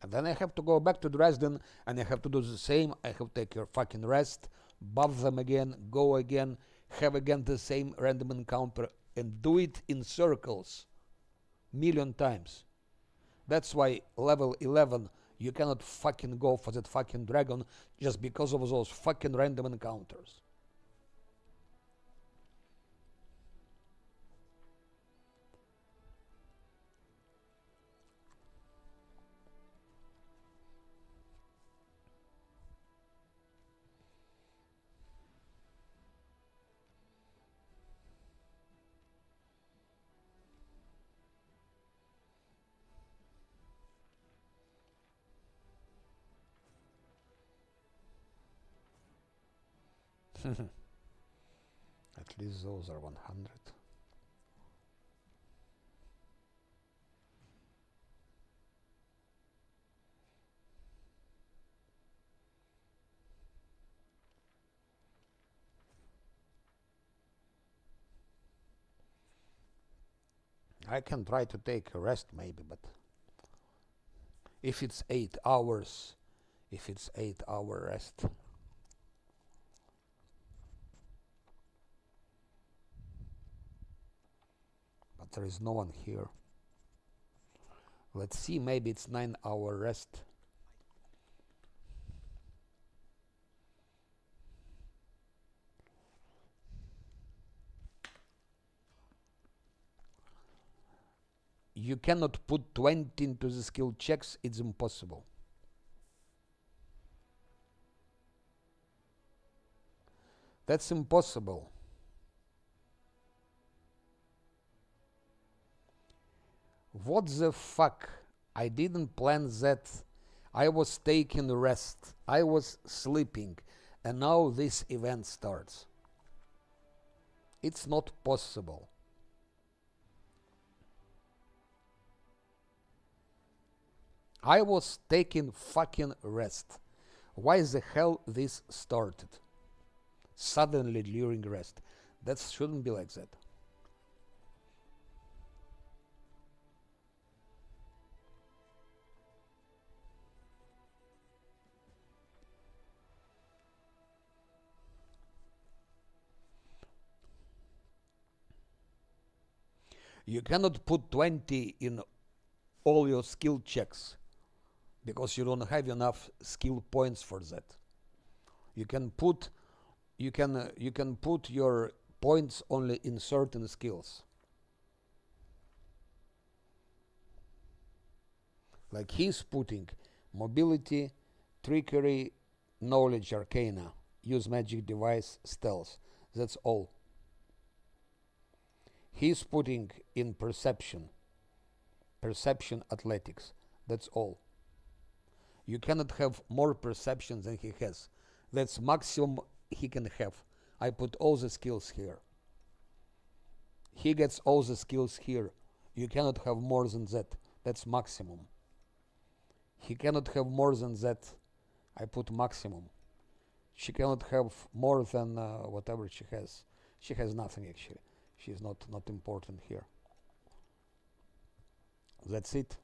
And then I have to go back to Dresden and I have to do the same. I have to take your fucking rest, buff them again, go again, have again the same random encounter and do it in circles. Million times. That's why level 11 you cannot fucking go for that fucking dragon just because of those fucking random encounters. At least those are 100. I can try to take a rest maybe, but if it's 8 hours, if it's 8-hour rest. But there is no one here. Let's see, maybe it's 9-hour rest. You cannot put 20 into the skill checks, it's impossible. That's impossible. What the fuck? I didn't plan that. I was taking rest. I was sleeping. And now this event starts. It's not possible. I was taking fucking rest. Why the hell this started? Suddenly during rest. That shouldn't be like that. You cannot put 20 in all your skill checks because you don't have enough skill points for that. You can put you can put your points only in certain skills. Like he's putting mobility, trickery, knowledge, arcana, use magic device, stealth. That's all. He's putting in perception, athletics. That's all. You cannot have more perception than he has. That's maximum he can have. I put all the skills here. He gets all the skills here. You cannot have more than that. That's maximum. He cannot have more than that. I put maximum. She cannot have more than whatever she has. She has nothing actually. She's not important here. That's it.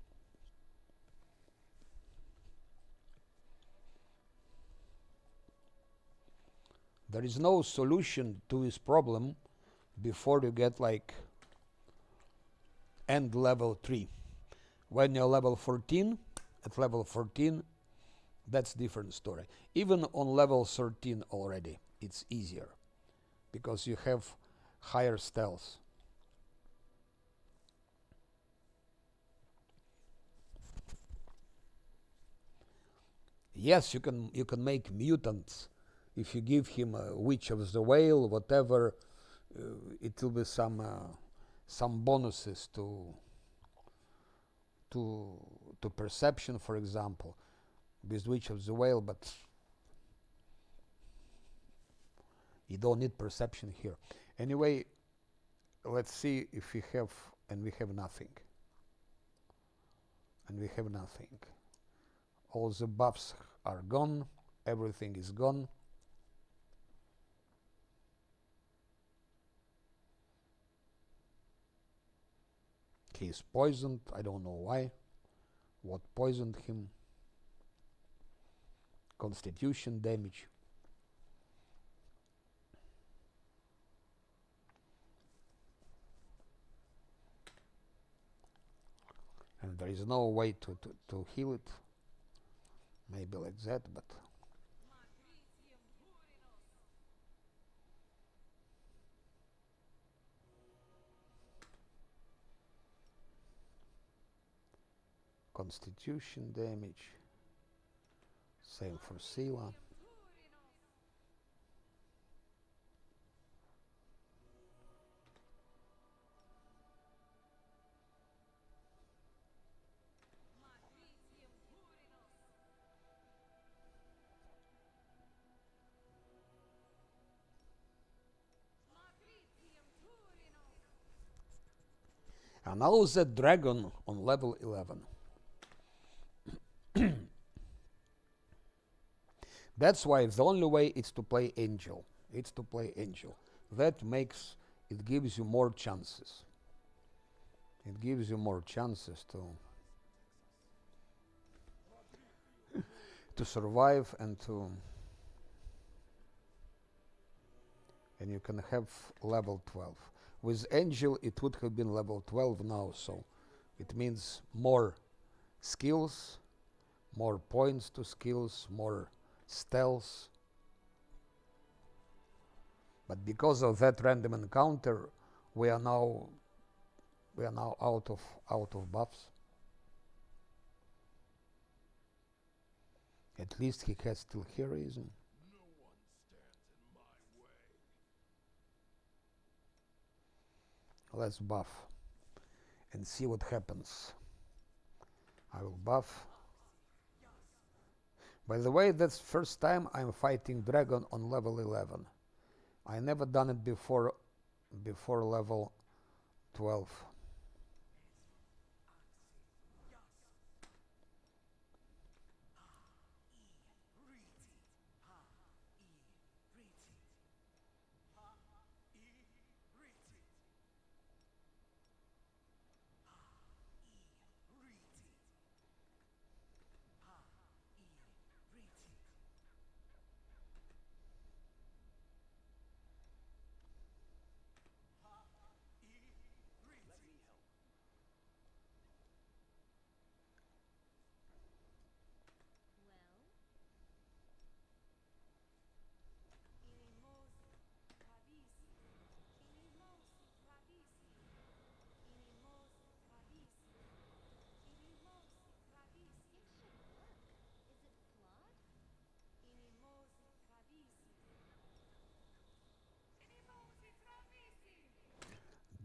There is no solution to this problem before you get like end level 3. When you're level 14, at level 14, that's different story. Even on level 13 already, it's easier because you have higher stealth. Yes, you can make mutants if you give him a Witch of the Whale, whatever. It will be some bonuses to perception, for example, with Witch of the Whale, but you don't need perception here. Anyway, let's see if we have, and we have nothing. And we have nothing. All the buffs are gone, everything is gone. He is poisoned, I don't know why. What poisoned him? Constitution damage. And there is no way to heal it. Maybe like that, but constitution damage. Same for Sila. And now that dragon on level 11. That's why the only way is to play angel. It's to play angel. That makes, it gives you more chances. It gives you more chances to survive and you can have level 12. With angel it would have been level 12 now, so it means more skills, more points to skills, more stealth. But because of that random encounter, we are now out of buffs. At least he has still heroism. No one stands in my way. Let's buff and see what happens. I will buff. By the way, that's first time I'm fighting dragon on level 11. I never done it before level 12.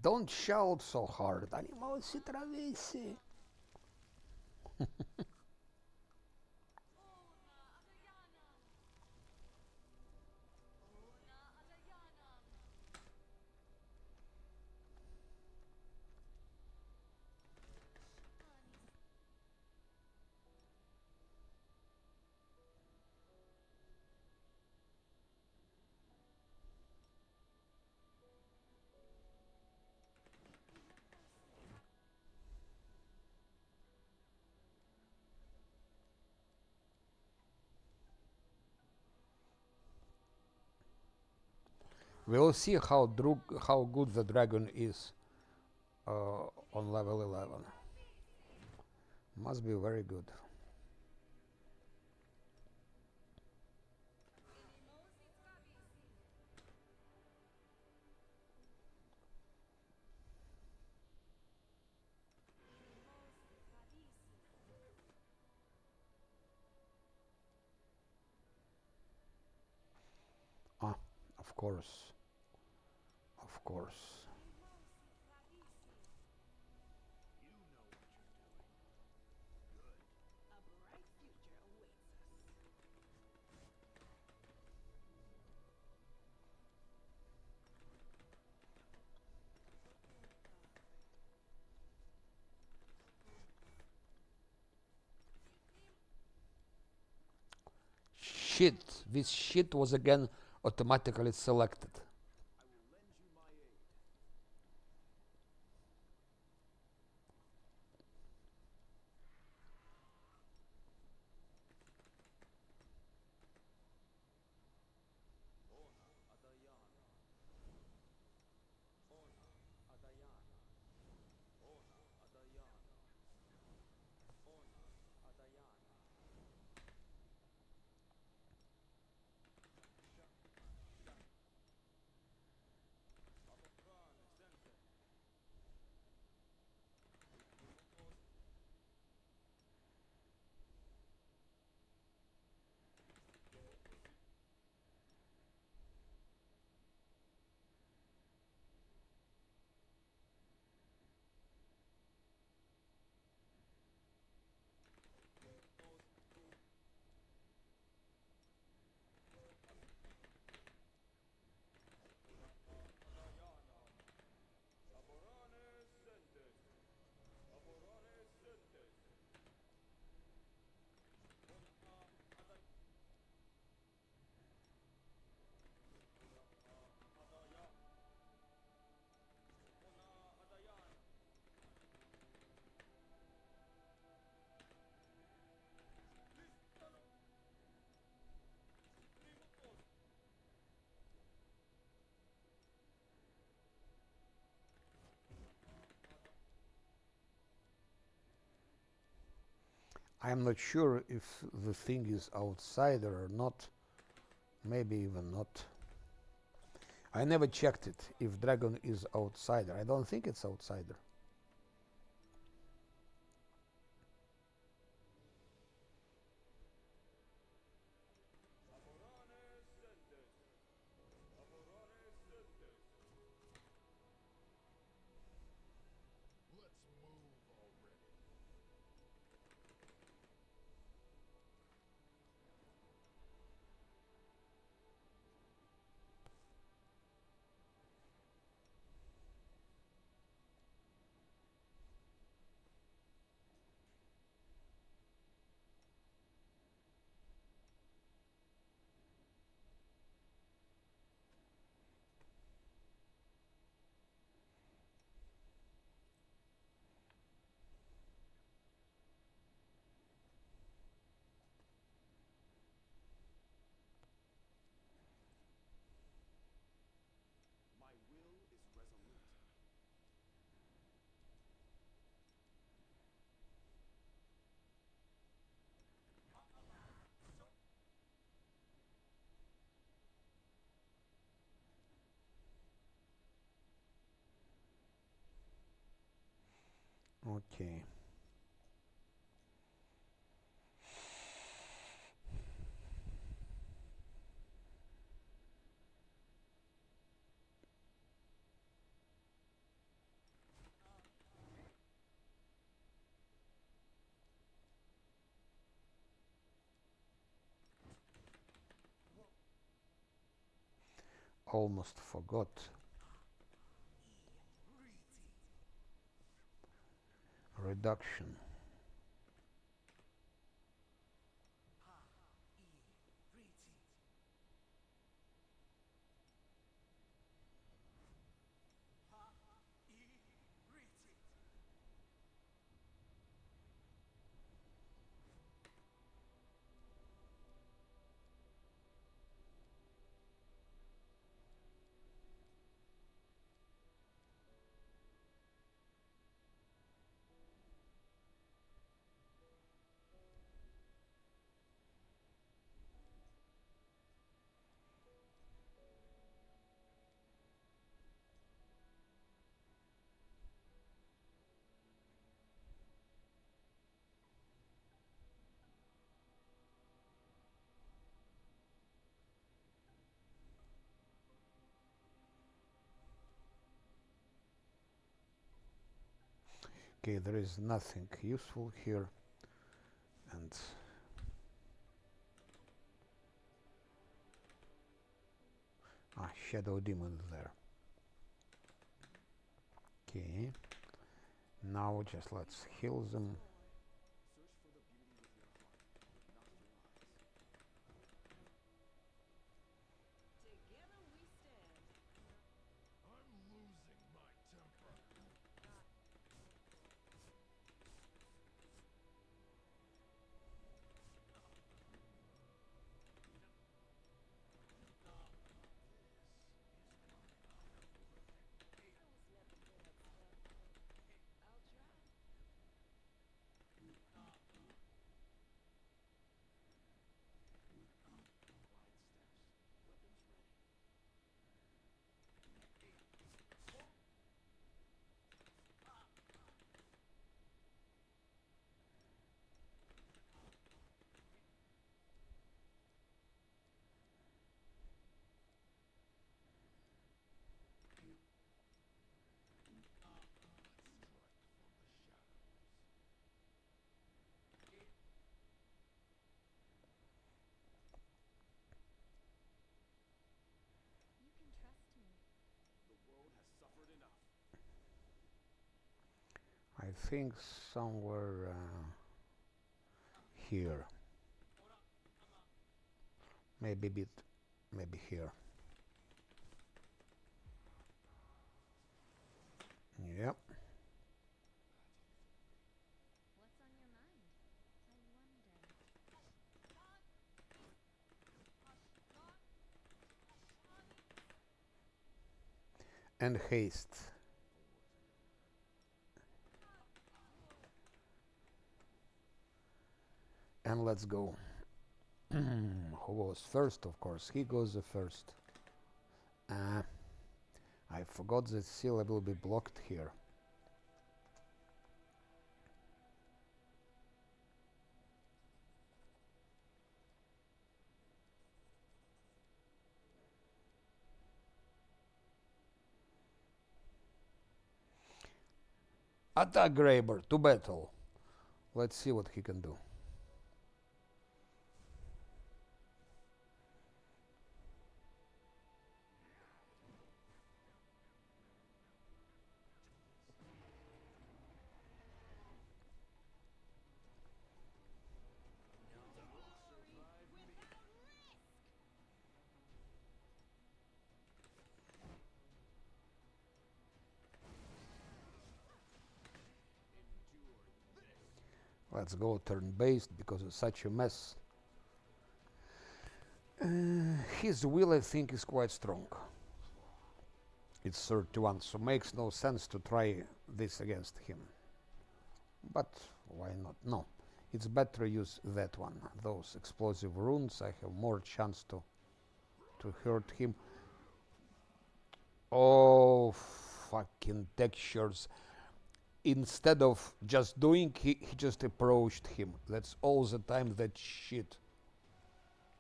Don't shout so hard. Animosity travesi. We'll see how good the dragon is on level 11. Must be very good. Ah, of course. Of course. Shit. This shit was again automatically selected. I'm not sure if the thing is outsider or not. Maybe even not. I never checked it if dragon is outsider. I don't think it's outsider. Okay. Almost forgot. Reduction. Okay, there is nothing useful here, and shadow demon there. Okay, now just let's heal them. Search for the beauty with your heart, not your eyes. Together we stand. I'm losing my temper. I was never good at stuff. I'll try. Quiet steps, weapons ready. You can trust me. The world has suffered enough. I think somewhere here. Maybe maybe here. Yep. What's on your mind? I wonder. And haste. And let's go. Who was first? Of course, he goes the first. I forgot that Scylla will be blocked here. Attack Graber to battle. Let's see what he can do. Let's go turn-based because it's such a mess. His will, I think, is quite strong. It's 31, so makes no sense to try this against him. But why not? No, it's better use that one. Those explosive runes, I have more chance to hurt him. Oh, fucking textures. Instead of just doing, he just approached him. That's all the time that shit.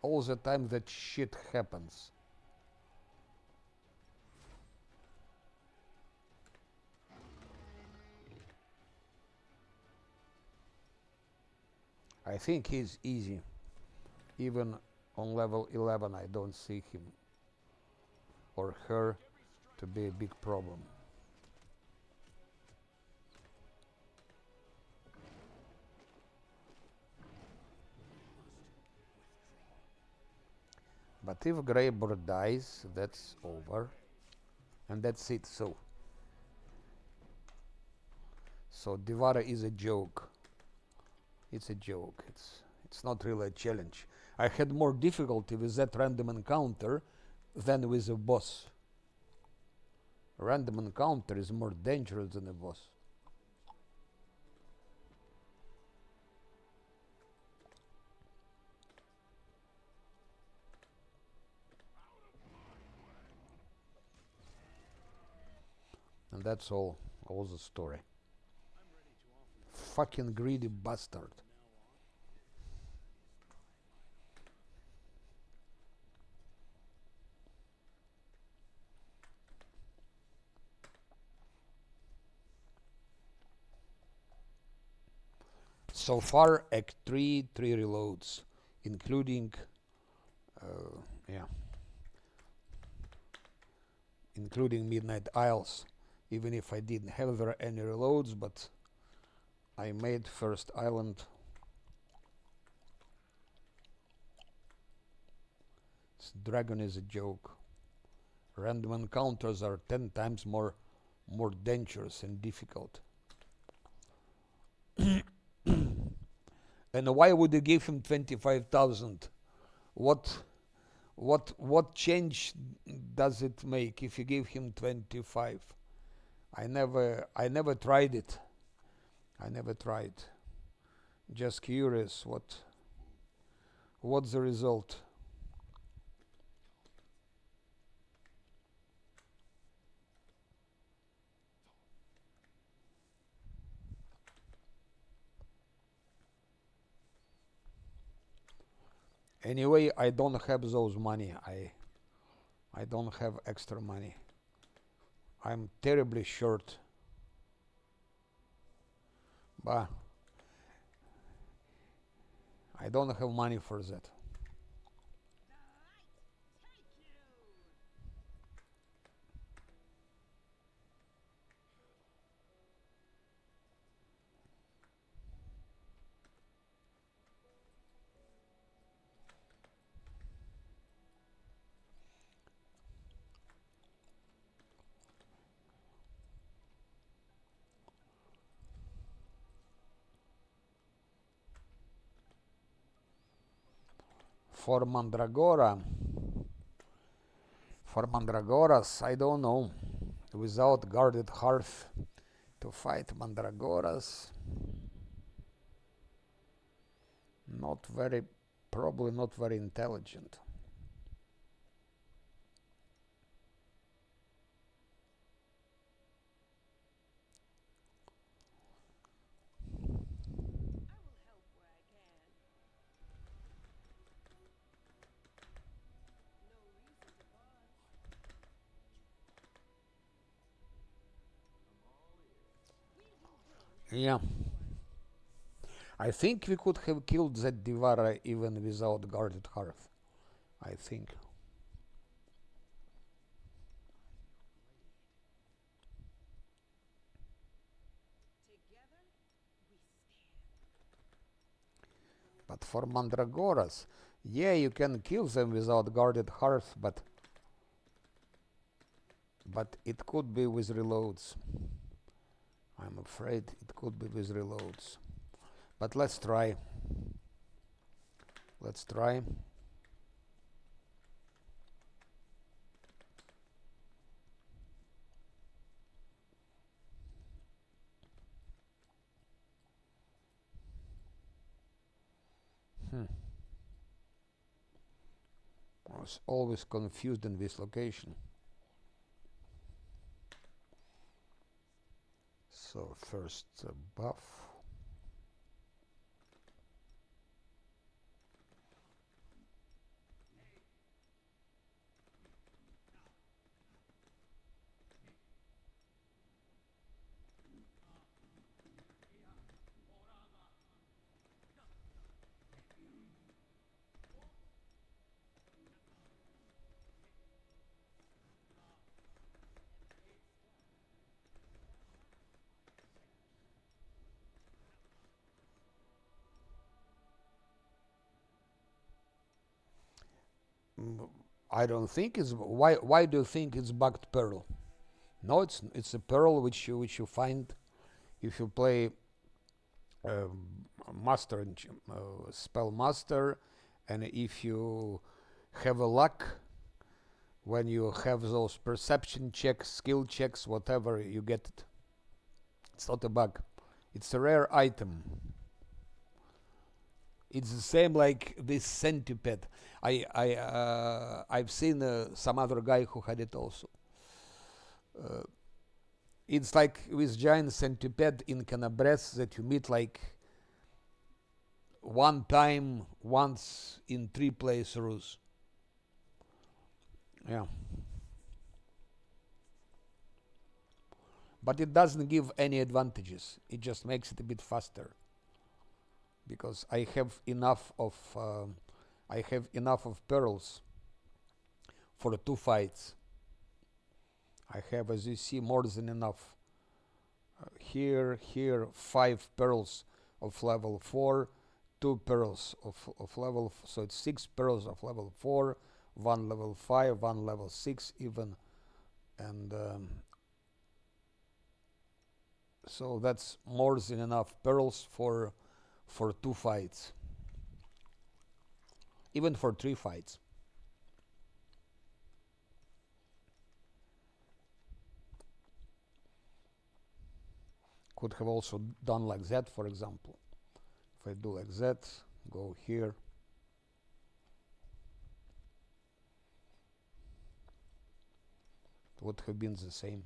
All the time that shit happens. I think he's easy. Even on level 11 I don't see him or her to be a big problem. But if Greybird dies, that's over, and that's it. So Divara is a joke. It's a joke. It's not really a challenge. I had more difficulty with that random encounter than with a boss. A random encounter is more dangerous than a boss. And that's all the story. Fucking greedy bastard. So far, Act 3, 3 reloads, including, yeah, including Midnight Isles. Even if I didn't have there any reloads, but I made first island. This dragon is a joke. Random encounters are 10 times more dangerous and difficult. And why would you give him 25,000? What change does it make if you give him 25? I never tried it. I never tried. Just curious what's the result? Anyway, I don't have those money. I don't have extra money. I'm terribly short. But I don't have money for that. For Mandragoras, I don't know. Without guarded hearth to fight Mandragoras, probably not very intelligent. Yeah. I think we could have killed that Divara even without guarded hearth. I think. But for Mandragoras, yeah, you can kill them without guarded hearth, but it could be with reloads. I'm afraid it could be with reloads. But let's try. Let's try. I was always confused in this location. So first buff. I don't think it's why do you think it's bugged pearl? No, it's a pearl which you find if you play master and spell master, and if you have a luck when you have those perception checks, skill checks, whatever, you get it. It's not a bug. It's a rare item. It's the same like this centipede. I've seen some other guy who had it also. It's like with giant centipede in Canabres that you meet like one time once in 3 playthroughs. Yeah. But it doesn't give any advantages. It just makes it a bit faster. Because I have enough of pearls for 2 fights. I have, as you see, more than enough. Here, 5 pearls of level 4, 2 pearls of level, so it's 6 pearls of level 4, 1 level 5, 1 level 6 even, and so that's more than enough pearls for 2 fights, even for 3 fights. Could have also done like that, for example. If I do like that, go here, it would have been the same.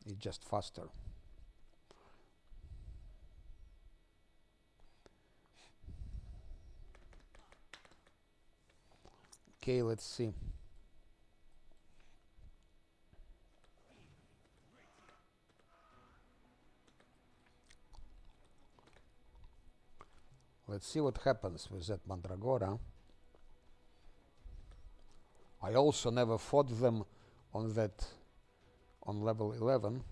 It's just faster. Okay, let's see. Let's see what happens with that Mandragora. I also never fought them on level 11.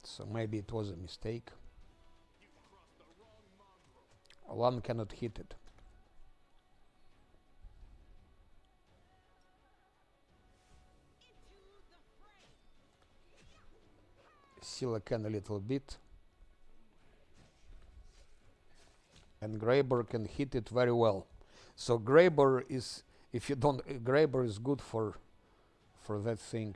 So maybe it was a mistake. One cannot hit it. Scylla can a little bit. And Graber can hit it very well. So Graber is, if you don't, Graber is good for that thing.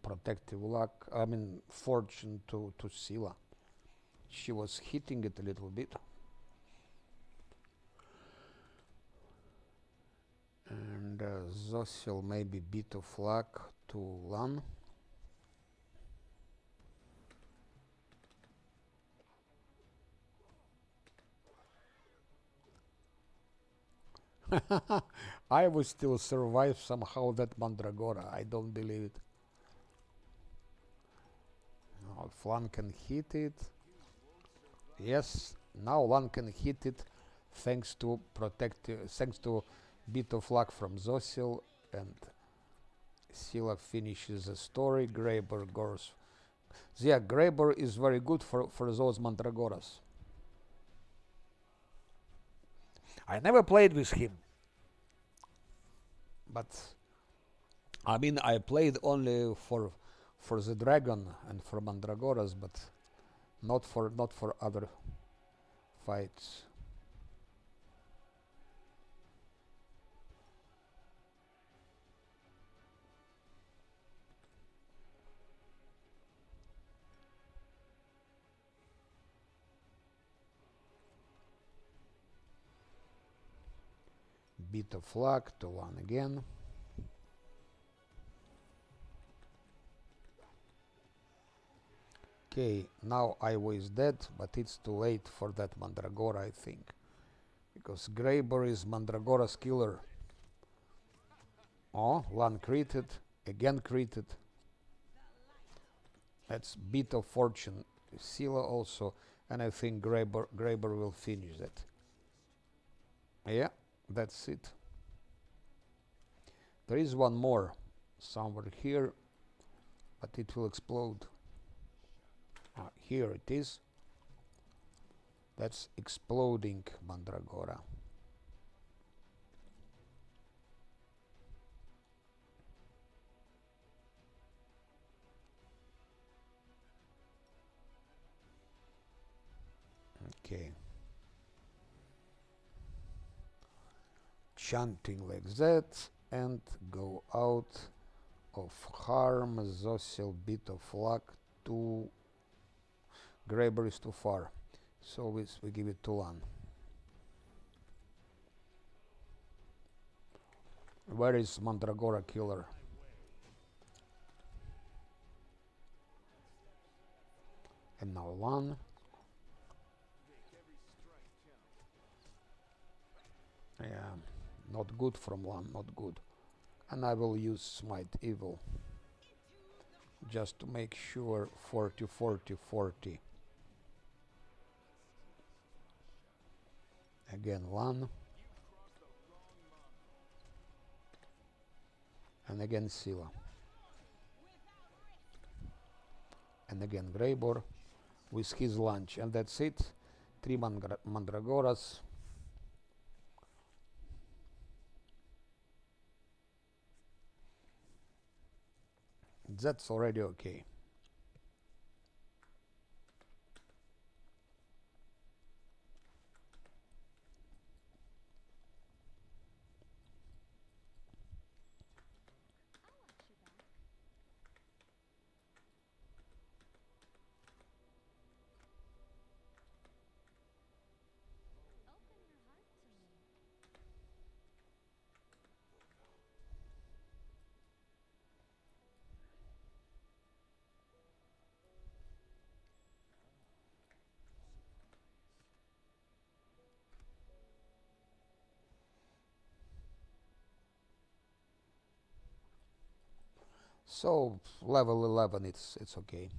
Protective luck, I mean fortune to Scylla. She was hitting it a little bit. And Zosil maybe bit of luck to Lan. I will still survive somehow that Mandragora. I don't believe it. Now Flan can hit it. Yes, now Lan can hit it thanks to bit of luck from Zosil, and Scylla finishes the story. Graber goes. Yeah, Graber is very good for those Mandragoras. I never played with him, but I mean I played only for the dragon and for Mandragoras, but not for other fights. Bit of luck to Lan again. Okay, now Ivo is dead, but it's too late for that Mandragora, I think. Because Graber is Mandragora's killer. Oh, Lan critted, again critted. That's bit of fortune. Sila also, and I think Graber will finish that. Yeah, that's it. There is one more somewhere here, but it will explode. Here it is. That's exploding Mandragora. Okay. Chanting like that and go out of harm. Zosil bit of luck. To Graber is too far, so we give it to Lan. Where is Mandragora killer? And now Lan. Yeah, not good from Lan, not good. And I will use Smite Evil. Just to make sure 40, 40, 40. Again Lan. And again Sila. And again Graber with his lunch. And that's it. 3 Mandragoras. That's already okay. Open your heart to me. So level 11, it's okay.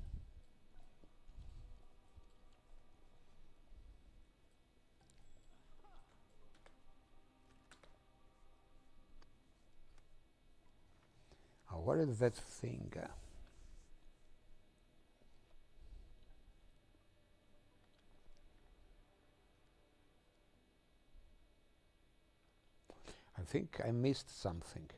Where is that thing? I think I missed something.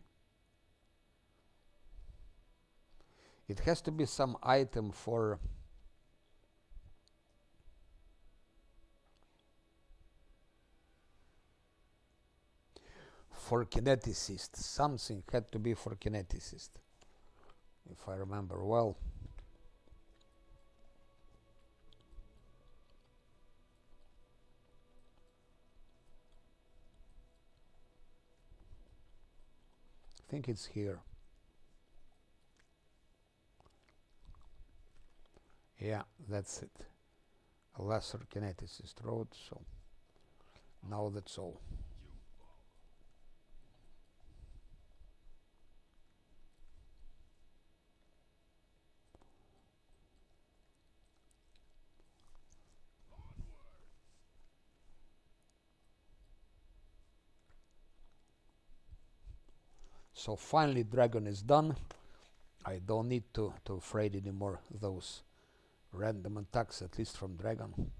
It has to be some item for kineticist. Something had to be for kineticist, if I remember well. I think it's here. Yeah, that's it. A lesser kineticist road, so now that's all. So finally dragon is done. I don't need to afraid anymore those random attacks, at least from dragon.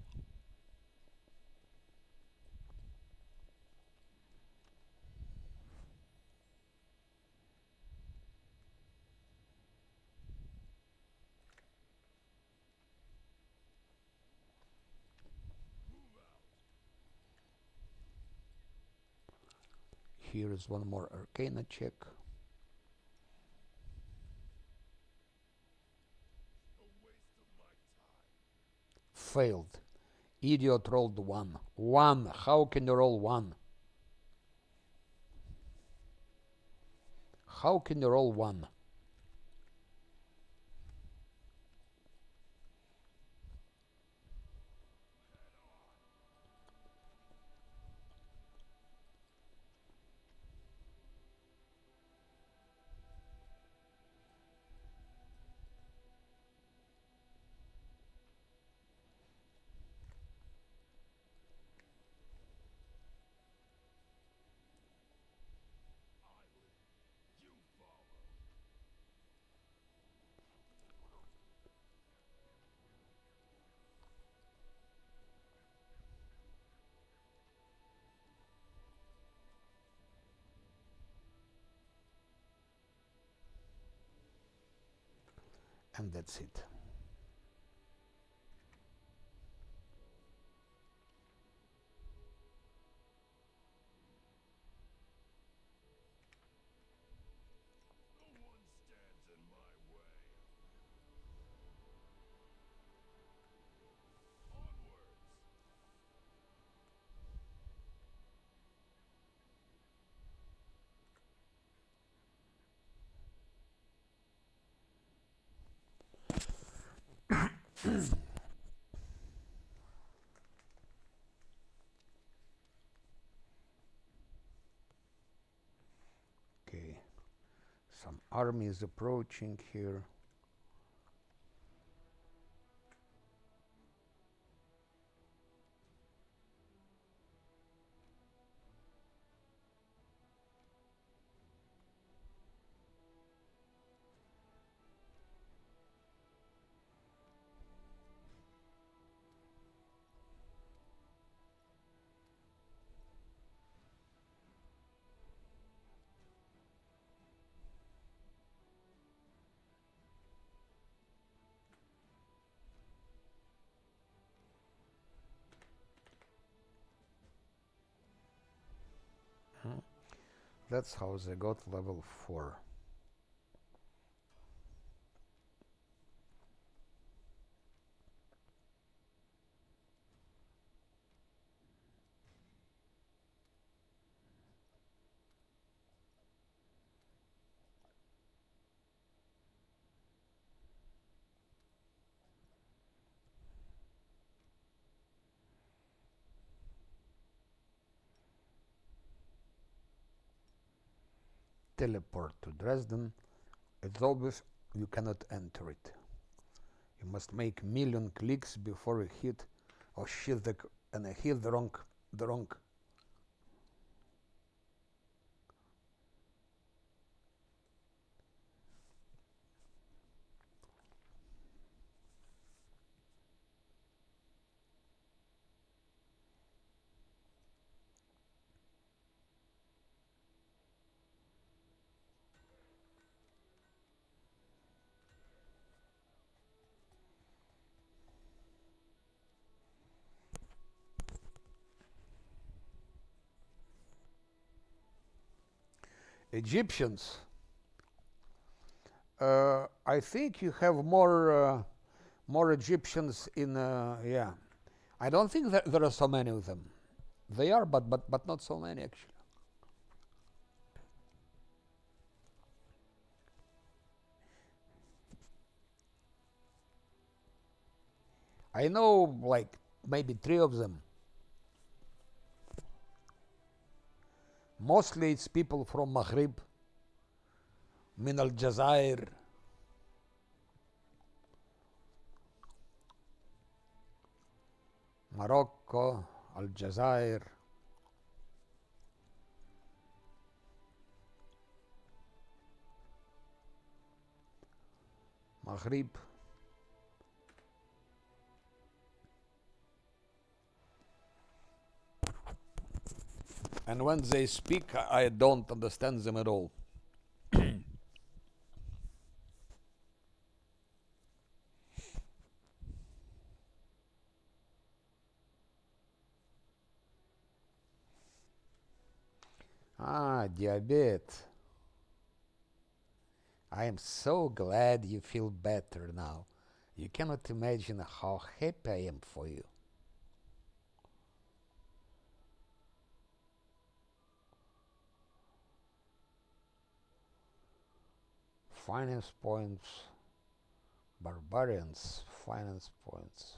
Here is one more Arcana check. Failed. Idiot rolled 1. 1. How can you roll 1? How can you roll 1? and that's it. No one stands in my way. Onwards. Okay, some army is approaching here. That's how they got level 4. Teleport to Dresden. It's obvious you cannot enter it. You must make million clicks before you hit, or shit, and I hit the wrong. Egyptians. I think you have more Egyptians in yeah. I don't think that there are so many of them. They are, but not so many actually. I know like maybe 3 of them. Mostly it's people from Maghrib, Min al Jazair, Morocco, Al Jazair, Maghrib. And when they speak, I don't understand them at all. Ah, diabetes. I am so glad you feel better now. You cannot imagine how happy I am for you. Finance points, barbarians, finance points.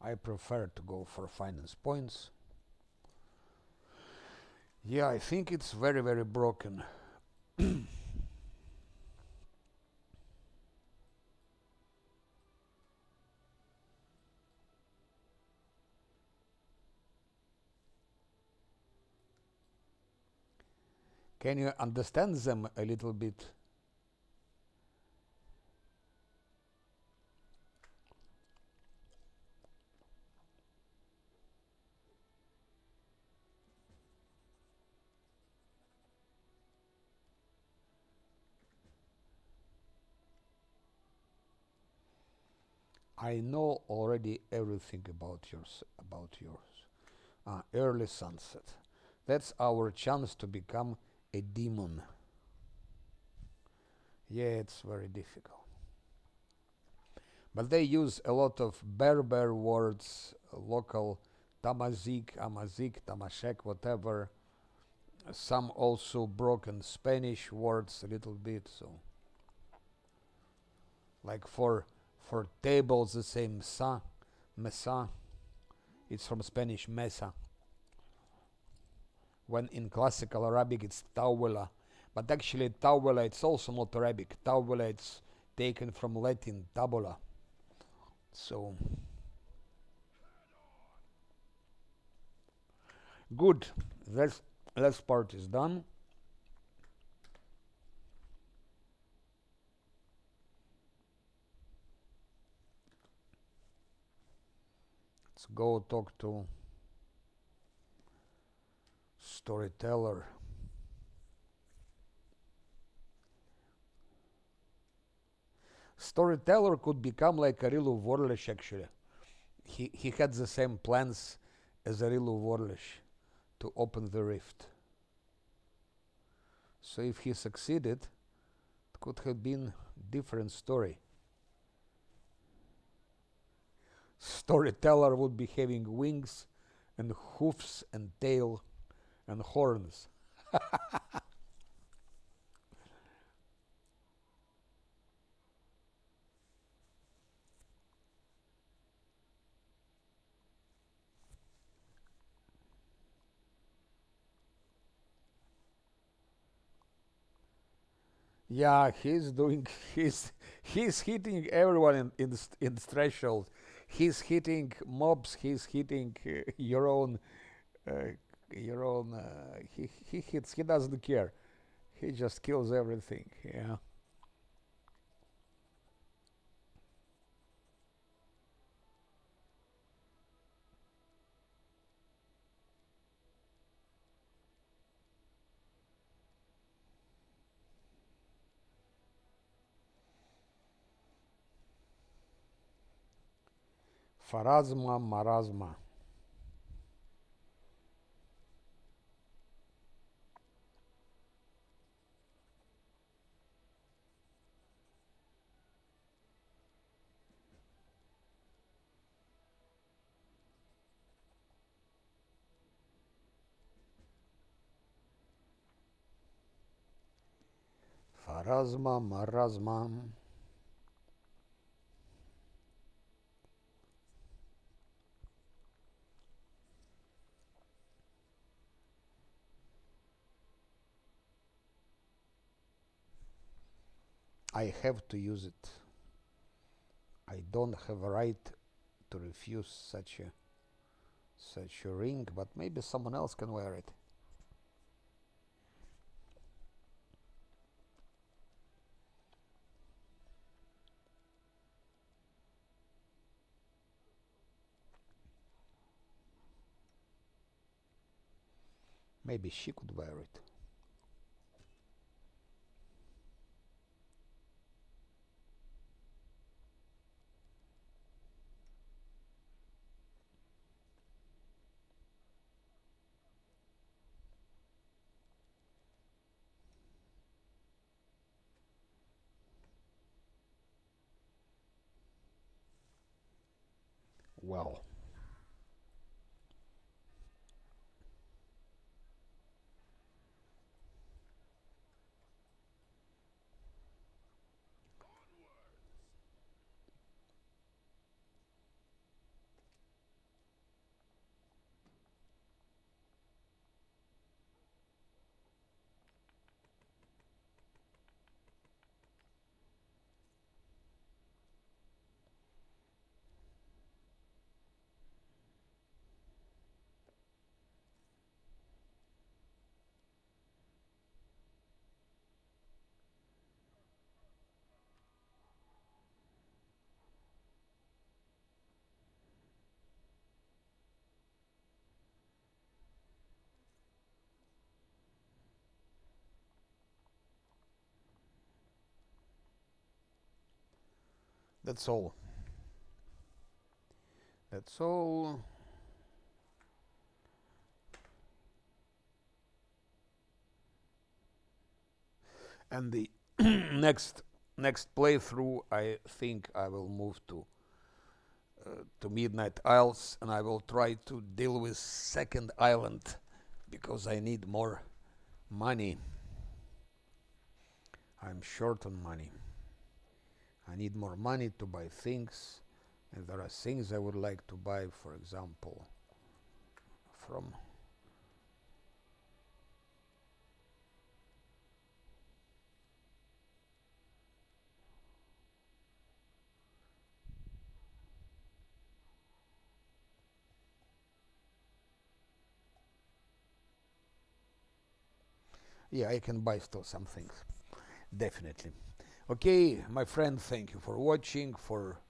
I prefer to go for finance points. Yeah, I think it's very, very broken. Can you understand them a little bit? I know already everything about yours. Early sunset. That's our chance to become a demon. Yeah, it's very difficult. But they use a lot of Berber words, local tamazik, amazik, tamashek, whatever. Some also broken Spanish words a little bit. So, like for tables, the same mesa. It's from Spanish mesa. When in classical Arabic it's tawala, but actually tawala it's also not Arabic. Tawala it's taken from Latin tabula. So good. That last part is done. Let's go talk to storyteller. Storyteller could become like a real Warlish actually. He had the same plans as a real Warlish to open the rift. So if he succeeded, it could have been different story. Storyteller would be having wings and hoofs and tail and horns. Yeah, he's doing. He's hitting everyone in the threshold. He's hitting mobs. He's hitting your own. Uh, your own. He hits. He doesn't care. He just kills everything. Yeah. Pharasma marasma. Pharasma marasma. I have to use it. I don't have a right to refuse such a ring, but maybe someone else can wear it. Maybe she could wear it. Well, that's all. That's all. And the next playthrough, I think I will move to Midnight Isles, and I will try to deal with second island because I need more money. I'm short on money. I need more money to buy things, and there are things I would like to buy, for example, from yeah, I can buy still some things, definitely. Okay, my friend, thank you for watching, for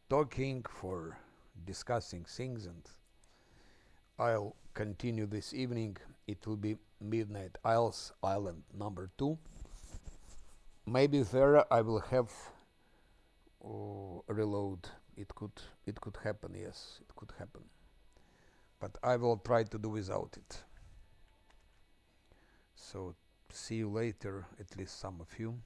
talking, for discussing things, and I'll continue this evening. It will be Midnight Isles, Island number 2. Maybe there I will have reload. It could happen. Yes, it could happen. But I will try to do without it. So see you later, at least some of you.